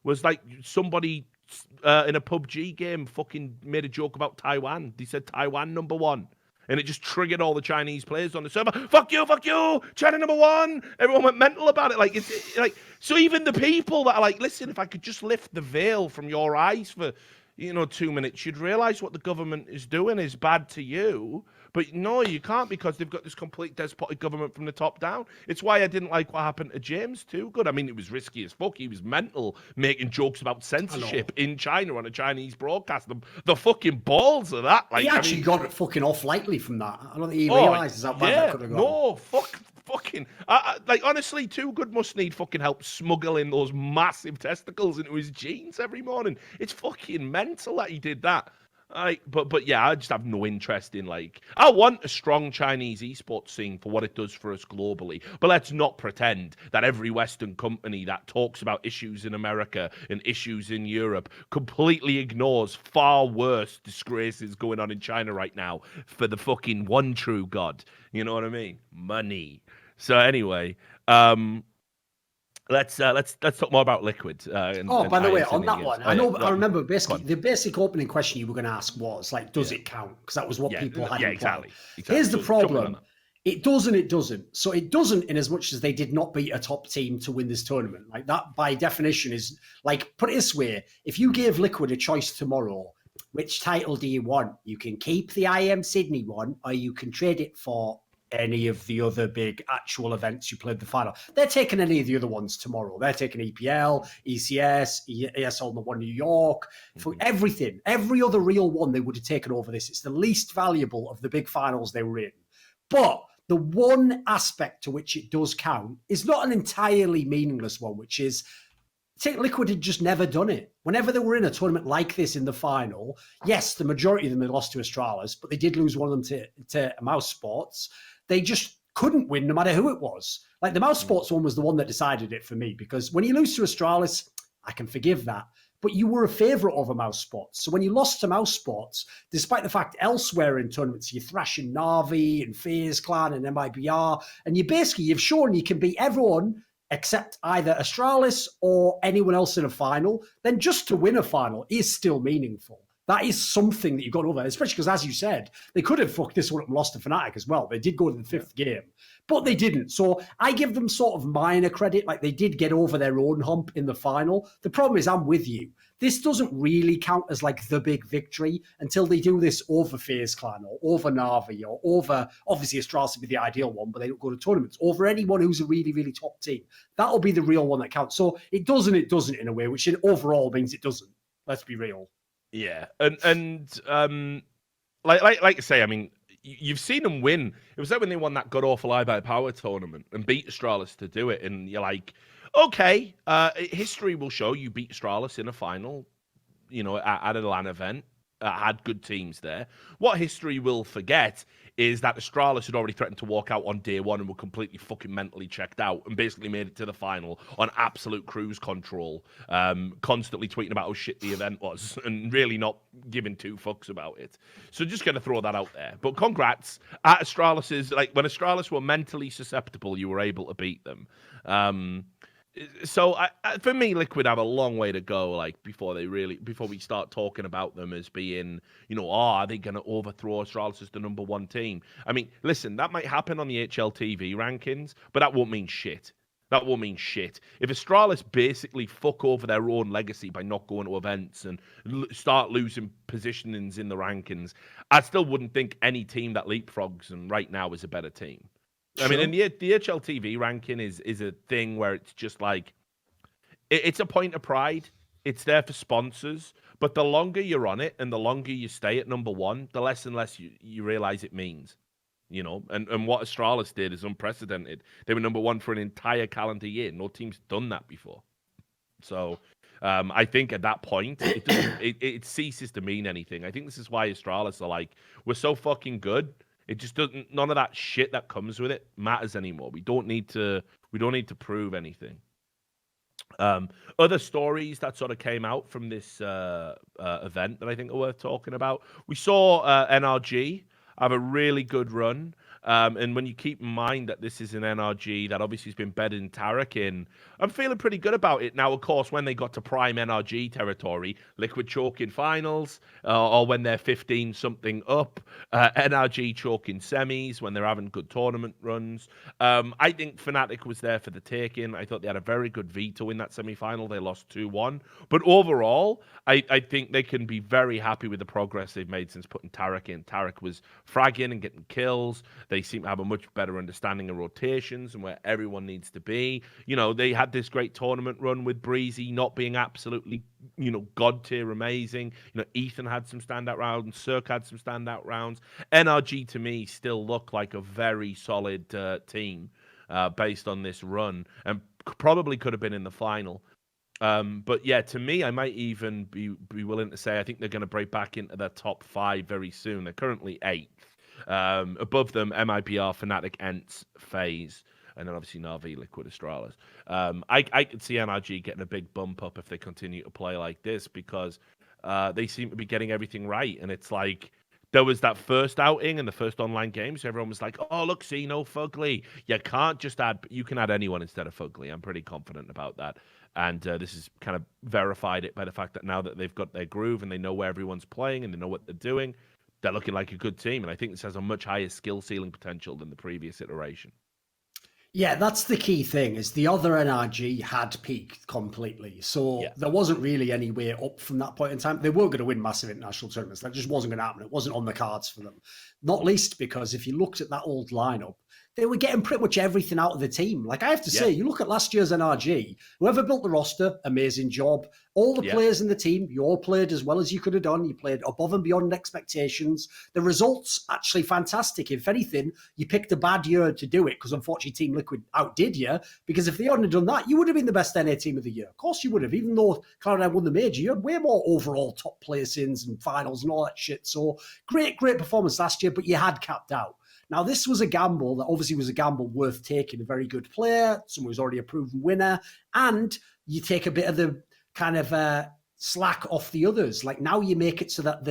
Was like somebody in a PUBG game fucking made a joke about Taiwan. They said Taiwan #1. And it just triggered all the Chinese players on the server. Fuck you, China #1. Everyone went mental about it. Like, it's like, so even the people that are like, listen, if I could just lift the veil from your eyes for, 2 minutes, you'd realize what the government is doing is bad to you. But no, you can't, because they've got this complete despotic government from the top down. It's why I didn't like what happened to James too. Good. I mean, it was risky as fuck. He was mental, making jokes about censorship in China on a Chinese broadcast. The fucking balls of that. Like, he actually got it fucking off lightly from that. I don't think he realizes how bad that could have gone. No, fucking. Like, honestly, Too Good must need fucking help smuggling those massive testicles into his jeans every morning. It's fucking mental that he did that. But yeah, I just have no interest in, like, I want a strong Chinese esports scene for what it does for us globally. But let's not pretend that every Western company that talks about issues in America and issues in Europe completely ignores far worse disgraces going on in China right now for the fucking one true God. You know what I mean? Money. So anyway, Let's talk more about Liquid. By the way, on that one, I remember basically the basic opening question you were going to ask was like, does it count? Because that was what people had. Yeah, exactly. Here's the problem: it does and it doesn't. So it doesn't in as much as they did not beat a top team to win this tournament. Like, that, by definition, is like, put it this way: if you gave Liquid a choice tomorrow, which title do you want? You can keep the IEM Sydney one, or you can trade it for any of the other big actual events you played the final. They're taking any of the other ones tomorrow. They're taking EPL, ECS, ESL #1 New York, for everything. Every other real one they would have taken over this. It's the least valuable of the big finals they were in. But the one aspect to which it does count is not an entirely meaningless one, which is, Liquid had just never done it. Whenever they were in a tournament like this in the final, yes, the majority of them had lost to Astralis, but they did lose one of them to Mouse Sports. They just couldn't win no matter who it was. Like, the Mouse Sports one was the one that decided it for me, because when you lose to Astralis, I can forgive that. But you were a favourite over Mouse Sports. So when you lost to Mouse Sports, despite the fact elsewhere in tournaments, you're thrashing Na'Vi and FaZe Clan and MIBR, and you've shown you can beat everyone except either Astralis or anyone else in a final, then just to win a final is still meaningful. That is something that you've got over, especially because, as you said, they could have fucked this one up and lost to Fnatic as well. They did go to the fifth game, but they didn't. So I give them sort of minor credit. Like, they did get over their own hump in the final. The problem is, I'm with you. This doesn't really count as like the big victory until they do this over FaZe Clan or over Na'Vi or over, obviously Astralis would be the ideal one, but they don't go to tournaments, over anyone who's a really, really top team. That'll be the real one that counts. So it does and it doesn't, in a way, which overall means it doesn't. Let's be real. Yeah, and like I say, I mean, you've seen them win. It was like when they won that god awful iBuyPower tournament and beat Astralis to do it, and you're like, okay, history will show you beat Astralis in a final, at a LAN event. had good teams there. What history will forget is that Astralis had already threatened to walk out on day one and were completely fucking mentally checked out and basically made it to the final on absolute cruise control, constantly tweeting about how shit the event was and really not giving two fucks about it. So just going to throw that out there. But congrats at Astralis's, like when Astralis were mentally susceptible, you were able to beat them. So for me, Liquid have a long way to go, like before we start talking about them as being, are they going to overthrow Astralis as the number one team? I mean, listen, that might happen on the HLTV rankings, but that won't mean shit. That won't mean shit. If Astralis basically fuck over their own legacy by not going to events and start losing positionings in the rankings, I still wouldn't think any team that leapfrogs them right now is a better team. Sure. I mean, and the HLTV ranking is a thing where it's just like, it's a point of pride. It's there for sponsors. But the longer you're on it and the longer you stay at number one, the less and less you realize it means. And what Astralis did is unprecedented. They were number one for an entire calendar year. No team's done that before. So I think at that point, it ceases to mean anything. I think this is why Astralis are like, we're so fucking good. It just doesn't. None of that shit that comes with it matters anymore. We don't need to prove anything. Other stories that sort of came out from this event that I think are worth talking about. We saw NRG have a really good run. And when you keep in mind that this is an NRG that obviously has been bedded in Tarik in, I'm feeling pretty good about it. Now, of course, when they got to prime NRG territory, Liquid choke in finals, or when they're 15-something up, NRG choke in semis, when they're having good tournament runs. I think Fnatic was there for the taking. I thought they had a very good veto in that semi-final. They lost 2-1. But overall, I think they can be very happy with the progress they've made since putting Tarik in. Tarik was fragging and getting kills. They seem to have a much better understanding of rotations and where everyone needs to be. They had this great tournament run with Breezy not being absolutely, god tier amazing. Ethan had some standout rounds. Cirque had some standout rounds. NRG to me still look like a very solid team based on this run and probably could have been in the final. But yeah, to me, I might even be willing to say I think they're going to break back into the top 5 very soon. They're currently 8th. Above them, MIBR, Fnatic, ENTS, FaZe, and then obviously Na'Vi, Liquid, Astralis. I could see NRG getting a big bump up if they continue to play like this because they seem to be getting everything right. And it's like there was that first outing in the first online game, so everyone was like, oh, look, see, no Fugly. You can't just you can add anyone instead of Fugly. I'm pretty confident about that. And this has kind of verified it by the fact that now that they've got their groove and they know where everyone's playing and they know what they're doing, they're looking like a good team, and I think this has a much higher skill ceiling potential than the previous iteration. Yeah, that's the key thing, is the other NRG had peaked completely. So there wasn't really any way up from that point in time. They weren't going to win massive international tournaments. That just wasn't going to happen. It wasn't on the cards for them. Not least because if you looked at that old lineup, they were getting pretty much everything out of the team. Like I have to say, you look at last year's NRG, whoever built the roster, amazing job. All the players in the team, you all played as well as you could have done. You played above and beyond expectations. The results, actually fantastic. If anything, you picked a bad year to do it because unfortunately Team Liquid outdid you. Because if they hadn't done that, you would have been the best NA team of the year. Of course you would have. Even though Cloud9 won the major, you had way more overall top placings and finals and all that shit. So great performance last year, but you had capped out. Now, this was a gamble that obviously was a gamble worth taking. A very good player, someone who's already a proven winner, and you take a bit of the kind of slack off the others. Like now you make it so that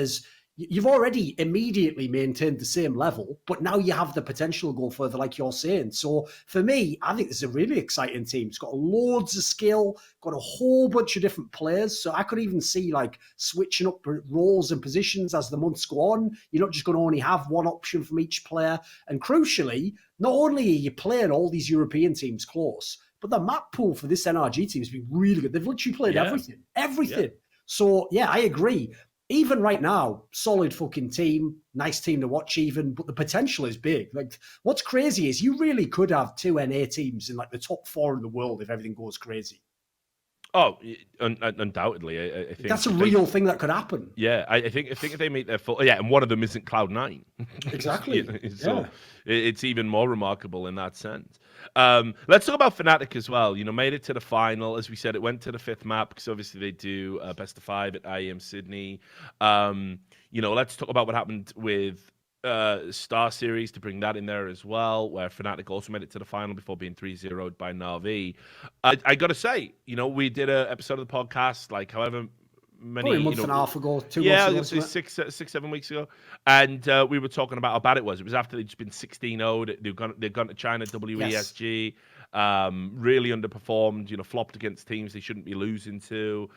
you've already immediately maintained the same level, but now you have the potential to go further, like you're saying. So for me, I think this is a really exciting team. It's got loads of skill, got a whole bunch of different players. So I could even see like switching up roles and positions as the months go on. You're not just going to only have one option from each player. And crucially, not only are you playing all these European teams close, but the map pool for this NRG team has been really good. They've literally played everything. Yeah. So yeah, I agree. Even right now, solid fucking team, nice team to watch even, but the potential is big. Like, what's crazy is you really could have 2 NA teams in like the top 4 in the world if everything goes crazy. Oh, undoubtedly. I think that's a real thing that could happen. Yeah, I think if they meet their full, and one of them isn't Cloud9. Exactly. So it's even more remarkable in that sense. Let's talk about Fnatic as well. Made it to the final. As we said, it went to the 5th map because obviously they do best of 5 at IEM Sydney. Let's talk about what happened with Star Series to bring that in there as well, where Fnatic also made it to the final before being 3-0'd by Na'Vi. I got to say, we did an episode of the podcast, like however many, probably a month and a half ago, 2 months ago, ago, 6-7 weeks ago, and we were talking about how bad it was. It was after they'd just been 16-0'd. They'd gone to China WESG, really underperformed. Flopped against teams they shouldn't be losing to.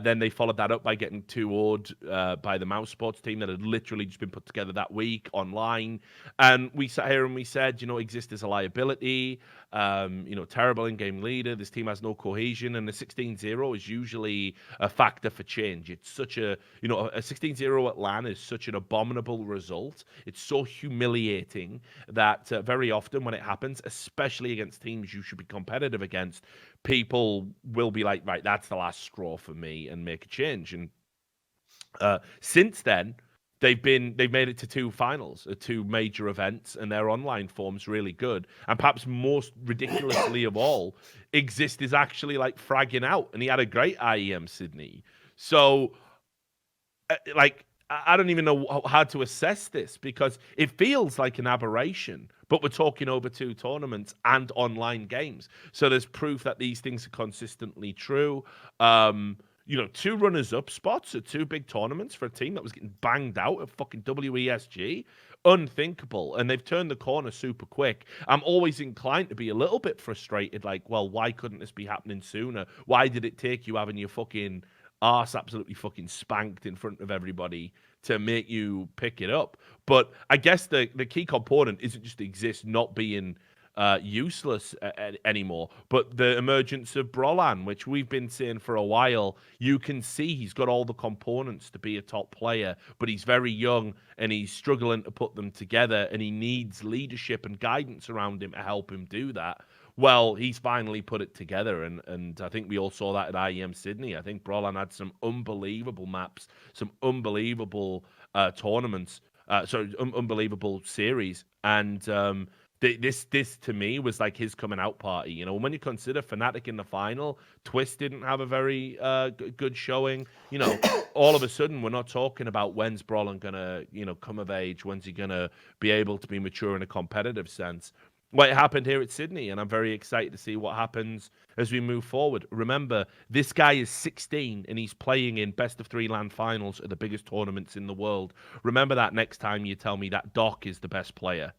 Then they followed that up by getting 2-0'd by the Mouse Sports team that had literally just been put together that week online. And we sat here and we said, Exist is a liability. Terrible in-game leader. This team has no cohesion, and the 16-0 is usually a factor for change. It's such a 16-0 at LAN is such an abominable result. It's so humiliating that very often when it happens, especially against teams you should be competitive against, people will be like, right, that's the last straw for me, and make a change. And since then, they've made it to 2 finals, 2 major events, and their online form's really good. And perhaps most ridiculously of all, Exist is actually like fragging out, and he had a great IEM Sydney. So, I don't even know how to assess this, because it feels like an aberration, but we're talking over 2 tournaments and online games. So there's proof that these things are consistently true. 2 runners-up spots at 2 big tournaments for a team that was getting banged out at fucking WESG. Unthinkable. And they've turned the corner super quick. I'm always inclined to be a little bit frustrated, like, well, why couldn't this be happening sooner? Why did it take you having your fucking arse absolutely fucking spanked in front of everybody to make you pick it up? But I guess the key component isn't just Exist not being useless anymore, but the emergence of Brolan, which we've been saying for a while. You can see he's got all the components to be a top player, but he's very young and he's struggling to put them together, and he needs leadership and guidance around him to help him do that. Well, he's finally put it together, and I think we all saw that at IEM Sydney. I think Brolan had some unbelievable maps, some unbelievable tournaments, unbelievable series, and this to me was like his coming out party. When you consider Fnatic in the final, Twist didn't have a very good showing. All of a sudden we're not talking about when's Brolan gonna come of age, when's he gonna be able to be mature in a competitive sense. What happened here at Sydney, and I'm very excited to see what happens as we move forward. Remember, this guy is 16 and he's playing in best of 3 LAN finals at the biggest tournaments in the world. Remember that next time you tell me that Doc is the best player.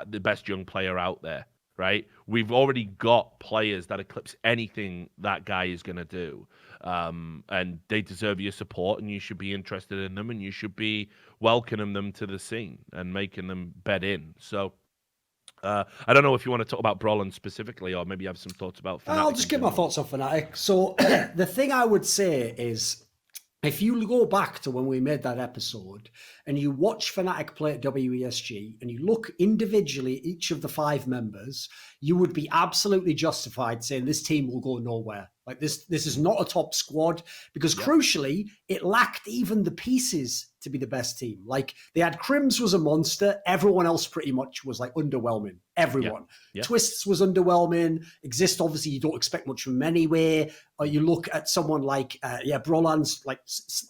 The best young player out there, right? We've already got players that eclipse anything that guy is going to do. And they deserve your support, and you should be interested in them, and you should be welcoming them to the scene and making them bed in. So I don't know if you want to talk about Brolan specifically, or maybe you have some thoughts about Fnatic. I'll just give my thoughts on Fnatic. So the thing I would say is, if you go back to when we made that episode and you watch Fnatic play at WESG and you look individually at each of the 5 members, you would be absolutely justified saying this team will go nowhere. Like this is not a top squad, because crucially, it lacked even the pieces to be the best team. Like they had Crims was a monster. Everyone else pretty much was like underwhelming. Everyone. Twists was underwhelming. Exist, obviously, you don't expect much from him anyway. Or you look at someone like, Brolan's like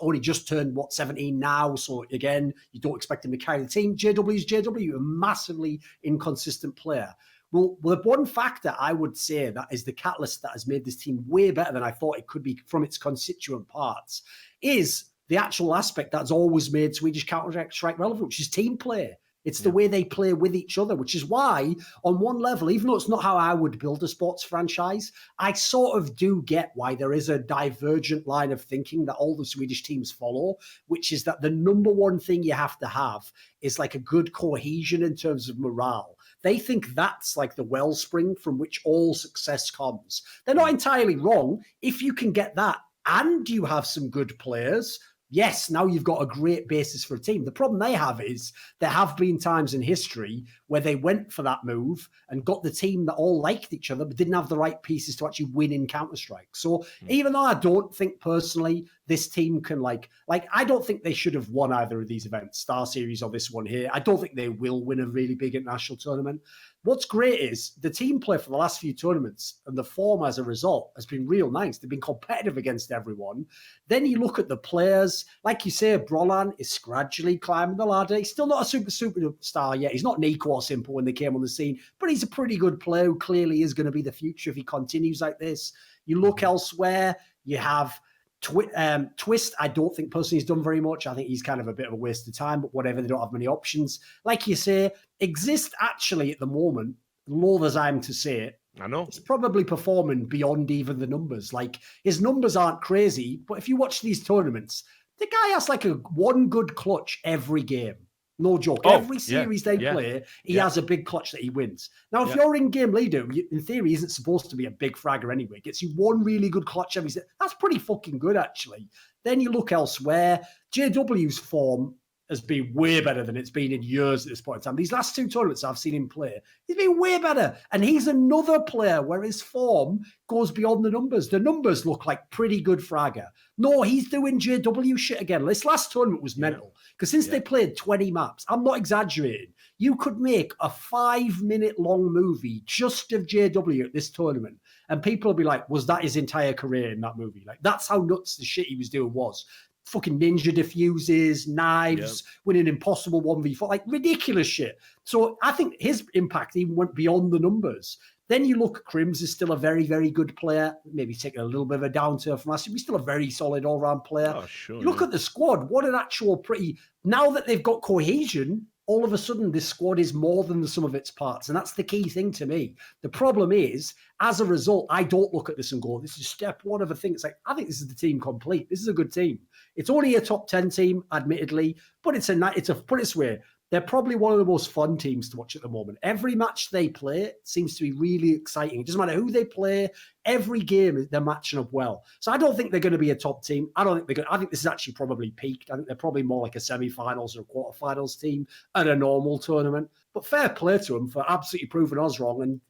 only just turned 17 now. So again, you don't expect him to carry the team. JW's JW, a massively inconsistent player. Well, the one factor I would say that is the catalyst that has made this team way better than I thought it could be from its constituent parts is the actual aspect that's always made Swedish Counter-Strike relevant, which is team play. It's the way they play with each other, which is why, on one level, even though it's not how I would build a sports franchise, I sort of do get why there is a divergent line of thinking that all the Swedish teams follow, which is that the number one thing you have to have is like a good cohesion in terms of morale. They think that's like the wellspring from which all success comes. They're not entirely wrong. If you can get that and you have some good players, yes, now you've got a great basis for a team. The problem they have is there have been times in history where they went for that move and got the team that all liked each other but didn't have the right pieces to actually win in Counter-Strike. So even though I don't think personally this team can like I don't think they should have won either of these events, Star Series or this one here. I don't think they will win a really big international tournament. what's great is the team play for the last few tournaments and the form as a result has been real nice. They've been competitive against everyone. Then you look at the players, like you say, Brolan is gradually climbing the ladder. He's still not a super star yet. He's not Nico or Simple when they came on the scene, but he's a pretty good player who clearly is going to be the future if he continues like this. You look elsewhere, you have Twist. I don't think personally he's done very much. I think he's kind of a bit of a waste of time, but whatever, they don't have many options. Like you say, Exist actually at the moment, loath as I'm to say it, I know. He's probably performing beyond even the numbers. Like, his numbers aren't crazy, but if you watch these tournaments, the guy has like one good clutch every game. No joke. Every series they play, he has a big clutch that he wins. Now, if you're in-game leader, in theory, isn't supposed to be a big fragger anyway. Gets you one really good clutch every series. That's pretty fucking good, actually. Then you look elsewhere. JW's form has been way better than it's been in years at this point in time. These last two tournaments I've seen him play, he's been way better. And he's another player where his form goes beyond the numbers. The numbers look like pretty good fragger. No, he's doing JW shit again. This last tournament was mental. Because since they played 20 maps, I'm not exaggerating, you could make a 5-minute long movie just of JW at this tournament. And people will be like, was that his entire career in that movie? Like, that's how nuts the shit he was doing was. Fucking ninja diffuses, knives, winning impossible 1v4, like ridiculous shit. So I think his impact even went beyond the numbers. Then you look, Crims is still a very, very good player. Maybe taking a little bit of a downturn from last year. He's still a very solid all-round player. Oh, sure. You look at the squad, what an actual pretty... Now that they've got cohesion, all of a sudden this squad is more than the sum of its parts. And that's the key thing to me. The problem is, as a result, I don't look at this and go, this is step one of a thing. It's like, I think this is the team complete. This is a good team. It's only a top 10 team, admittedly, but put it this way, they're probably one of the most fun teams to watch at the moment. Every match they play seems to be really exciting. It doesn't matter who they play. Every game, they're matching up well. So I don't think they're going to be a top team. I think this is actually probably peaked. I think they're probably more like a semi-finals or a quarterfinals team at a normal tournament. But fair play to them for absolutely proving us wrong and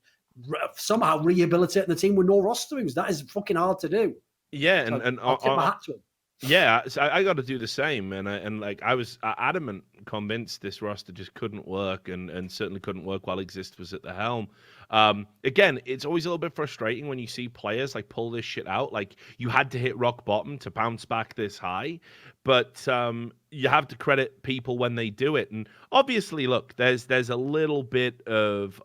somehow rehabilitating the team with no roster moves. That is fucking hard to do. Yeah, so and I'll tip my hat to them. Yeah, so I got to do the same, and I was adamant, convinced this roster just couldn't work, and certainly couldn't work while Exist was at the helm. Again, it's always a little bit frustrating when you see players like pull this shit out. Like, you had to hit rock bottom to bounce back this high, but you have to credit people when they do it. And obviously, look, there's a little bit of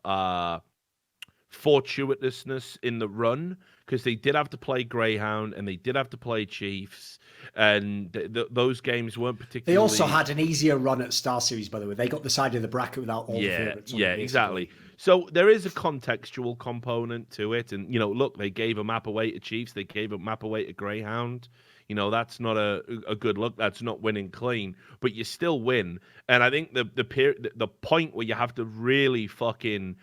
fortuitousness in the run, because they did have to play Greyhound and they did have to play Chiefs, and those games weren't particularly... They also had an easier run at Star Series, by the way. They got the side of the bracket without all the favorites. Yeah, exactly. So there is a contextual component to it, and, look, they gave a map away to Chiefs, they gave a map away to Greyhound. That's not a good look. That's not winning clean, but you still win. And I think the point where you have to really fucking,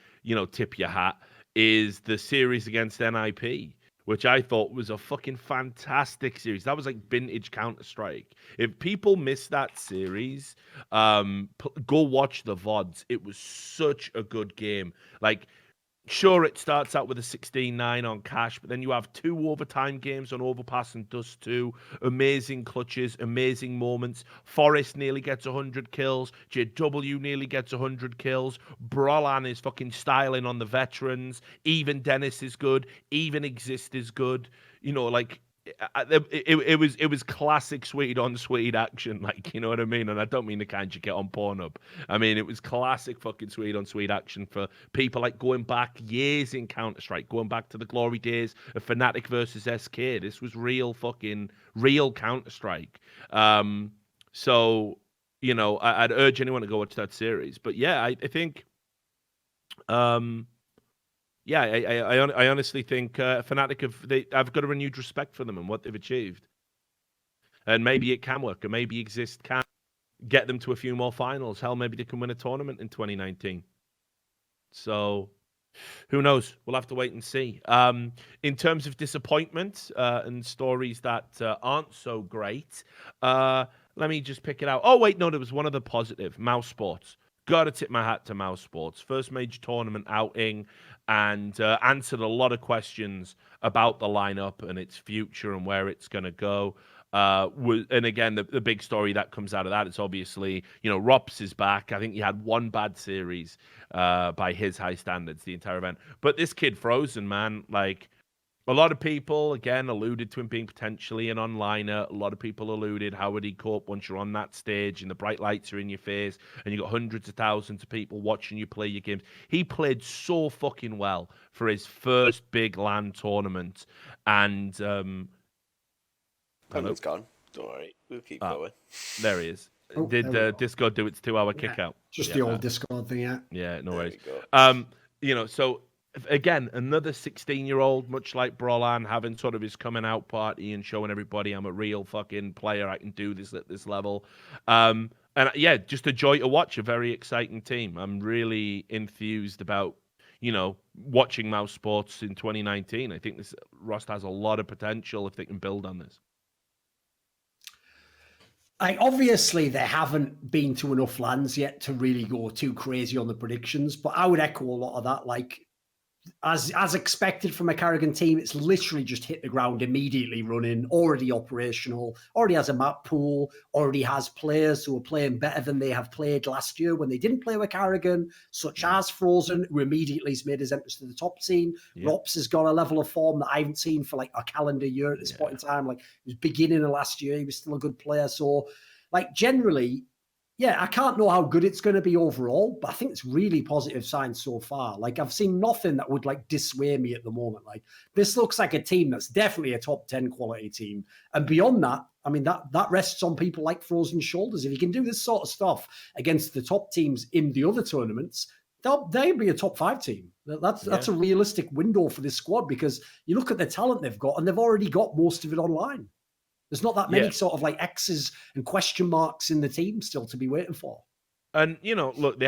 tip your hat is the series against NIP, which I thought was a fucking fantastic series. That was like vintage Counter-Strike. If people miss that series, go watch the VODs. It was such a good game. Like, sure, it starts out with a 16-9 on Cash, but then you have 2 overtime games on Overpass and Dust 2. Amazing clutches, amazing moments. Forrest nearly gets 100 kills. JW nearly gets 100 kills. Brolan is fucking styling on the veterans. Even Dennis is good. Even Exist is good. It was classic sweet on sweet action, like, you know what I mean? And I don't mean the kind you get on Pornhub. I mean, it was classic fucking sweet on sweet action for people like going back years in Counter-Strike, going back to the glory days of Fnatic versus SK. This was real Counter-Strike. So, I'd urge anyone to go watch that series. But yeah, I think... Yeah, I honestly think Fnatic I've got a renewed respect for them and what they've achieved, and maybe it can work, and maybe Exist can get them to a few more finals. Hell, maybe they can win a tournament in 2019. So, who knows? We'll have to wait and see. In terms of disappointment and stories that aren't so great, let me just pick it out. Oh wait, no, there was one other positive. Mouse Sports. Got to tip my hat to Mouse Sports. First major tournament outing, and answered a lot of questions about the lineup and its future and where it's going to go. And again, the big story that comes out of that is obviously, Rops is back. I think he had one bad series by his high standards the entire event. But this kid Frozen, man, like a lot of people again alluded to him being potentially an onliner. A lot of people alluded how would he cope once you're on that stage and the bright lights are in your face and you got hundreds of thousands of people watching you play your games. He played so fucking well for his first big LAN tournament, and Penguin's gone. Don't worry, we'll keep going. There he is. Oh, Did Discord do its 2-hour kick out? Just the old Discord thing, yeah. Yeah, no worries. So again, another 16-year-old, much like Brolan, having sort of his coming out party and showing everybody I'm a real fucking player. I can do this at this level. And yeah, just a joy to watch. A very exciting team. I'm really enthused about watching Mouse Sports in 2019. I think this roster has a lot of potential if they can build on this. Obviously, they haven't been to enough lands yet to really go too crazy on the predictions, but I would echo a lot of that. Like, as expected from a Carrigan team, it's literally just hit the ground immediately running, already operational, already has a map pool, already has players who are playing better than they have played last year when they didn't play with Carrigan, such as Frozen, who immediately has made his entrance to the top scene. Yeah. Rops has got a level of form that I haven't seen for like a calendar year at this point in time. Like, it was beginning of last year, he was still a good player. So, like, generally, yeah, I can't know how good it's going to be overall, but I think it's really positive signs so far. Like, I've seen nothing that would like dissuade me at the moment. Like, this looks like a team that's definitely a top 10 quality team. And beyond that, I mean, that rests on people like Frozen's shoulders. If he can do this sort of stuff against the top teams in the other tournaments, they'll be a top 5 team. That's a realistic window for this squad, because you look at the talent they've got and they've already got most of it online. There's not that many sort of like X's and question marks in the team still to be waiting for. And, look,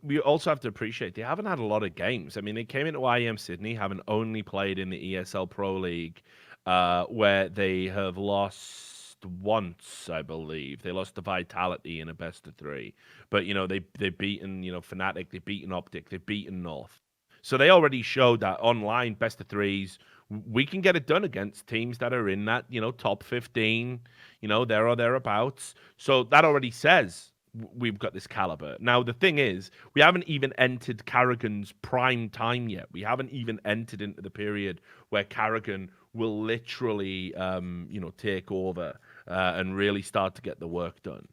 we also have to appreciate they haven't had a lot of games. I mean, they came into IEM Sydney having only played in the ESL Pro League, where they have lost once, I believe. They lost to Vitality in a best of 3. But, they've beaten, Fnatic, they've beaten Optic, they've beaten North. So they already showed that online best of 3s, we can get it done against teams that are in that, top 15, there or thereabouts. So that already says we've got this caliber. Now, the thing is, we haven't even entered Carrigan's prime time yet. We haven't even entered into the period where Carrigan will literally, take over and really start to get the work done.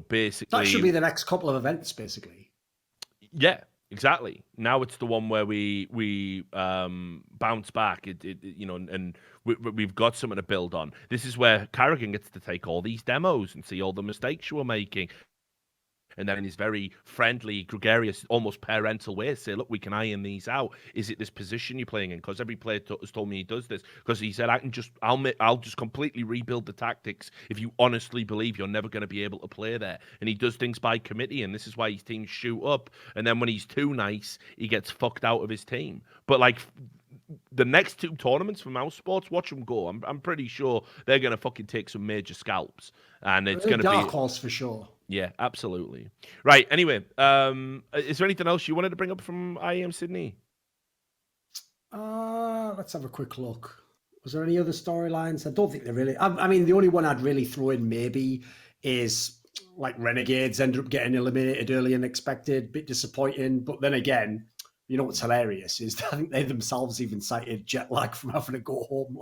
Basically... That should be the next couple of events, basically. Yeah. Exactly. Now it's the one where we bounce back, and we've got something to build on. This is where Carrigan gets to take all these demos and see all the mistakes you were making. And then in his very friendly, gregarious, almost parental way, say, look, we can iron these out. Is it this position you're playing in? Because every player has told me he does this. Because he said, I'll just completely rebuild the tactics if you honestly believe you're never going to be able to play there. And he does things by committee, and this is why his teams shoot up. And then when he's too nice, he gets fucked out of his team. But like the next 2 tournaments for Mouse Sports, watch them go. I'm pretty sure they're going to fucking take some major scalps. And it's going to be... dark horse for sure. Yeah, absolutely. Right. Anyway, is there anything else you wanted to bring up from IEM Sydney? Let's have a quick look. Was there any other storylines? I don't think there really... I mean, the only one I'd really throw in maybe is like Renegades ended up getting eliminated earlier than expected. Bit disappointing. But then again, you know what's hilarious is I think they themselves even cited jet lag from having to go home.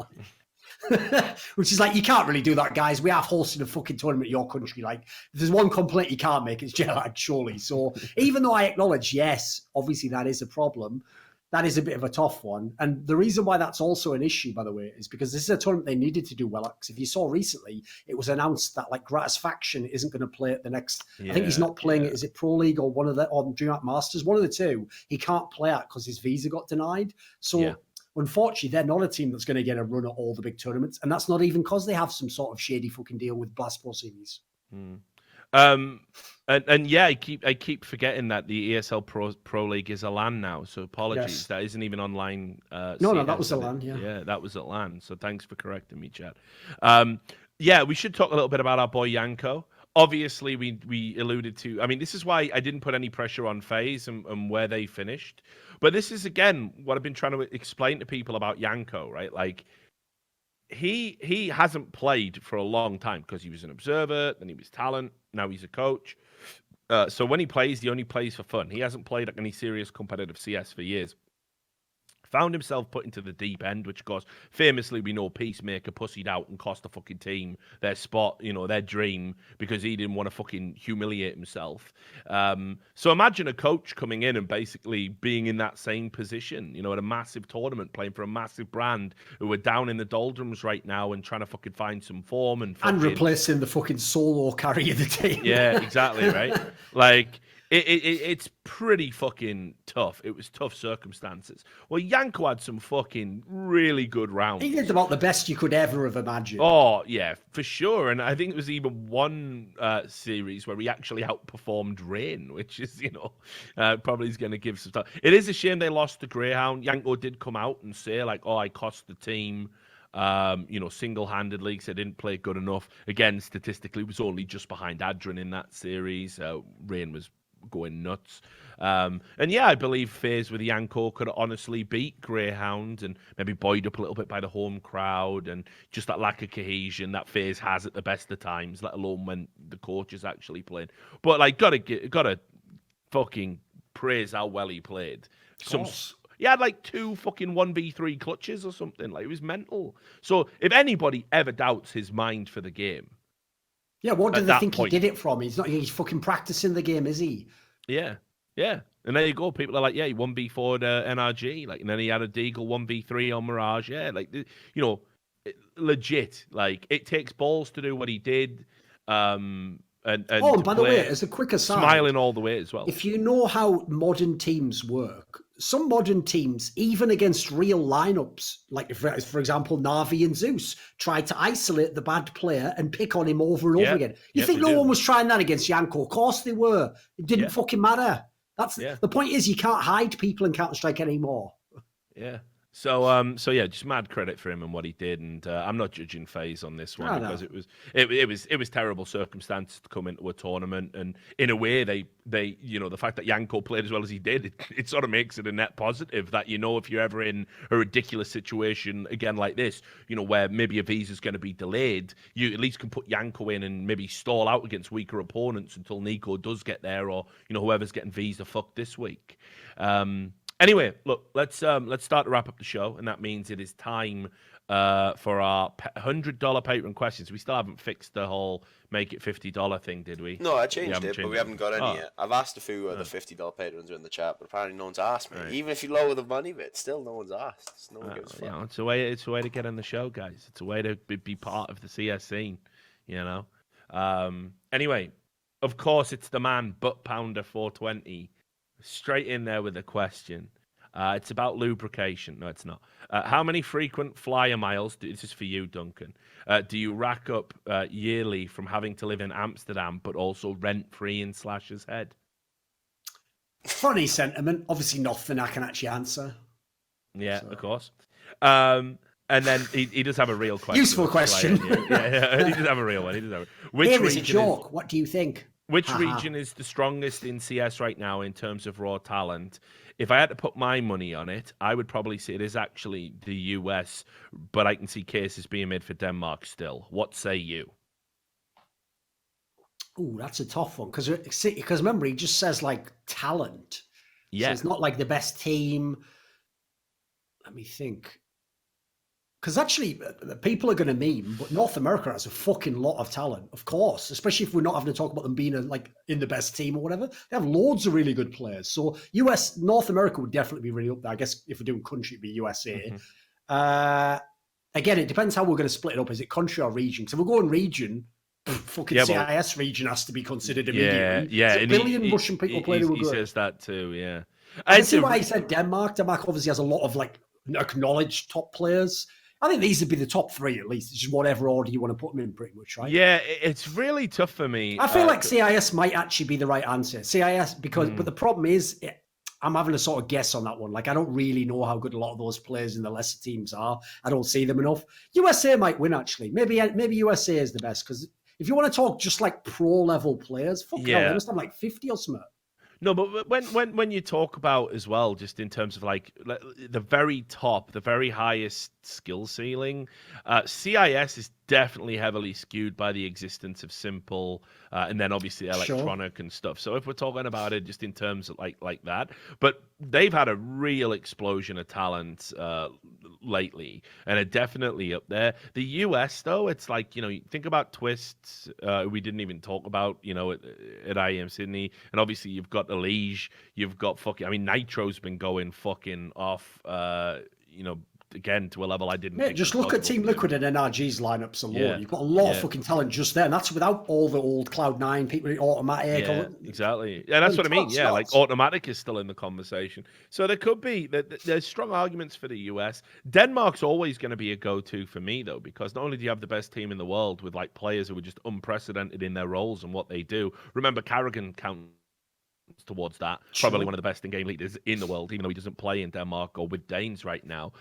Which is like, you can't really do that, guys. We have hosted a fucking tournament in your country. Like, if there's one complaint you can't make, it's jet lag, surely. So even though I acknowledge, yes, obviously that is a problem, that is a bit of a tough one. And the reason why that's also an issue, by the way, is because this is a tournament they needed to do well at. Because if you saw recently, it was announced that like Gratisfaction isn't going to play at the next. I think he's not playing it. Is it Pro League or one of the DreamHack Masters? One of the 2 he can't play at because his visa got denied. So unfortunately, they're not a team that's going to get a run at all the big tournaments, and that's not even because they have some sort of shady fucking deal with Blast Pro Series. And yeah, I keep forgetting that the ESL Pro League is a LAN now. So apologies, yes. That isn't even online. No, that was a LAN. Yeah, that was at LAN. So thanks for correcting me, Chad. Yeah, we should talk a little bit about our boy Yanko. Obviously, we alluded to. I mean, this is why I didn't put any pressure on FaZe and where they finished. But this is again what I've been trying to explain to people about Yanko, right? Like, he hasn't played for a long time because he was an observer, then he was talent, now he's a coach. So when he plays, he only plays for fun. He hasn't played like any serious competitive CS for years. Found himself put into the deep end, which, of course, famously we know Peacemaker pussied out and cost the fucking team their spot, their dream, because he didn't want to fucking humiliate himself. So imagine a coach coming in and basically being in that same position, at a massive tournament, playing for a massive brand who are down in the doldrums right now and trying to fucking find some form and replacing the fucking solo carry of the team. Yeah, exactly, right? Like, it's pretty fucking tough. It was tough circumstances. Well, Yanko had some fucking really good rounds. He did about the best you could ever have imagined. Oh, yeah, for sure. And I think it was even one series where he actually outperformed Rain, which is, probably is going to give some stuff. It is a shame they lost to Greyhound. Yanko did come out and say, like, I cost the team, single-handedly because they didn't play good enough. Again, statistically, was only just behind Adrian in that series. Rain was going nuts. And yeah, I believe FaZe with Yanko could honestly beat Greyhound and maybe buoyed up a little bit by the home crowd and just that lack of cohesion that FaZe has at the best of times, let alone when the coach is actually playing. But like, gotta fucking praise how well he played. He had like 2 fucking 1v3 clutches or something. Like, it was mental. So if anybody ever doubts his mind for the game, yeah, what do they think he did it from? He's fucking practicing the game, is he? Yeah. And there you go. People are like, yeah, he 1v4'd NRG. Like, and then he had a Deagle 1v3 on Mirage. Yeah, like, legit. Like, it takes balls to do what he did. And by the way, as a quick aside, smiling all the way as well. If you know how modern teams work, some modern teams, even against real lineups, like for example, Na'Vi and Zeus, tried to isolate the bad player and pick on him over and over again. You think no one was trying that against Yanko? Of course they were. It didn't fucking matter. The point is, you can't hide people in Counter-Strike anymore. Yeah. So yeah, just mad credit for him and what he did, and I'm not judging FaZe on this one because it was terrible circumstances to come into a tournament, and in a way they the fact that Yanko played as well as he did, it sort of makes it a net positive that if you're ever in a ridiculous situation again like this, where maybe a visa's going to be delayed, you at least can put Yanko in and maybe stall out against weaker opponents until Nico does get there, or whoever's getting visa fucked this week. Anyway, look, let's start to wrap up the show, and that means it is time for our $100 Patron questions. We still haven't fixed the whole make it $50 thing, did we? No, I changed it, but we haven't got any yet. I've asked a few of the $50 patrons in the chat, but apparently no one's asked me. Right. Even if you lower the money bit, still no one's asked. No one gives a fuck. It's a way to get on the show, guys. It's a way to be part of the CS scene, Anyway, of course, it's the man, Butt Pounder 420. Straight in there with a question. It's about lubrication. No, it's not. How many frequent flyer miles, this is for you, Duncan, do you rack up yearly from having to live in Amsterdam, but also rent-free in Slash's head? Funny sentiment. Obviously nothing I can actually answer. Yeah, of course. And then he does have a real question. Useful question. Yeah, he does have a real one. Here is a joke. What do you think? Which region is the strongest in CS right now in terms of raw talent? If I had to put my money on it, I would probably say it is actually the US, but I can see cases being made for Denmark still. What say you? Oh, that's a tough one. Because remember, he just says, like, talent. Yeah. So it's not like the best team. Let me think. Because actually, people are going to meme, but North America has a fucking lot of talent, of course, especially if we're not having to talk about them being in the best team or whatever. They have loads of really good players. So North America would definitely be really up there. I guess if we're doing country, it'd be USA. Mm-hmm. Again, it depends how we're going to split it up. Is it country or region? Because if we're going region, fucking CIS region has to be considered immediately. Yeah. There's a billion Russian people playing who are good. He says that too, yeah. I see why he said Denmark. Denmark obviously has a lot of acknowledged top players. I think these would be the top 3 at least. It's just whatever order you want to put them in, pretty much, right? Yeah, it's really tough for me. I feel like CIS might actually be the right answer. CIS, but the problem is, I'm having a sort of guess on that one. Like, I don't really know how good a lot of those players in the lesser teams are. I don't see them enough. USA might win, actually. Maybe USA is the best, because if you want to talk just like pro-level players, they must have like 50 or something. No, but when you talk about as well, just in terms of like the very top, the very highest skill ceiling, CIS is definitely heavily skewed by the existence of Simple, and then obviously Electronic and stuff. So if we're talking about it just in terms of like that, but they've had a real explosion of talent lately, and are definitely up there. The US though, it's like, you know, think about Twists, we didn't even talk about, you know, at IEM Sydney, and obviously you've got Elige, you've got fucking, I mean, Nitro's been going fucking off, you know, again to a level I didn't. Mate, just look at Team Liquid and NRG's lineups alone. Yeah. You've got a lot of fucking talent just there, and that's without all the old Cloud9 people, Automatic. Yeah, exactly. Yeah, that's what I mean. Yeah, like Automatic is still in the conversation. So there could be there's strong arguments for the US. Denmark's always going to be a go-to for me though, because not only do you have the best team in the world with like players who are just unprecedented in their roles and what they do. Remember, Carrigan counts towards that. Probably one of the best in-game leaders in the world, even though he doesn't play in Denmark or with Danes right now.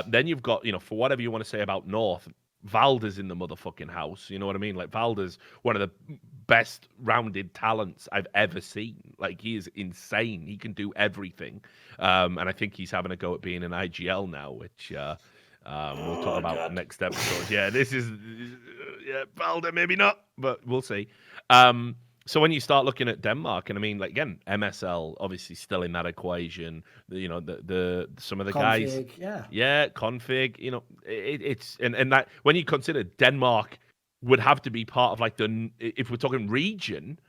Then you've got, you know, for whatever you want to say about North, Valda's in the motherfucking house. You know what I mean? Like, Valda's one of the best rounded talents I've ever seen. Like, he is insane. He can do everything. And I think he's having a go at being an IGL now, which we'll talk about next episode. Yeah, this is Valda, maybe not, but we'll see. So when you start looking at Denmark, and I mean, like, again, MSL obviously still in that equation. You know, the some of the config, guys, config. You know, it's and that when you consider Denmark would have to be part of like if we're talking region,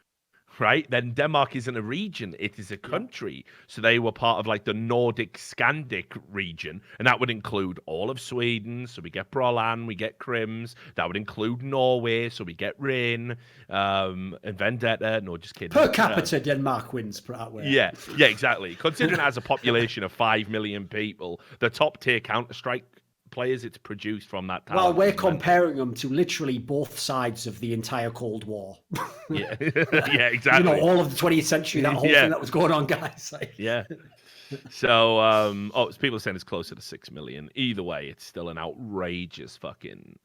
right? Then Denmark isn't a region; it is a country. So they were part of like the Nordic Scandic region, and that would include all of Sweden. So we get Broland, we get Krims. That would include Norway. So we get Rin, and Vendetta. No, just kidding. Per capita, Denmark wins. That way. Yeah, exactly. Considering it has a population of 5 million people, the top tier Counter-Strike players it's produced from that talent. Well, we're comparing them to literally both sides of the entire Cold War. Yeah, exactly. You know, all of the 20th century, that whole thing that was going on, guys. Like... Yeah. So, people are saying it's closer to 6 million. Either way, it's still an outrageous fucking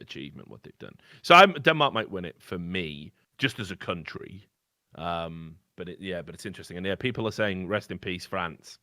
achievement what they've done. So Denmark might win it for me, just as a country. But it's interesting. And people are saying, rest in peace, France.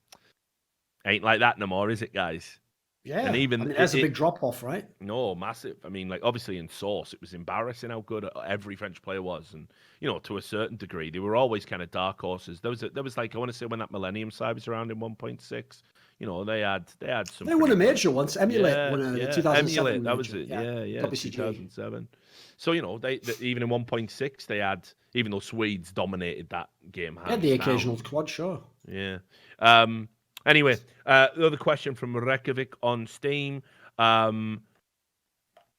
Ain't like that no more, is it, guys? Yeah, and even there's a big drop off, right? No, massive. I mean, like, obviously in Source, it was embarrassing how good every French player was, and you know, to a certain degree, they were always kind of dark horses. There was like, I want to say when that Millennium side was around in 1.6, you know, they had some. They won a major once. Emulate won a 2007. Emulate, that was it. Yeah, 2007. So you know, they even in 1.6 they had, even though Swedes dominated that game. Had the occasional quad, sure. Yeah. Anyway, the other question from Reykjavik on Steam.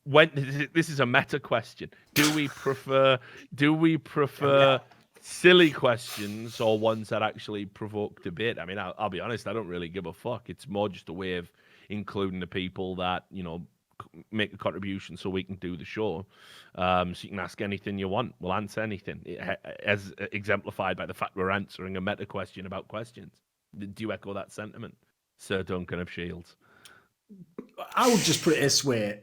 This is a meta question. Do we prefer silly questions or ones that actually provoke debate? I mean, I'll be honest, I don't really give a fuck. It's more just a way of including the people that, you know, make a contribution so we can do the show. So you can ask anything you want. We'll answer anything, as exemplified by the fact we're answering a meta question about questions. Do you echo that sentiment, Sir Duncan of Shields? I would just put it this way.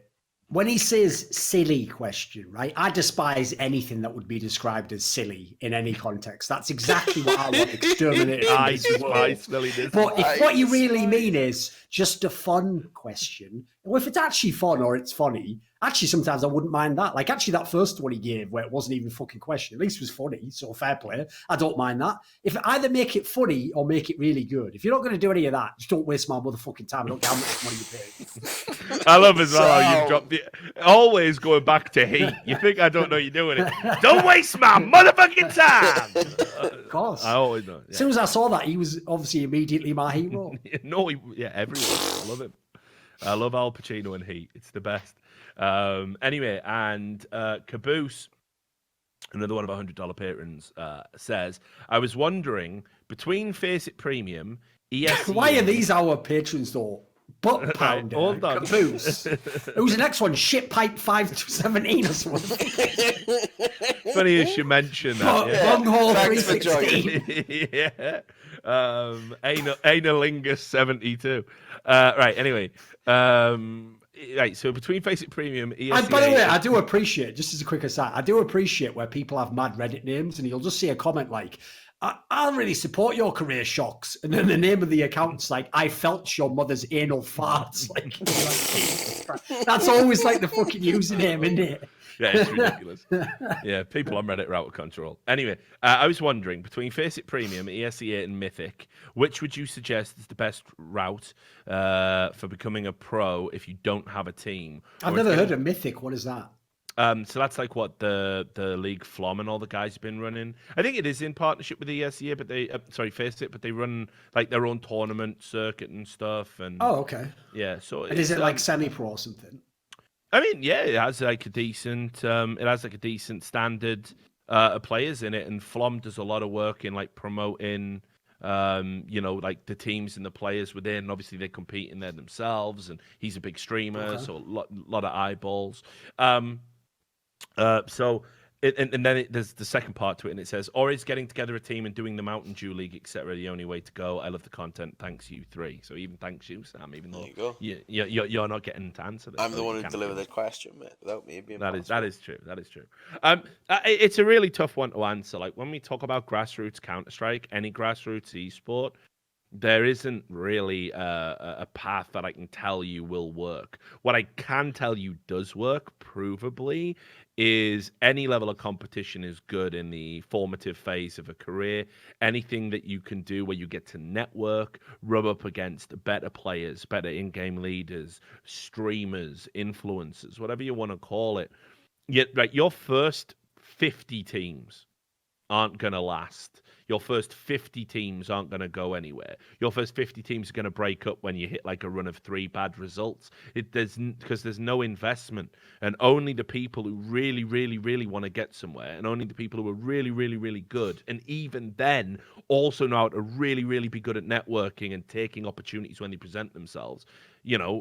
When he says silly question, right? I despise anything that would be described as silly in any context. That's exactly what I want exterminated from this world. But if what you really mean is just a fun question, well, if it's actually fun or it's funny, actually sometimes I wouldn't mind that. Like, actually that first one he gave where it wasn't even a fucking question, at least it was funny, so fair play. I don't mind that. If either make it funny or make it really good. If you're not going to do any of that, just don't waste my motherfucking time. I don't care how much money you pay. I love as well how you've dropped it. Always going back to heat. You think I don't know you're doing it. Don't waste my motherfucking time. Of course. I always know. Yeah. As soon as I saw that, he was obviously immediately my hero. No, everyone. I love him. I love Al Pacino and Heat. It's the best. Anyway, and Caboose, another one of our $100 patrons, says, I was wondering, between Face It Premium, ESC... Why are these our patrons, though? Butt pounder, hold on. Caboose. Who's the next one? Shit Pipe 517 or something. Funny you should mention that. Bunghole 316. Yeah. Analingus 72. Right, anyway. Right, so between Face It Premium, ESC... And by the way, I do appreciate, just as a quick aside, I do appreciate where people have mad Reddit names and you'll just see a comment like, I really support your career shocks. And then the name of the account's like, I felt your mother's anal farts. Like, that's always like the fucking username, isn't it? Yeah, it's ridiculous. Yeah, people on Reddit are out of control. Anyway, I was wondering, between Face It Premium, ESE8, and Mythic, which would you suggest is the best route for becoming a pro if you don't have a team? I've never heard of Mythic. What is that? So that's like what the League Flom and all the guys have been running. I think it is in partnership with the ESEA, but they Face It, but they run like their own tournament circuit and stuff. And okay, yeah. So and is it like semi-pro or something? I mean, yeah, it has like a decent standard of players in it, and Flom does a lot of work in like promoting. Like the teams and the players within. Obviously, they compete in there themselves, and he's a big streamer, so a lot of eyeballs. There's the second part to it, and it says, or is getting together a team and doing the Mountain Dew League, etc. the only way to go? I love the content. Thanks, you three. So even thanks you, Sam. Even though you're not getting to answer this. I'm the one who delivered the question, mate. Without me being that is true. That is true. It's a really tough one to answer. Like when we talk about grassroots Counter-Strike, any grassroots esport, there isn't really a path that I can tell you will work. What I can tell you does work, provably, is any level of competition is good in the formative phase of a career. Anything that you can do where you get to network, rub up against better players, better in-game leaders, streamers, influencers, whatever you want to call it. Yet, right, your first 50 teams aren't going to last. Your first 50 teams aren't going to go anywhere. Your first 50 teams are going to break up when you hit like a run of 3 bad results. Because there's no investment, and only the people who really, really, really want to get somewhere, and only the people who are really, really, really good, and even then also know how to really, really be good at networking and taking opportunities when they present themselves,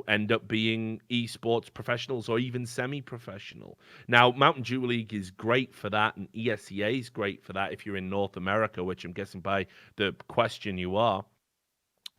end up being esports professionals or even semi-professional. Now, Mountain Dew League is great for that, and ESEA is great for that if you're in North America, which I'm guessing by the question you are.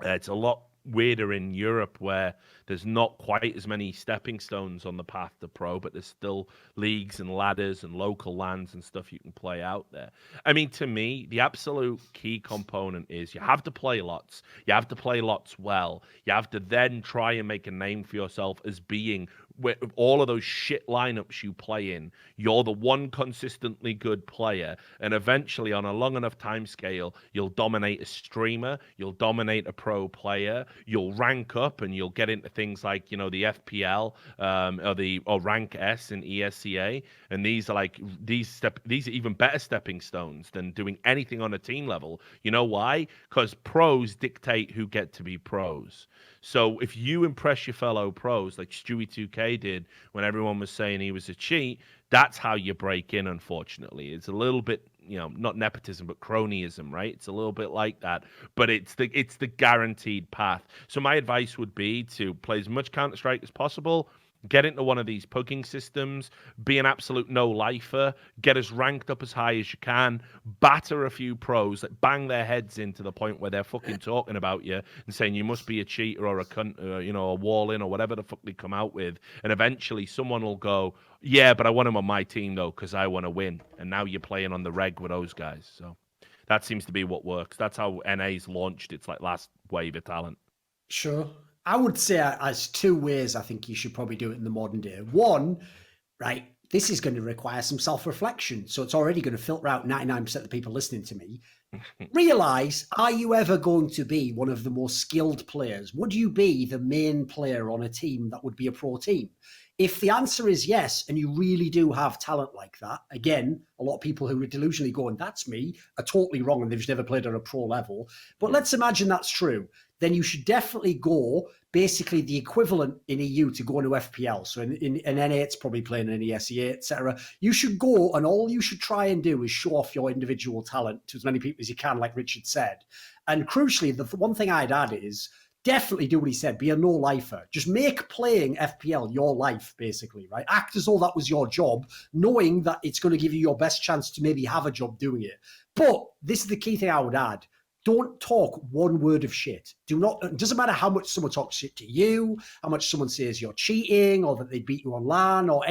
It's a lot weirder in Europe, where there's not quite as many stepping stones on the path to pro, but there's still leagues and ladders and local lands and stuff you can play out there. I mean, to me, the absolute key component is you have to play lots. You have to play lots well. You have to then try and make a name for yourself as being, with all of those shit lineups you play in, you're the one consistently good player, and eventually on a long enough time scale, you'll dominate a streamer, you'll dominate a pro player, you'll rank up, and you'll get into things like, the FPL or rank S in ESEA, and these are even better stepping stones than doing anything on a team level. You know why? Because pros dictate who get to be pros. So if you impress your fellow pros, like Stewie2K did when everyone was saying he was a cheat, that's how you break in, unfortunately. It's a little bit, not nepotism, but cronyism, right? It's a little bit like that, but it's the guaranteed path. So my advice would be to play as much Counter-Strike as possible, get into one of these pugging systems, be an absolute no-lifer, get as ranked up as high as you can, batter a few pros, like bang their heads in to the point where they're fucking talking about you and saying you must be a cheater or a cunt, or, a wall-in or whatever the fuck they come out with. And eventually someone will go, yeah, but I want him on my team, though, because I want to win. And now you're playing on the reg with those guys. So that seems to be what works. That's how NA's launched its last wave of talent. Sure. I would say as 2 ways I think you should probably do it in the modern day. One, right, this is going to require some self-reflection. So it's already going to filter out 99% of the people listening to me. Realize, are you ever going to be one of the more skilled players? Would you be the main player on a team that would be a pro team? If the answer is yes, and you really do have talent like that, again, a lot of people who are delusionally going, that's me, are totally wrong and they've just never played at a pro level. But let's imagine that's true. Then you should definitely go basically the equivalent in EU to go into FPL. So in NA, it's probably playing in ESEA, etc. You should go, and all you should try and do is show off your individual talent to as many people as you can, like Richard said. And crucially, the one thing I'd add is definitely do what he said. Be a no-lifer. Just make playing FPL your life, basically, right? Act as though that was your job, knowing that it's going to give you your best chance to maybe have a job doing it. But this is the key thing I would add. don't talk one word of shit. It doesn't matter how much someone talks shit to you, how much someone says you're cheating or that they beat you online or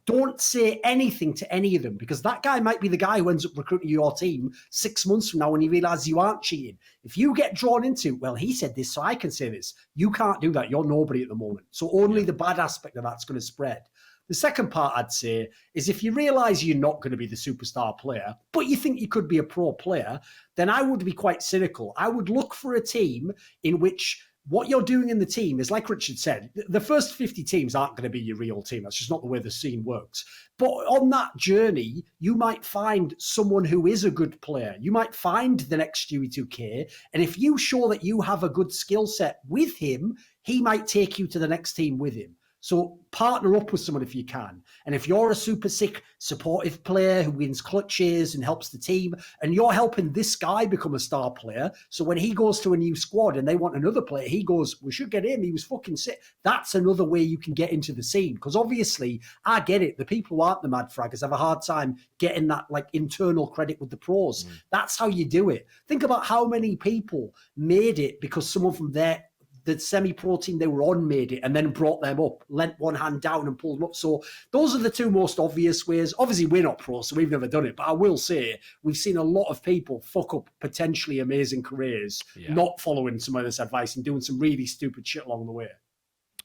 don't say anything to any of them, because that guy might be the guy who ends up recruiting your team 6 months from now when he realizes you aren't cheating. If you get drawn into, well, he said this, so I can say this. You can't do that. You're nobody at the moment. So only the bad aspect of that's going to spread. The second part I'd say is if you realize you're not going to be the superstar player, but you think you could be a pro player, then I would be quite cynical. I would look for a team in which what you're doing in the team is, like Richard said, the first 50 teams aren't going to be your real team. That's just not the way the scene works. But on that journey, you might find someone who is a good player. You might find the next Stewie 2K. And if you show that you have a good skill set with him, he might take you to the next team with him. So partner up with someone if you can. And if you're a super sick, supportive player who wins clutches and helps the team, and you're helping this guy become a star player, so when he goes to a new squad and they want another player, he goes, we should get him. He was fucking sick. That's another way you can get into the scene. Because obviously, I get it. The people who aren't the mad fraggers have a hard time getting that like internal credit with the pros. That's how you do it. Think about how many people made it because someone from the semi-pro team they were on made it and then brought them up, lent one hand down and pulled them up. So those are the two most obvious ways. Obviously, we're not pros, so we've never done it. But I will say we've seen a lot of people fuck up potentially amazing careers, not following some of this advice and doing some really stupid shit along the way.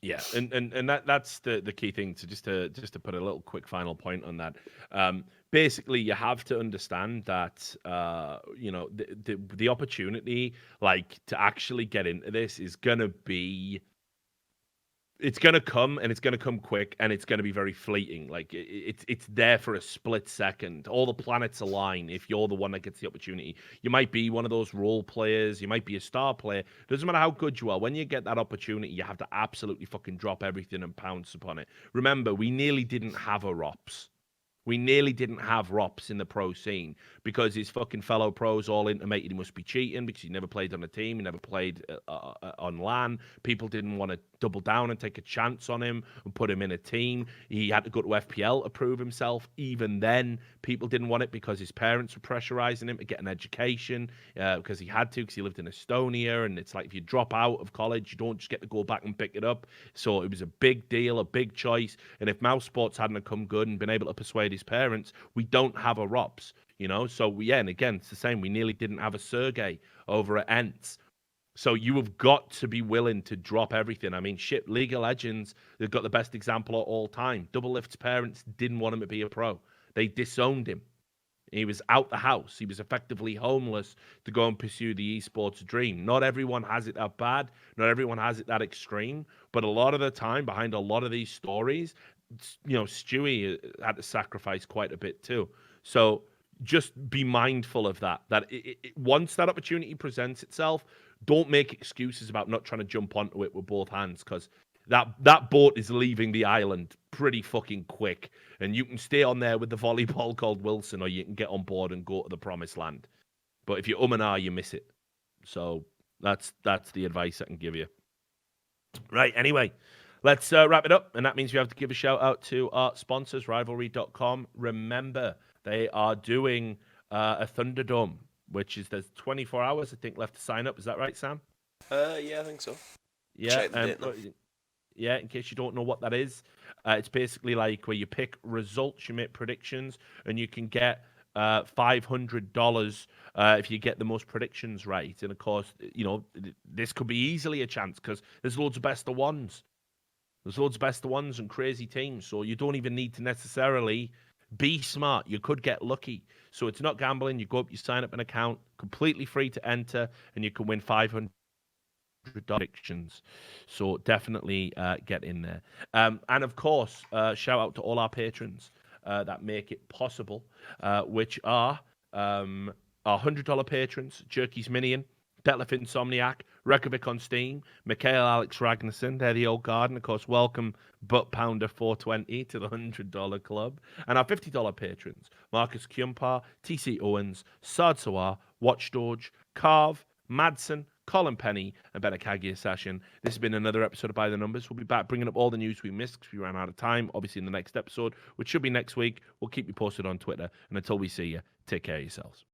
Yeah, and that's the key thing. To just to put a little quick final point on that. Basically, you have to understand that the opportunity, like, to actually get into this is gonna be. It's gonna come, and it's gonna come quick, and it's gonna be very fleeting. Like it's there for a split second. All the planets align if you're the one that gets the opportunity. You might be one of those role players. You might be a star player. Doesn't matter how good you are. When you get that opportunity, you have to absolutely fucking drop everything and pounce upon it. Remember, we nearly didn't have a ROPS. We nearly didn't have ROPS in the pro scene because his fucking fellow pros all intimated he must be cheating because he never played on a team, he never played on LAN. People didn't want to double down and take a chance on him and put him in a team. He had to go to FPL to prove himself. Even then, people didn't want it because his parents were pressurizing him to get an education because he had to, because he lived in Estonia. And it's like, if you drop out of college, you don't just get to go back and pick it up. So it was a big deal, a big choice. And if Mouse Sports hadn't come good and been able to persuade his parents, we don't have a ROPS, So and again, it's the same. We nearly didn't have a Sergey over at Ents. So you have got to be willing to drop everything. I mean, shit, League of Legends, they've got the best example of all time. Double Lift's parents didn't want him to be a pro. They disowned him. He was out the house. He was effectively homeless to go and pursue the esports dream. Not everyone has it that bad. Not everyone has it that extreme. But a lot of the time, behind a lot of these stories, Stewie had to sacrifice quite a bit too. So just be mindful of that. That once that opportunity presents itself, don't make excuses about not trying to jump onto it with both hands, because that boat is leaving the island pretty fucking quick, and you can stay on there with the volleyball called Wilson, or you can get on board and go to the promised land. But if you and ah, you miss it. So that's the advice I can give you. Right. Anyway, let's wrap it up, and that means we have to give a shout out to our sponsors, Rivalry.com. Remember, they are doing a Thunderdome, which is there's 24 hours, I think, left to sign up. Is that right, Sam? Yeah, I think so. Yeah, in case you don't know what that is, it's basically like where you pick results, you make predictions, and you can get $500 if you get the most predictions right. And of course, this could be easily a chance because there's loads of best of ones. There's loads of best of ones and crazy teams, so you don't even need to necessarily be smart. You could get lucky. So it's not gambling. You go up, you sign up an account, completely free to enter, and you can win 500 predictions. So definitely get in there. And of course, shout out to all our patrons that make it possible, which are our $100 patrons, Jerky's Minion, Detlef Insomniac, Rekovic on Steam, Mikhail Alex Ragnarsson, they're the old guard, and of course, welcome Butt Pounder 420 to the $100 club. And our $50 patrons, Marcus Kjumpar, TC Owens, Sard Sawar, Watchdodge, Carve, Madsen, Colin Penny, and Benakagi Session. This has been another episode of By the Numbers. We'll be back bringing up all the news we missed because we ran out of time, obviously, in the next episode, which should be next week. We'll keep you posted on Twitter. And until we see you, take care of yourselves.